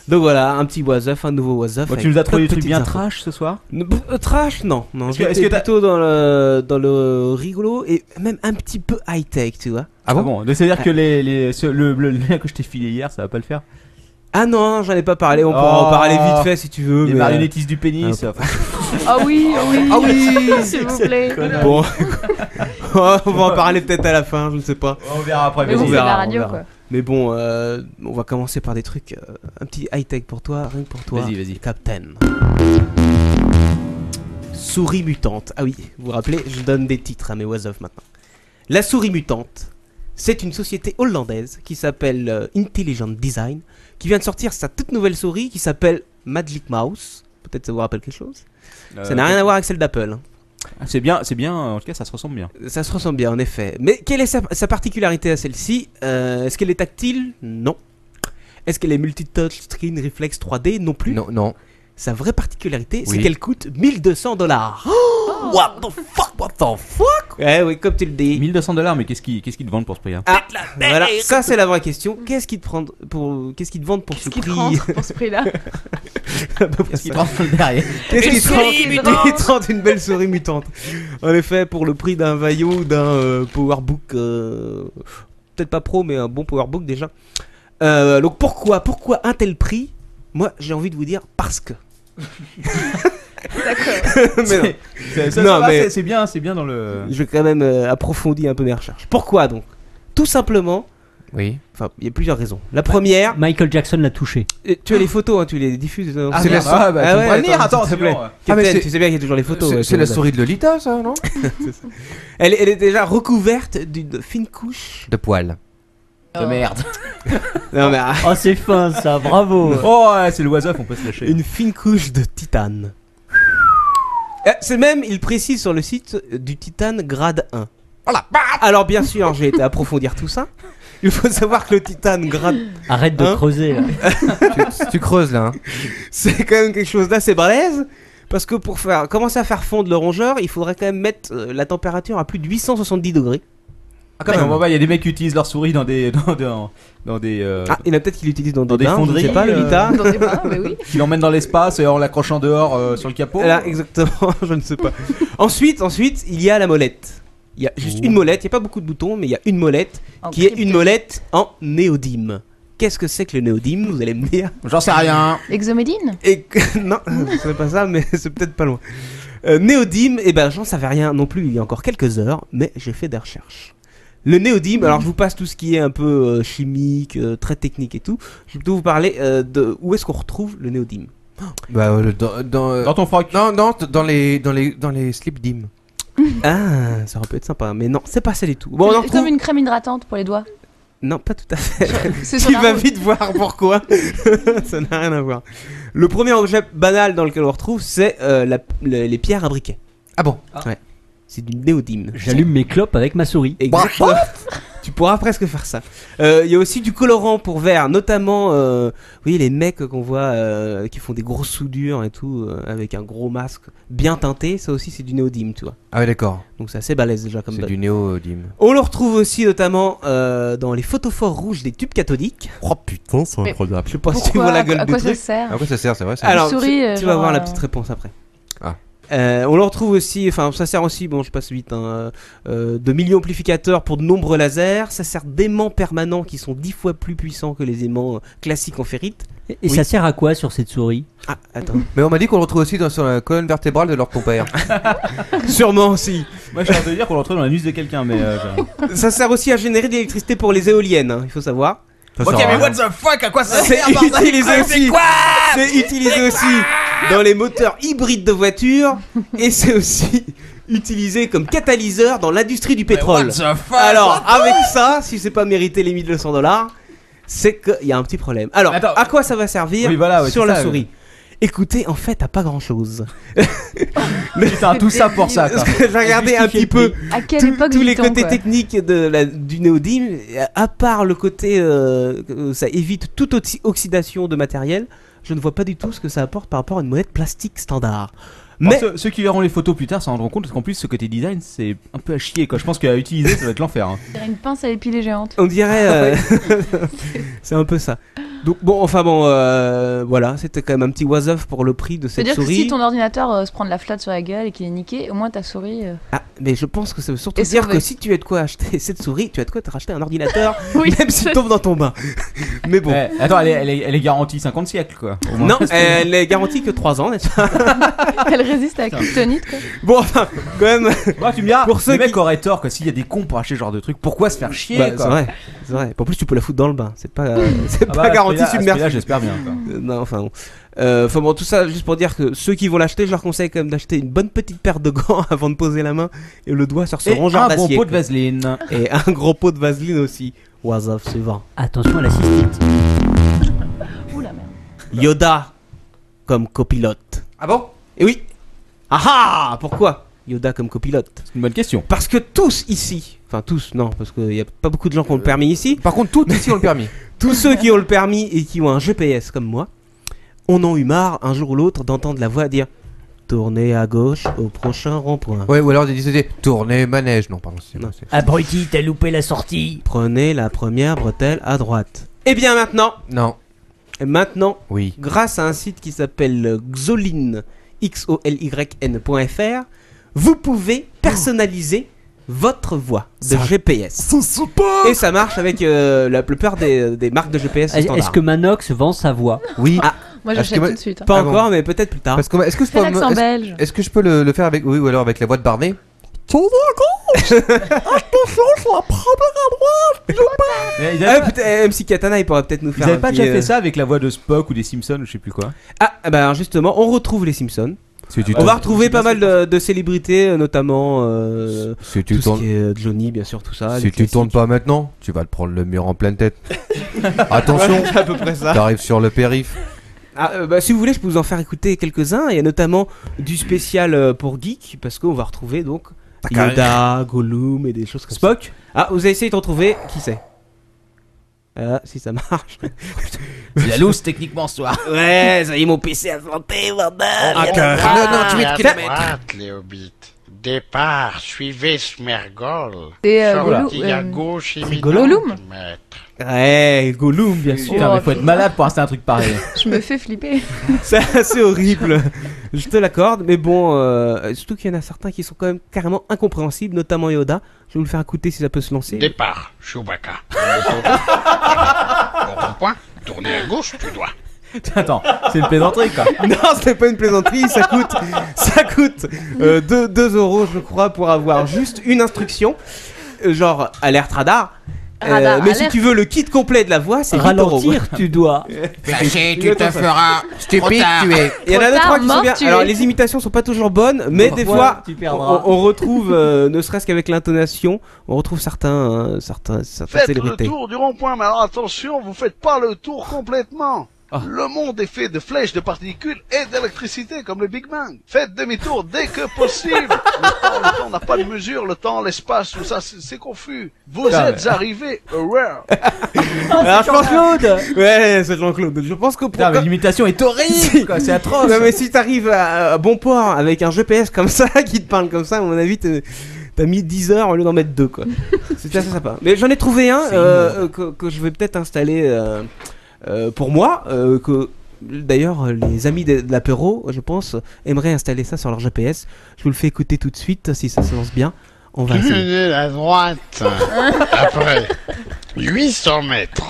Donc voilà, un petit was up, un nouveau was up. Bon, tu nous as trouvé des trucs bien trash ce soir? Trash, non. Est-ce que J'étais t'as- plutôt dans le rigolo et même un petit peu high tech, tu vois. Ah bon? Donc, c'est-à-dire que le lien que je t'ai filé hier, ça va pas le faire? Ah non, j'en ai pas parlé. On pourra en parler vite fait si tu veux. Les mais, marionnettistes du pénis. Ah oui, Ah oui. s'il vous plaît. Bon, on va en parler peut-être à la fin, je ne sais pas. On verra après. Mais bon, vas-y. c'est la radio, quoi. Mais bon, on va commencer par des trucs un petit high tech pour toi, rien que pour toi. Vas-y. Captain. Souris mutante. Ah oui, vous vous rappelez, je donne des titres à mes was of maintenant. La souris mutante, c'est une société hollandaise qui s'appelle Intelligent Design, qui vient de sortir sa toute nouvelle souris qui s'appelle Magic Mouse. Peut-être ça vous rappelle quelque chose. Ça n'a rien à voir avec celle d'Apple. Hein. C'est bien, en tout cas ça se ressemble bien. Ça se ressemble bien en effet. Mais quelle est sa particularité à celle-ci? Est-ce qu'elle est tactile? Non. Est-ce qu'elle est multi-touch screen reflex 3D? Non plus. Non. Sa vraie particularité, c'est Oui. qu'elle coûte $1200. What the fuck? Ouais, oui, comme tu le dis. $1200, mais qu'est-ce qu'ils te vendent pour ce prix-là? Ah, voilà, ça c'est la vraie question. Qu'est-ce qu'ils te vendent pour ce prix? Pour ce prix-là. Qu'est-ce qu'ils te vendent derrière? Qu'est-ce qu'ils te rendent une belle souris mutante? En effet, pour le prix d'un Vaio ou d'un Powerbook, peut-être pas pro, mais un bon Powerbook déjà. Donc pourquoi un tel prix? Moi, j'ai envie de vous dire parce que. D'accord. Mais c'est bien dans le. Je vais quand même approfondir un peu mes recherches. Pourquoi donc? Tout simplement. Oui. Enfin, il y a plusieurs raisons. La première. Michael Jackson l'a touché. Tu as les photos, hein, tu les diffuses. C'est la souris. Attends, s'il te plaît. Captain, tu sais bien qu'il y a toujours les photos. C'est la souris de Lolita, ça, non? Elle est déjà recouverte d'une fine couche de poils. De merde. Non mais oh, c'est fin ça, bravo. Oh, ouais, c'est le oiseau, on peut se lâcher. Une fine couche de titane. C'est même, il précise sur le site, du titane grade 1. Voilà. Alors bien sûr, j'ai été approfondir tout ça. Il faut savoir que le titane grade 1... Arrête de creuser là. tu creuses là. Hein. C'est quand même quelque chose d'assez balèze. Parce que pour commencer à faire fondre le rongeur, il faudrait quand même mettre la température à plus de 870 degrés. Ah, quand même, il y a des mecs qui utilisent leur souris dans des Ah, il y en a peut-être qui l'utilisent dans des fonderies, je sais pas, Lolita. Dans des bains, mais oui. Qui l'emmènent dans l'espace en l'accrochant dehors sur le capot. Là, exactement, je ne sais pas. Ensuite, il y a la molette. Il y a juste une molette, il n'y a pas beaucoup de boutons, mais il y a une molette qui est une molette en néodyme. Qu'est-ce que c'est que le néodyme, vous allez me dire? J'en sais rien. Exomédine? Non, c'est pas ça, mais c'est peut-être pas loin. Néodyme, j'en savais rien non plus il y a encore quelques heures, mais j'ai fait des recherches. Le néodyme, alors je vous passe tout ce qui est un peu chimique, très technique et tout. Je vais plutôt vous parler de où est-ce qu'on retrouve le néodyme. Dans ton froc. Non, dans les slip dim. Ah, ça aurait pu être sympa, mais non, c'est pas ça du tout. Bon, c'est comme une crème hydratante pour les doigts. Non, pas tout à fait. C'est Tu vas vite voir pourquoi. Ça n'a rien à voir. Le premier objet banal dans lequel on retrouve, c'est les pierres à briquet. Ah bon? Ouais. C'est du néodyme. J'allume mes clopes avec ma souris. Exactement. Tu pourras presque faire ça. Il y a aussi du colorant pour verre, notamment les mecs qu'on voit qui font des grosses soudures et tout, avec un gros masque bien teinté. Ça aussi, c'est du néodyme, tu vois. Ah ouais, d'accord. Donc c'est assez balèze déjà comme ça. C'est du néodyme. On le retrouve aussi notamment dans les photophores rouges des tubes cathodiques. Oh putain, c'est incroyable. Je sais pas si tu vois la gueule à du quoi truc. ça sert? À quoi ça sert, c'est vrai. Alors, souris, tu vas voir la petite réponse après. Ah. On le retrouve aussi, enfin ça sert aussi, bon je passe vite, de milliamplificateurs pour de nombreux lasers. Ça sert d'aimants permanents qui sont 10 fois plus puissants que les aimants classiques en ferrite. Et ça sert à quoi sur cette souris? Ah, attends. Mais on m'a dit qu'on le retrouve aussi sur la colonne vertébrale de leur ton père. Sûrement aussi. Moi j'ai envie de dire qu'on le retrouve dans la nuque de quelqu'un, mais ça sert aussi à générer de l'électricité pour les éoliennes, hein, il faut savoir. Ok, mais what the fuck, à quoi ça c'est sert? C'est utilisé aussi dans les moteurs hybrides de voitures et c'est aussi utilisé comme catalyseur dans l'industrie du pétrole. Alors, avec ça, si c'est pas mérité les $1200, c'est qu'il y a un petit problème. Alors, à quoi ça va servir sur la souris? Écoutez, en fait, à pas grand chose. Putain, tout ça pour ça. Parce que j'ai regardé un petit peu tous les côtés techniques du néodyme. À part le côté, ça évite toute oxydation de matériel. Je ne vois pas du tout ce que ça apporte par rapport à une monnaie plastique standard. Mais ceux qui verront les photos plus tard s'en rendront compte parce qu'en plus ce côté design c'est un peu à chier quoi. Je pense qu'à utiliser ça va être l'enfer. Hein. On dirait une pince à épiler géante. On dirait c'est un peu ça. Donc bon, voilà, c'était quand même un petit was-off pour le prix de cette souris. C'est-à-dire que si ton ordinateur se prend de la flotte sur la gueule et qu'il est niqué, au moins ta souris... Ah, mais je pense que ça veut surtout dire que si tu as de quoi acheter cette souris, tu as de quoi te racheter un ordinateur, même s'il tombe dans ton bain. Mais bon. Attends, elle est garantie 50 siècles quoi. Non, elle est garantie que 3 ans, n'est-ce pas? Elle résiste à la kryptonite quoi. Bon, enfin, quand même... tu me diras, pour ceux les mecs auraient tort que s'il y a des cons pour acheter ce genre de truc, pourquoi se faire chier quoi. C'est vrai. En plus tu peux la foutre dans le bain, c'est pas garanti submersible. Là, j'espère bien. Non, enfin bon, tout ça juste pour dire que ceux qui vont l'acheter, je leur conseille quand même d'acheter une bonne petite paire de gants avant de poser la main et le doigt sur ce rongeur d'acier. Et un gros pot de vaseline. Et un gros pot de vaseline aussi. Was-of, c'est vent. Attention à la cystite. Oula merde. Yoda comme copilote. Ah bon? Et oui. Ah pourquoi Yoda comme copilote? C'est une bonne question. Parce que tous ici, enfin tous, non, parce qu'il n'y a pas beaucoup de gens qui ont le permis ici. Par contre, tous ici ont le permis. Tous ceux qui ont le permis et qui ont un GPS comme moi, on en eu marre un jour ou l'autre d'entendre la voix dire Tournez à gauche au prochain rond-point. Ouais, ou alors ils disaient tournez manège. Non, pardon. Abruti, t'as loupé la sortie. Prenez la première bretelle à droite. Et bien maintenant, oui. Grâce à un site qui s'appelle Xolyn, XOLYN.fr, vous pouvez personnaliser votre voix de GPS. Et ça marche avec la plupart des marques de GPS standard. Est-ce que Manox vend sa voix? Oui. Moi j'achète tout de suite. Pas encore, mais peut-être plus tard. Parce que est-ce que Fais l'accent belge. Est-ce que je peux le faire avec ou alors avec la voix de Barney? Attention sur la première à droite. MC Katana, il pourrait peut-être nous faire. Vous avez pas déjà fait ça avec la voix de Spock ou des Simpsons ou je sais plus quoi? Alors justement, on retrouve les Simpsons. On va retrouver pas mal de célébrités, notamment si tout ce qui est Johnny, bien sûr, tout ça. Si tu tournes pas maintenant, tu vas te prendre le mur en pleine tête. Attention, c'est à peu près ça. T'arrives sur le périph'. Si vous voulez, je peux vous en faire écouter quelques-uns. Il y a notamment du spécial pour geek, parce qu'on va retrouver donc Yoda, Gollum et des choses comme ça. Spock. Vous avez essayé de retrouver qui c'est? Si ça marche. C'est la loose techniquement ce soir. Ouais, ça y est, mon PC a planté, bordel. 98 km. Les hobbits. Départ, suivez Smergol. C'est Sortie à gauche et Gollum. Ouais, Gollum, bien sûr. Putain, mais faut être malade pour installer un truc pareil. Je me fais flipper. C'est assez horrible. Je te l'accorde, mais bon, surtout qu'il y en a certains qui sont quand même carrément incompréhensibles, notamment Yoda. Je vais vous le faire écouter si ça peut se lancer. Départ, Chewbacca. Au rond-point, tournez à gauche, tu dois. Attends, c'est une plaisanterie quoi. Non, c'est pas une plaisanterie, ça coûte 2 € je crois pour avoir juste une instruction, genre alerte radar. Mais alerte. si tu veux le kit complet de la voix, c'est ralentir, tu dois. Flasher, tu te feras stupide, tu es. Il y en a deux trois qui sont bien. tu es. Alors les imitations sont pas toujours bonnes, mais des fois tu perdras. on retrouve, ne serait-ce qu'avec l'intonation, on retrouve certaines Faites le célébrités. tour du rond-point, mais alors attention, vous faites pas le tour complètement. Le monde est fait de flèches, de particules et d'électricité comme le Big Bang. Faites demi-tour dès que possible. Le temps n'a pas de mesure, le temps, l'espace, tout ça, c'est confus. Vous êtes arrivé aware. Alors Jean-Claude. Ouais, c'est Jean-Claude. Je pense que Putain, mais l'imitation est horrible quoi, c'est atroce. Non mais si t'arrives à bon port avec un GPS comme ça qui te parle comme ça, à mon avis t'as mis 10 heures au lieu d'en mettre 2 quoi. C'était assez sympa. Mais j'en ai trouvé un que je vais peut-être installer pour moi, que d'ailleurs les amis de l'apéro, je pense, aimeraient installer ça sur leur GPS. Je vous le fais écouter tout de suite si ça se lance bien. On va essayer. Tenez la droite. Après 800 mètres.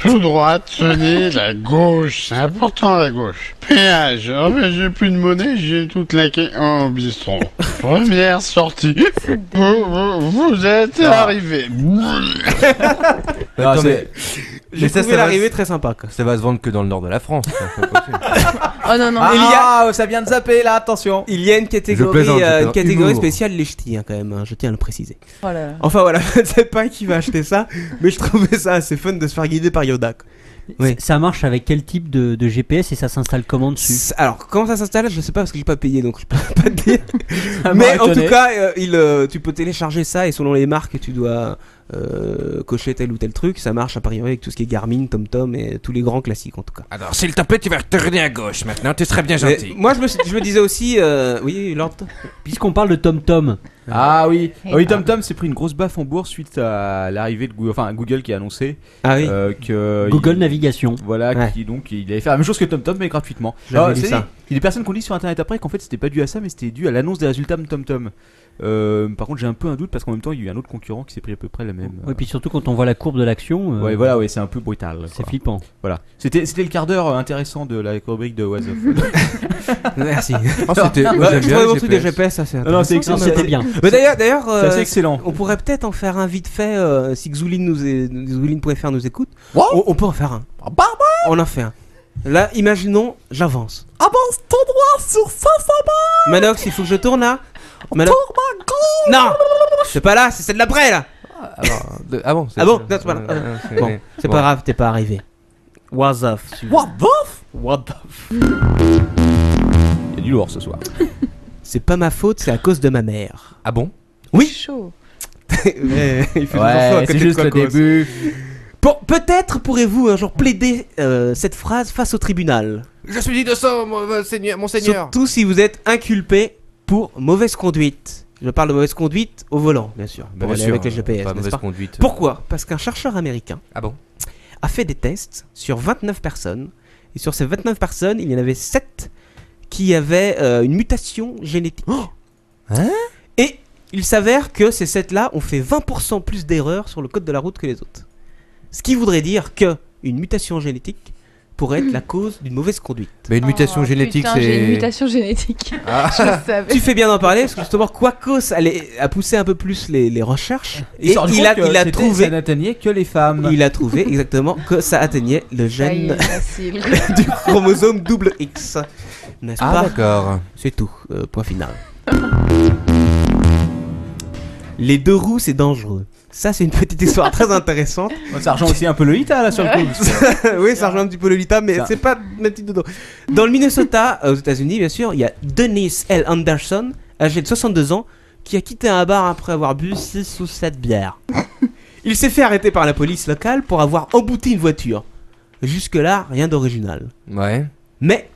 Tout droit, tenez la gauche. C'est important la gauche. Péage. Oh mais j'ai plus de monnaie, j'ai tout claqué en bistrot. Première sortie. Vous êtes arrivé. Attends, mais J'ai trouvé l'arrivée très sympa quoi. Ça va se vendre que dans le nord de la France. Oh non non. Ça vient de zapper là, attention. Il y a une catégorie, humour. spéciale les ch'tis quand même, je tiens à le préciser. Oh là là. Enfin voilà, je ne sais pas qui va acheter ça, mais je trouvais ça assez fun de se faire guider par Yoda quoi. Oui. Ça marche avec quel type de GPS et ça s'installe comment dessus? Alors comment ça s'installe, je sais pas parce que j'ai pas payé donc je peux pas te dire. Mais en tout cas, tu peux télécharger ça et selon les marques tu dois cocher tel ou tel truc. Ça marche à priori avec tout ce qui est Garmin, TomTom et tous les grands classiques en tout cas. Alors s'il te plaît, tu vas retourner à gauche maintenant, tu serais bien gentil. Moi je me disais aussi, oui Lord. Puisqu'on parle de TomTom. Ah oui, TomTom s'est pris une grosse baffe en bourse suite à l'arrivée de Google qui a annoncé que Google Navigation. Voilà, Ouais. qui donc il allait faire la même chose que TomTom mais gratuitement. J'avais lu ça. Il y a des personnes qui ont dit sur internet après qu'en fait c'était pas dû à ça mais c'était dû à l'annonce des résultats de TomTom. Par contre j'ai un peu un doute parce qu'en même temps il y a eu un autre concurrent qui s'est pris à peu près la même. Et puis surtout quand on voit la courbe de l'action. Ouais voilà, c'est un peu brutal. C'est flippant. Voilà. C'était le quart d'heure intéressant de la rubrique de Was of. Merci. C'était. Je trouvais mon truc de GPS assez intéressant. Non, c'est excellent. C'était bien. Mais d'ailleurs, c'est assez excellent. On pourrait peut-être en faire un vite fait si Xolyn.fr nous écoute. On peut en faire un. On en fait un. Là, imaginons, j'avance. Avance tout droit sur 500 mètres. Manox, il faut que je tourne là. Manox. Non, c'est pas là, c'est celle d'après là. Ah bon. Ah bon, non, c'est pas là. Bon, c'est pas grave, t'es pas arrivé. What's up? What the Il y a du lourd ce soir. C'est pas ma faute, c'est à cause de ma mère. Ah bon? Oui. Chaud. Il fait ouais, c'est juste le début. Peut-être pourrez-vous un jour plaider cette phrase face au tribunal. Je suis innocent, mon seigneur. Surtout si vous êtes inculpé pour mauvaise conduite. Je parle de mauvaise conduite au volant, bien sûr. Bah, Pour bien aller sûr, avec les GPS, pas n'est-ce mauvaise pas conduite. Pourquoi ? Parce qu'un chercheur américain a fait des tests sur 29 personnes. Et sur ces 29 personnes, il y en avait 7 qui avaient une mutation génétique. Et il s'avère que ces 7-là ont fait 20% plus d'erreurs sur le code de la route que les autres. Ce qui voudrait dire que une mutation génétique pourrait être la cause d'une mauvaise conduite. Mais une mutation génétique, c'est... J'ai une mutation génétique. Je le savais. Tu fais bien d'en parler parce que justement Quacos a poussé un peu plus les recherches Il s'est rendu il compte a que trouvé, ça n'atteignait que les femmes. il a trouvé exactement que ça atteignait le gène Facile. du chromosome double X. N'est-ce Ah, pas ? d'accord. C'est tout. Point final. Les 2 roues, c'est dangereux. Ça, c'est une petite histoire très intéressante. Ça rejoint aussi un peu Lolita là sur le coup. Oui, ça rejoint un petit peu Lolita, mais c'est pas même type de dos. Dans le Minnesota, aux États-Unis, bien sûr, il y a Dennis L. Anderson, âgé de 62 ans, qui a quitté un bar après avoir bu 6 ou 7 bières. Il s'est fait arrêter par la police locale pour avoir embouti une voiture. Jusque-là, rien d'original. Ouais. Mais,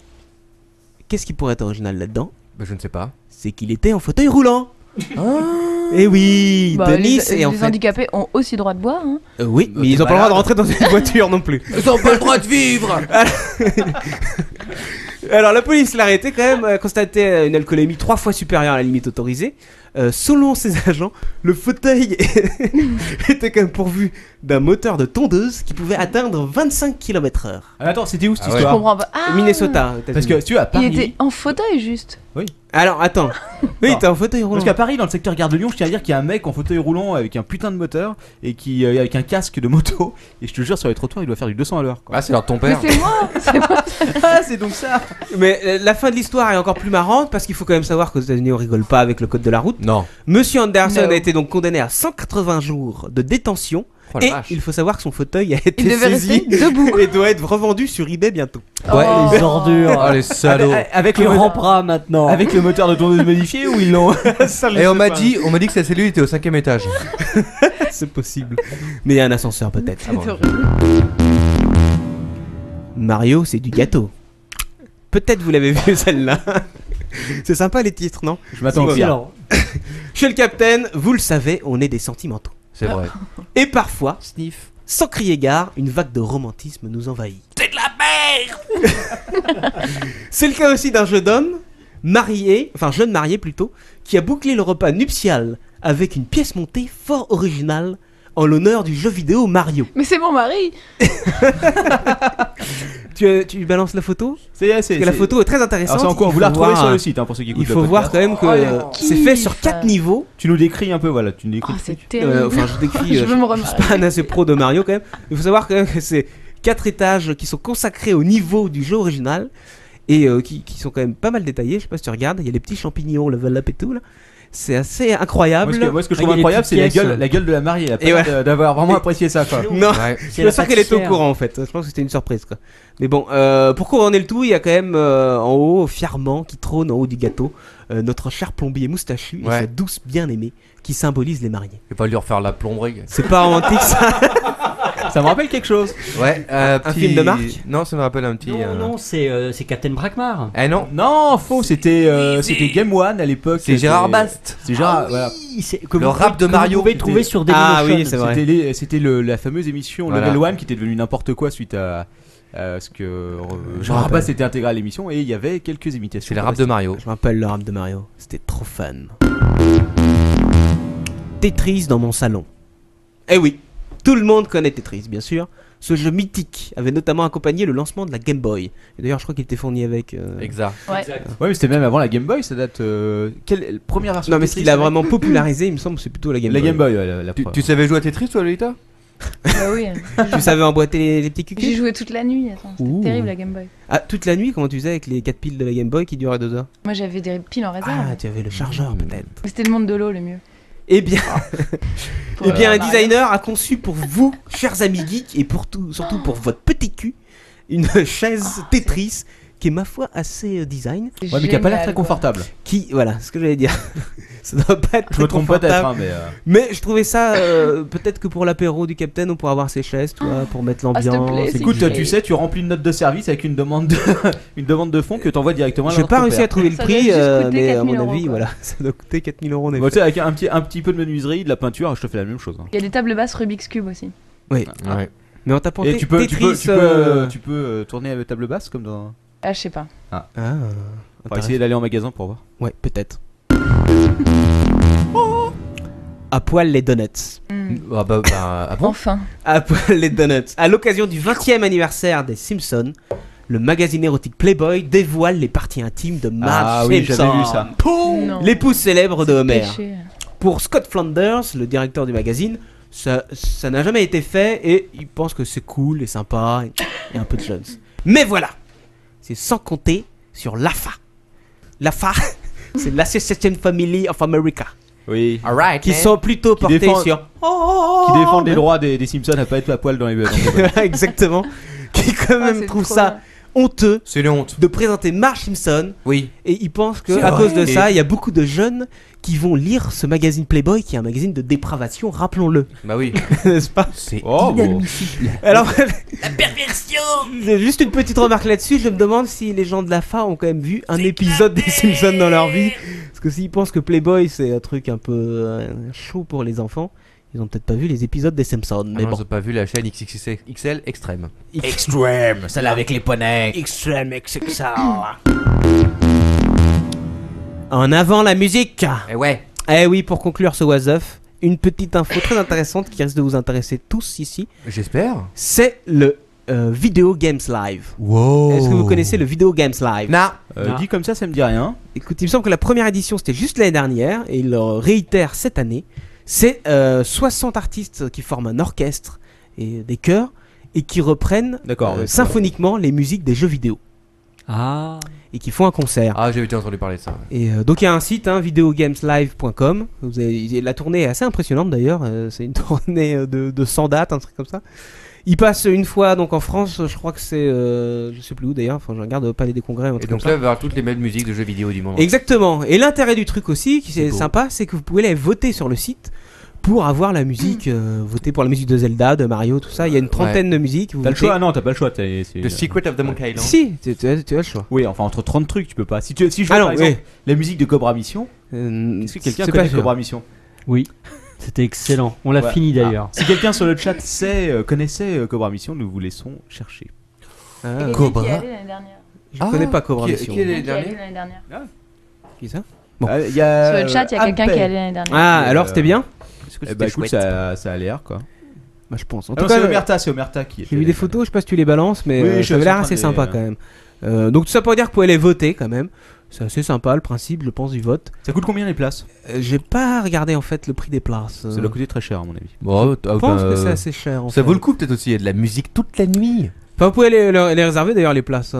qu'est-ce qui pourrait être original là-dedans ? Bah, je ne sais pas. C'est qu'il était en fauteuil roulant. Et oui, Bah, Denis les est en fait... handicapés ont aussi droit de boire. Hein. Oui, mais ils n'ont pas le droit de rentrer dans une voiture non plus. Ils n'ont pas le droit de vivre. Alors la police l'a arrêté quand même, constaté une alcoolémie 3 fois supérieure à la limite autorisée. Selon ses agents, le fauteuil était quand même pourvu d'un moteur de tondeuse qui pouvait atteindre 25 km/h. Ah, attends, c'était où cette Je histoire comprends pas. Ah, Minnesota. Parce que tu vois, à il Paris. était en fauteuil juste. Oui. Alors attends. Oui, Non. t'es en fauteuil roulant. Parce qu'à Paris, dans le secteur Gare de Lyon, je tiens à dire qu'il y a un mec en fauteuil roulant avec un putain de moteur et qui avec un casque de moto. Et je te jure, sur les trottoirs, il doit faire du 200 à l'heure. Ah, c'est leur ton Mais père. c'est moi. C'est moi. Ah, c'est donc ça. Mais la fin de l'histoire est encore plus marrante parce qu'il faut quand même savoir qu'aux États-Unis on rigole pas avec le code de la route. Non. Monsieur Anderson No. a été donc condamné à 180 jours de détention. Oh la Et vache. il faut savoir que son fauteuil a été Il devait saisi rester debout. et doit être revendu sur eBay bientôt. Ouais. Oh. Les ordures. Ah, les salauds. Avec Tu le ramperas maintenant. avec le moteur de tondeuse modifié ou ils l'ont. Et on m'a dit que sa cellule était au 5e étage. C'est possible. Mais il y a un ascenseur peut-être. C'est horrible. Mario, c'est du gâteau. Peut-être vous l'avez vu celle-là. C'est sympa les titres, non? Je m'attends au pire. Excellent. Chez le Capitaine, vous le savez, on est des sentimentaux. C'est vrai. Et parfois, Sniff. sans crier gare, une vague de romantisme nous envahit. C'est de la merde. C'est le cas aussi d'un jeune homme marié, enfin jeune marié plutôt, qui a bouclé le repas nuptial avec une pièce montée fort originale en l'honneur du jeu vidéo Mario. Mais c'est mon mari. Tu balances la photo? Parce que la photo est très intéressante. Alors c'est en quoi? Il Vous la faut retrouvez voir, sur le site hein, pour ceux qui écoutent Il le faut voir podcast. quand même que Oh, le c'est fait sur kiff. 4 niveaux. Tu nous décris un peu, voilà. Tu nous décris. Oh, c'est terrible. Enfin, je décris. Je veux me je suis pas un assez pro de Mario quand même. Il faut savoir quand même que c'est 4 étages qui sont consacrés au niveau du jeu original et qui sont quand même pas mal détaillés. Je sais pas si tu regardes. Il y a les petits champignons, level up et tout là. C'est assez incroyable. Moi, ce que je trouve incroyable, c'est la gueule de la mariée. Elle a pas Et l'air d'avoir vraiment apprécié ça, quoi. Non, Ouais. je suis sûr qu'elle était au courant en fait. Je pense que c'était une surprise quoi. Mais bon, pour couronner le tout, il y a quand même en haut, fièrement, qui trône en haut du gâteau, notre cher plombier moustachu et Ouais. sa douce bien-aimée qui symbolise les mariés. Je vais pas lui refaire la plomberie. C'est pas romantique ça? Ça me rappelle quelque chose. Ouais. Un film de Marc? Non, ça me rappelle un petit. Non, c'est Captain Brackmar. Eh non. Non, faux. C'était Game One à l'époque. C'est Gérard Bast. C'est Gérard. Voilà. Le rap de Mario. Vous pouvez trouver sur Dailymotion. Ah oui, c'est vrai. C'était la fameuse émission Voilà. Level One qui était devenue n'importe quoi suite à ce que Gérard rappelle. Bast était intégré à l'émission et il y avait quelques imitations. C'est le rap de Mario. Je me rappelle le rap de Mario. C'était trop fun. Tetris dans mon salon. Eh oui, tout le monde connaît Tetris, bien sûr. Ce jeu mythique avait notamment accompagné le lancement de la Game Boy. Et d'ailleurs, je crois qu'il était fourni avec. Exact. Ouais. Ouais, mais c'était même avant la Game Boy. Ça date. Quelle première version? Non, de mais ce Tetris, qu'il a ça vraiment popularisé, il me semble, c'est plutôt la Game La Boy. Game Boy, ouais, la Tu savais jouer à Tetris, toi, Lolita? Bah oui. Tu savais emboîter les petits J'ai cucuts? joué toute la nuit. Attends, c'était Ouh. terrible la Game Boy. Ah, toute la nuit, comment tu faisais avec les 4 piles de la Game Boy qui duraient 2 heures? Moi j'avais des piles en réserve. Ah, tu avais le chargeur peut-être. Mais c'était le monde de l'eau le mieux. Eh bien, Pour eh bien, un Mario. designer a conçu pour vous, chers amis geeks, et pour tout, surtout pour votre petit cul, une chaise Tetris qui est ma foi assez design. Ouais, mais qui a pas l'air très confortable. Qui, voilà, ce que j'allais dire. Ça doit pas être Je très me trompe peut-être, confortable. hein, mais, Mais je trouvais ça, peut-être que pour l'apéro du Capitaine, on pourrait avoir ses chaises, tu vois, pour mettre s'il te l'ambiance. plaît, Écoute, tu sais, tu remplis une note de service avec une demande de fonds que t'envoies directement à J'ai pas réussi à trouver le Ça prix, doit juste coûter mais à 4000 mon euros, avis, quoi. voilà, ça doit coûter 4000 euros en effet. Bah, tu sais, avec un petit peu de menuiserie, de la peinture, je te fais la même chose. hein. Il y a des tables basses Rubik's Cube aussi. Oui. Ouais. Mais en tapant Et tu peux Tetris, tourner avec table basse comme dans. Ah, je sais pas. Ah. Ah, On va intéressant. essayer d'aller en magasin pour voir. Ouais, peut-être. À poil les donuts. Ah ah bon Enfin. À poil les donuts. À l'occasion du 20e anniversaire des Simpsons, le magazine érotique Playboy dévoile les parties intimes de Marge oui, Simpson. j'avais vu ça. Non. L'épouse célèbre de Homer. Péché. Pour Scott Flanders, le directeur du magazine, ça n'a jamais été fait et il pense que c'est cool et sympa et un peu de jeunes. Mais voilà, c'est sans compter sur l'AFA. L'AFA, c'est l'Association Family of America. Oui. Alright. Qui sont plutôt Qui portés défend- sur... Qui défendent les droits des Simpsons à pas être à poil dans les Exactement. Qui quand même c'est trouve trop ça bien. honteux C'est une honte. de présenter Marge Simpson. Oui. Et ils pensent que C'est à vrai. cause de Et- ça, il y a beaucoup de jeunes qui vont lire ce magazine Playboy, qui est un magazine de dépravation, rappelons-le. Bah oui. N'est-ce pas? C'est Oh, bon. inadmissible. Alors, La perversion. juste une petite remarque là-dessus, je me demande si les gens de la FA ont quand même vu un épisode des Simpsons dans leur vie. Parce que s'ils pensent que Playboy c'est un truc un peu chaud pour les enfants, ils ont peut-être pas vu les épisodes des Simpsons. Mais Mais bon, bon. ils ont pas vu la chaîne XXL Extrême. Extreme, celle avec les poneys. Extreme XXL. En avant la musique. Eh ouais. Eh oui, pour conclure ce Was Up, une petite info très intéressante qui risque de vous intéresser tous ici. J'espère. C'est le Video Games Live. Wow. Est-ce que vous connaissez le Video Games Live? Non. Dit comme ça me dit rien. Écoute, il me semble que la première édition c'était juste l'année dernière et il le réitère cette année. C'est 60 artistes qui forment un orchestre et des chœurs et qui reprennent D'accord, ouais, symphoniquement les musiques des jeux vidéo Ah. et qui font un concert. Ah, j'ai entendu parler de ça. Et donc il y a un site, videogameslive.com. La tournée est assez impressionnante d'ailleurs. C'est une tournée de 100 dates, un truc comme ça. Il passe une fois donc en France, je crois que c'est, je sais plus où d'ailleurs. Enfin, je regarde au Palais des Congrès. Un Et truc donc comme là, ça. il va y avoir toutes les mêmes musiques de jeux vidéo du monde. Exactement. Et l'intérêt du truc aussi, qui C'est est beau. sympa, c'est que vous pouvez aller voter sur le site pour avoir la musique, voter pour la musique de Zelda, de Mario, tout ça. Il y a une trentaine de musiques. Vous T'as le votez. choix? Non, t'as pas le choix. The Secret of the Monkey Island. Si, tu as le choix. Oui, enfin entre 30 trucs, tu peux pas. Si je vois Ah non, par exemple oui. la musique de Cobra Mission, est-ce que quelqu'un c'est connaît pas sûr. Cobra Mission? Oui. C'était excellent. On l'a Ouais. fini d'ailleurs. Si quelqu'un sur le chat connaissait Cobra Mission, nous vous laissons chercher. Ah, Et quelqu'un Cobra. qui est allé l'année dernière. je connais pas Cobra Mission. Qui est l'année Qui est allé dernière l'année dernière. Qui ça? Bon. Y a, Sur le chat, il y a quelqu'un qui est allé l'année dernière. Ah, alors c'était bien? Est-ce que Eh c'était bah écoute, chouette ça a l'air quoi. Bah, je pense. En Ah tout non, cas, c'est Omerta qui j'ai vu des photos, je sais pas si tu les balances, mais Oui, je ça suis avait l'air en train assez de sympa les- quand même. Donc tout ça pour dire que vous pouvez aller voter quand même. C'est assez sympa le principe, je pense, du vote. Ça coûte combien les places? J'ai pas regardé en fait le prix des places. Ça doit coûter très cher à mon avis. Bon, Je pense que c'est assez cher. En ça fait. vaut le coup peut-être aussi. Il y a de la musique toute la nuit. Enfin, vous pouvez les réserver d'ailleurs les places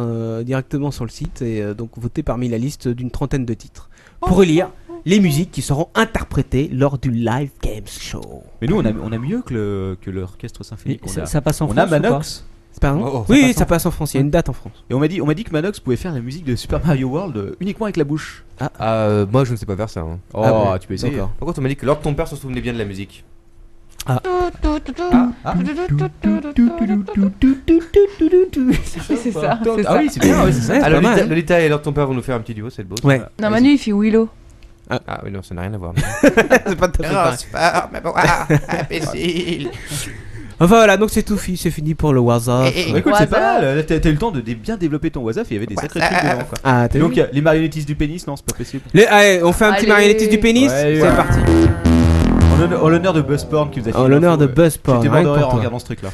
directement sur le site et donc voter parmi la liste d'une trentaine de titres pour élire les musiques qui seront interprétées lors du Live Games Show. Mais nous, on a mieux que l'orchestre symphonique. Et ça passe en on a France ou Manox. Pardon Oh, oui, ça passe en France. Il y a une date en France. Et on m'a dit que Manox pouvait faire la musique de Super Mario World uniquement avec la bouche. Moi, je ne sais pas faire ça. hein. Oh, Ah, tu peux essayer. d'accord. Par contre, on m'a dit que Lord ton père se souvenait bien de la musique. Oui, c'est ça. c'est Ah ça. oui, c'est bien. Ouais, c'est ça. Ouais, c'est Ah, pas mal, hein. Lolita et Lord ton père vont nous faire un petit duo, c'est beau. ça. Ouais. Non, Manu, il fait Willow. Ah oui, non, ça n'a rien à voir. C'est pas tout à fait pareil. imbécile. Enfin voilà, donc c'est tout, c'est fini pour le WhatsApp. Bah, écoute, c'est WhatsApp. pas mal. Là, t'as eu le temps de bien développer ton WhatsApp et il y avait des sacrés trucs dedans. Quoi. Ah, t'as Et donc, vu les marionnettistes du pénis, non, c'est pas possible. Allez, on fait un petit Allez. marionnettiste du pénis. Ouais, C'est ouais. parti. En l'honneur de Buzzporn qui vous a En filé l'honneur l'info, de Buzzporn, J'étais rien mort que de pour rire en toi. regardant ce truc là.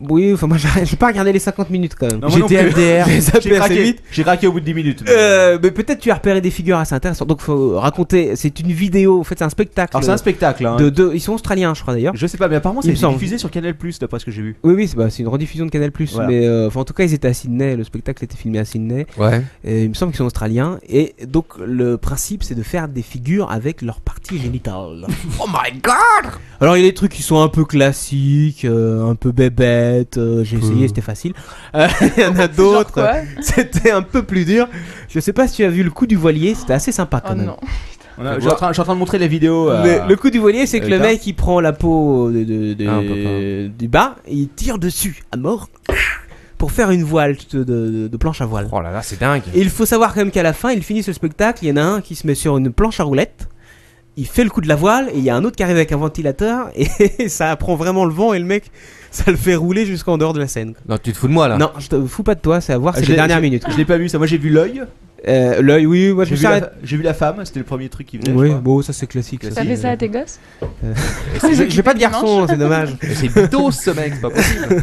Oui, enfin moi j'ai pas regardé les 50 minutes quand même. Non, moi non J'étais plus. MDR, j'ai zappé assez craqué, vite. j'ai craqué au bout de 10 minutes. Mais peut-être tu as repéré des figures assez intéressantes. Donc faut raconter, c'est une vidéo, en fait c'est un spectacle. Alors c'est un spectacle. Hein. Ils sont australiens je crois d'ailleurs. Je sais pas, mais apparemment Il c'est me semble. diffusé sur Canal Plus d'après ce que j'ai vu. Oui, c'est une rediffusion de Canal+. Voilà. Mais enfin, en tout cas ils étaient à Sydney, le spectacle était filmé à Sydney. Ouais. Et il me semble qu'ils sont australiens. Et donc le principe c'est de faire des figures avec leurs parties génitales. Oh my god! Alors il y a des trucs qui sont un peu classiques, un peu bébêtes, j'ai essayé, c'était facile. Il y en a d'autres, quoi c'était un peu plus dur. Je sais pas si tu as vu le coup du voilier, c'était assez sympa quand Oh même. non. Je suis en train de montrer la vidéo. Le coup du voilier, c'est que le Lolita. mec il prend la peau du bas et il tire dessus à mort pour faire une voile de planche à voile. Oh là là, c'est dingue. Et il faut savoir quand même qu'à la fin, il finit ce spectacle, il y en a un qui se met sur une planche à roulettes, il fait le coup de la voile et il y a un autre qui arrive avec un ventilateur et ça prend vraiment le vent et le mec, ça le fait rouler jusqu'en dehors de la scène. Non, tu te fous de moi là. Non, je te fous pas de toi, c'est à voir, c'est les dernières minutes. Je l'ai pas vu ça, moi j'ai vu l'œil. L'œil, oui, moi je J'ai vu la femme, c'était le premier truc qui venait. Oui, bon, ça c'est classique. T'as fait ça à tes gosses? J'ai pas de garçon, c'est dommage. C'est bitos ce mec, c'est pas possible.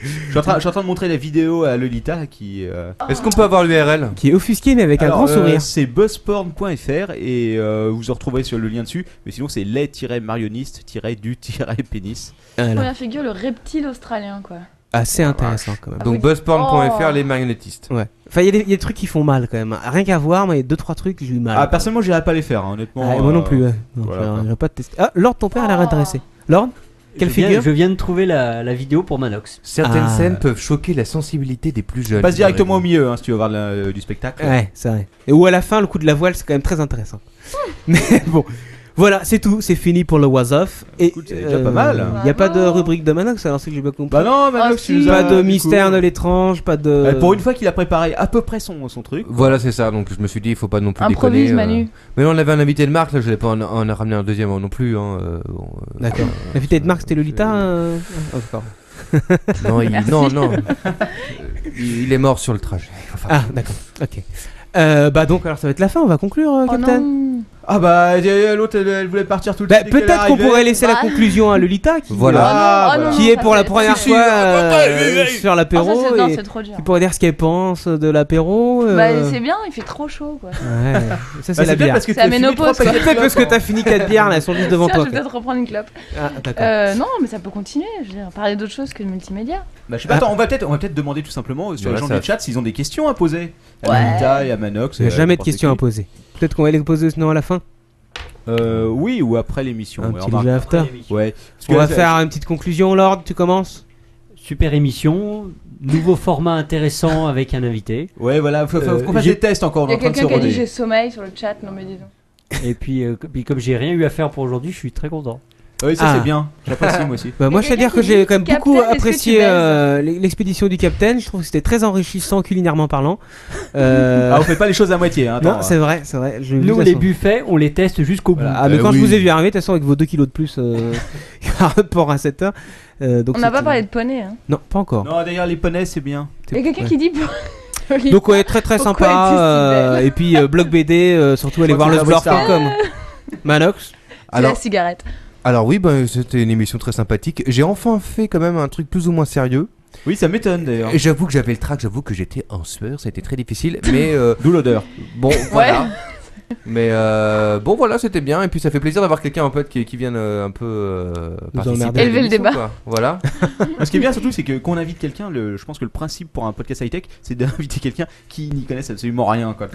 Je suis en train de montrer la vidéo à Lolita qui. Est-ce qu'on peut avoir l'URL? Qui est offusqué mais avec un grand sourire. C'est buzzporn.fr et vous en retrouverez sur le lien dessus. Mais sinon c'est les-marioniste-du-pénis. Première figure, le reptile australien quoi. Assez intéressant quand même. Donc buzzporn.fr, les marionnettistes. Ouais. Enfin, il y a des trucs qui font mal quand même. Rien qu'à voir, mais il y a 2-3 trucs que j'ai eu mal. Ah, personnellement, j'irais pas les faire, hein, honnêtement. Moi non plus, ouais. Donc, voilà, j'irais pas te tester. Ah, Lord, ton père a l'air intéressé. Lord, quelle figure? Je viens de trouver la vidéo pour Manox. Certaines scènes peuvent choquer la sensibilité des plus jeunes. Passe directement au milieu hein, si tu veux voir du spectacle. Ouais, c'est vrai. Et où à la fin, le coup de la voile, c'est quand même très intéressant. Mais bon. Voilà, c'est tout, c'est fini pour le Was Off. Et c'est déjà pas mal. Il n'y a pas de rubrique de Manox, alors c'est que j'ai pas compris. Bah non, Manox, tu nous pas as de mystère de l'étrange, pas de. Pour une fois qu'il a préparé à peu près son truc. Voilà, c'est ça. Donc je me suis dit, il faut pas non plus improvise, déconner. Manu. Mais non, on avait un invité de marque, là, je l'ai pas en ramené un deuxième non plus. D'accord. L'invité de marque, c'était Lolita. D'accord. Non, il est mort sur le trajet. Ah, d'accord. Ok. Bah donc alors ça va être la fin, on va conclure, Captain. Ah bah l'autre elle voulait partir tout le temps. Peut-être qu'on pourrait laisser la conclusion à Lolita qui, qui est pour la première fois sur l'apéro et qui pourrait dire ce qu'elle pense de l'apéro. Bah c'est bien, il fait trop chaud quoi. Ouais, ça c'est la bière. C'est la ménopause. C'est peut-être parce que t'as fini 4 bières là, elles sont juste devant toi. Je vais peut-être reprendre une clope. Ah d'accord. Non mais ça peut continuer, je veux dire, parler d'autre chose que de multimédia. Bah je sais pas, attends, on va peut-être demander tout simplement sur les gens du chat s'ils ont des questions à poser à Lolita et à Manox. Il n'y a jamais de questions à poser. Peut-être qu'on va les poser sinon à la fin. Oui, ou après l'émission. Un petit léger after. Ouais. On va faire une petite conclusion, Lord, tu commences. Super émission, nouveau format intéressant avec un invité. Ouais, voilà, faut qu'on fasse des tests encore. Il y a quelqu'un qui a dit j'ai sommeil sur le chat, non mais dis donc. Et puis comme j'ai rien eu à faire pour aujourd'hui, je suis très content. Oui, ça c'est bien, j'apprécie moi aussi. Bah, moi je veux dire que j'ai quand même beaucoup apprécié l'expédition du Captain, je trouve que c'était très enrichissant culinairement parlant. On fait pas les choses à moitié. Hein, non, c'est vrai. Nous les buffets, on les teste jusqu'au bout. Ah, mais quand je vous ai vu arriver, de toute façon avec vos 2 kilos de plus par rapport à cette heure. Donc on n'a pas parlé de poney. Hein. Non, pas encore. Non, d'ailleurs les poneys c'est bien. Il y a quelqu'un qui dit... Donc ouais, très sympa. Et puis blog BD, surtout allez voir le splore.com. Manox. La cigarette. Alors oui, c'était une émission très sympathique. J'ai enfin fait quand même un truc plus ou moins sérieux. Oui, ça m'étonne d'ailleurs. Et j'avoue que j'avais le trac, j'avoue que j'étais en sueur, ça a été très difficile. Mais d'où l'odeur. Bon, voilà. Mais bon, voilà, c'était bien. Et puis ça fait plaisir d'avoir quelqu'un en fait qui vienne un peu participer. Élever le débat. Quoi. Voilà. Ce qui est bien surtout, c'est que qu'on invite quelqu'un. Je pense que le principe pour un podcast high-tech, c'est d'inviter quelqu'un qui n'y connaisse absolument rien. Quoi,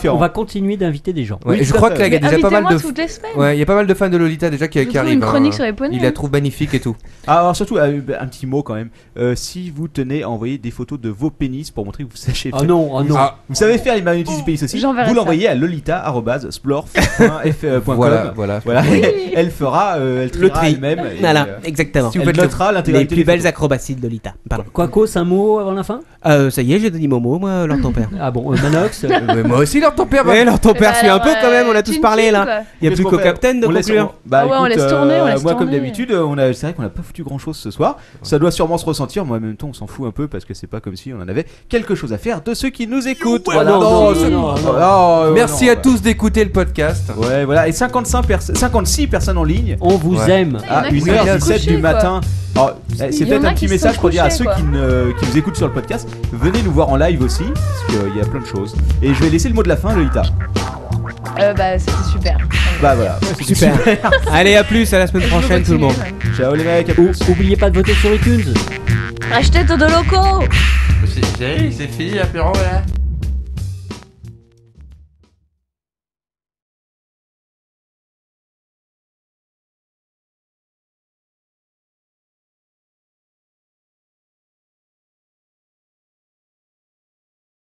on va continuer d'inviter des gens. Ouais, oui, je crois qu'il y a déjà pas mal de. Toutes les semaines. Ouais, il y a pas mal de fans de Lolita déjà qui arrivent. Une chronique sur les poneys. Il la trouve magnifique et tout. Alors surtout un petit mot quand même. Si vous tenez à envoyer des photos de vos pénis pour montrer que vous sachez. Oh non. Vous savez faire les marionnettes du pénis aussi. Vous l'envoyez à lolita@splorf.com. Voilà. Oui. Elle fera, elle triera elle-même. Voilà, exactement. Si vous faites notera les l'intégralité plus belles acrobaties de Lolita. Quacos, un mot avant la fin. Ça y est, j'ai donné mon mot, moi, Lord ton père. Ah bon, Manox. Moi aussi, Lord ton père. Ouais, Lord ton père, suis un peu quand même. On a tous parlé là. Il y a plus qu'au Captain de conclure. On laisse tourner. Moi, comme d'habitude, c'est vrai qu'on n'a pas foutu grand-chose ce soir. Ça doit sûrement se ressentir. Moi, en même temps, on s'en fout un peu parce que c'est pas comme si on en avait quelque chose à faire de ceux qui nous écoutent. Merci à tous d'écouter le podcast. Ouais, voilà. Et 56 personnes en ligne. On vous aime. À 1h17 du matin. C'est peut-être un petit message pour dire à ceux qui nous écoutent sur le podcast, venez nous voir en live aussi, parce qu'il y a plein de choses. Et je vais laisser le mot de la fin, Lolita. C'était super. Bah voilà, super. Allez, à plus, à la semaine prochaine tout le monde. Ciao les mecs, à plus. Oubliez pas de voter sur iTunes. Achetez tout de locaux. C'est fini l'apéro là.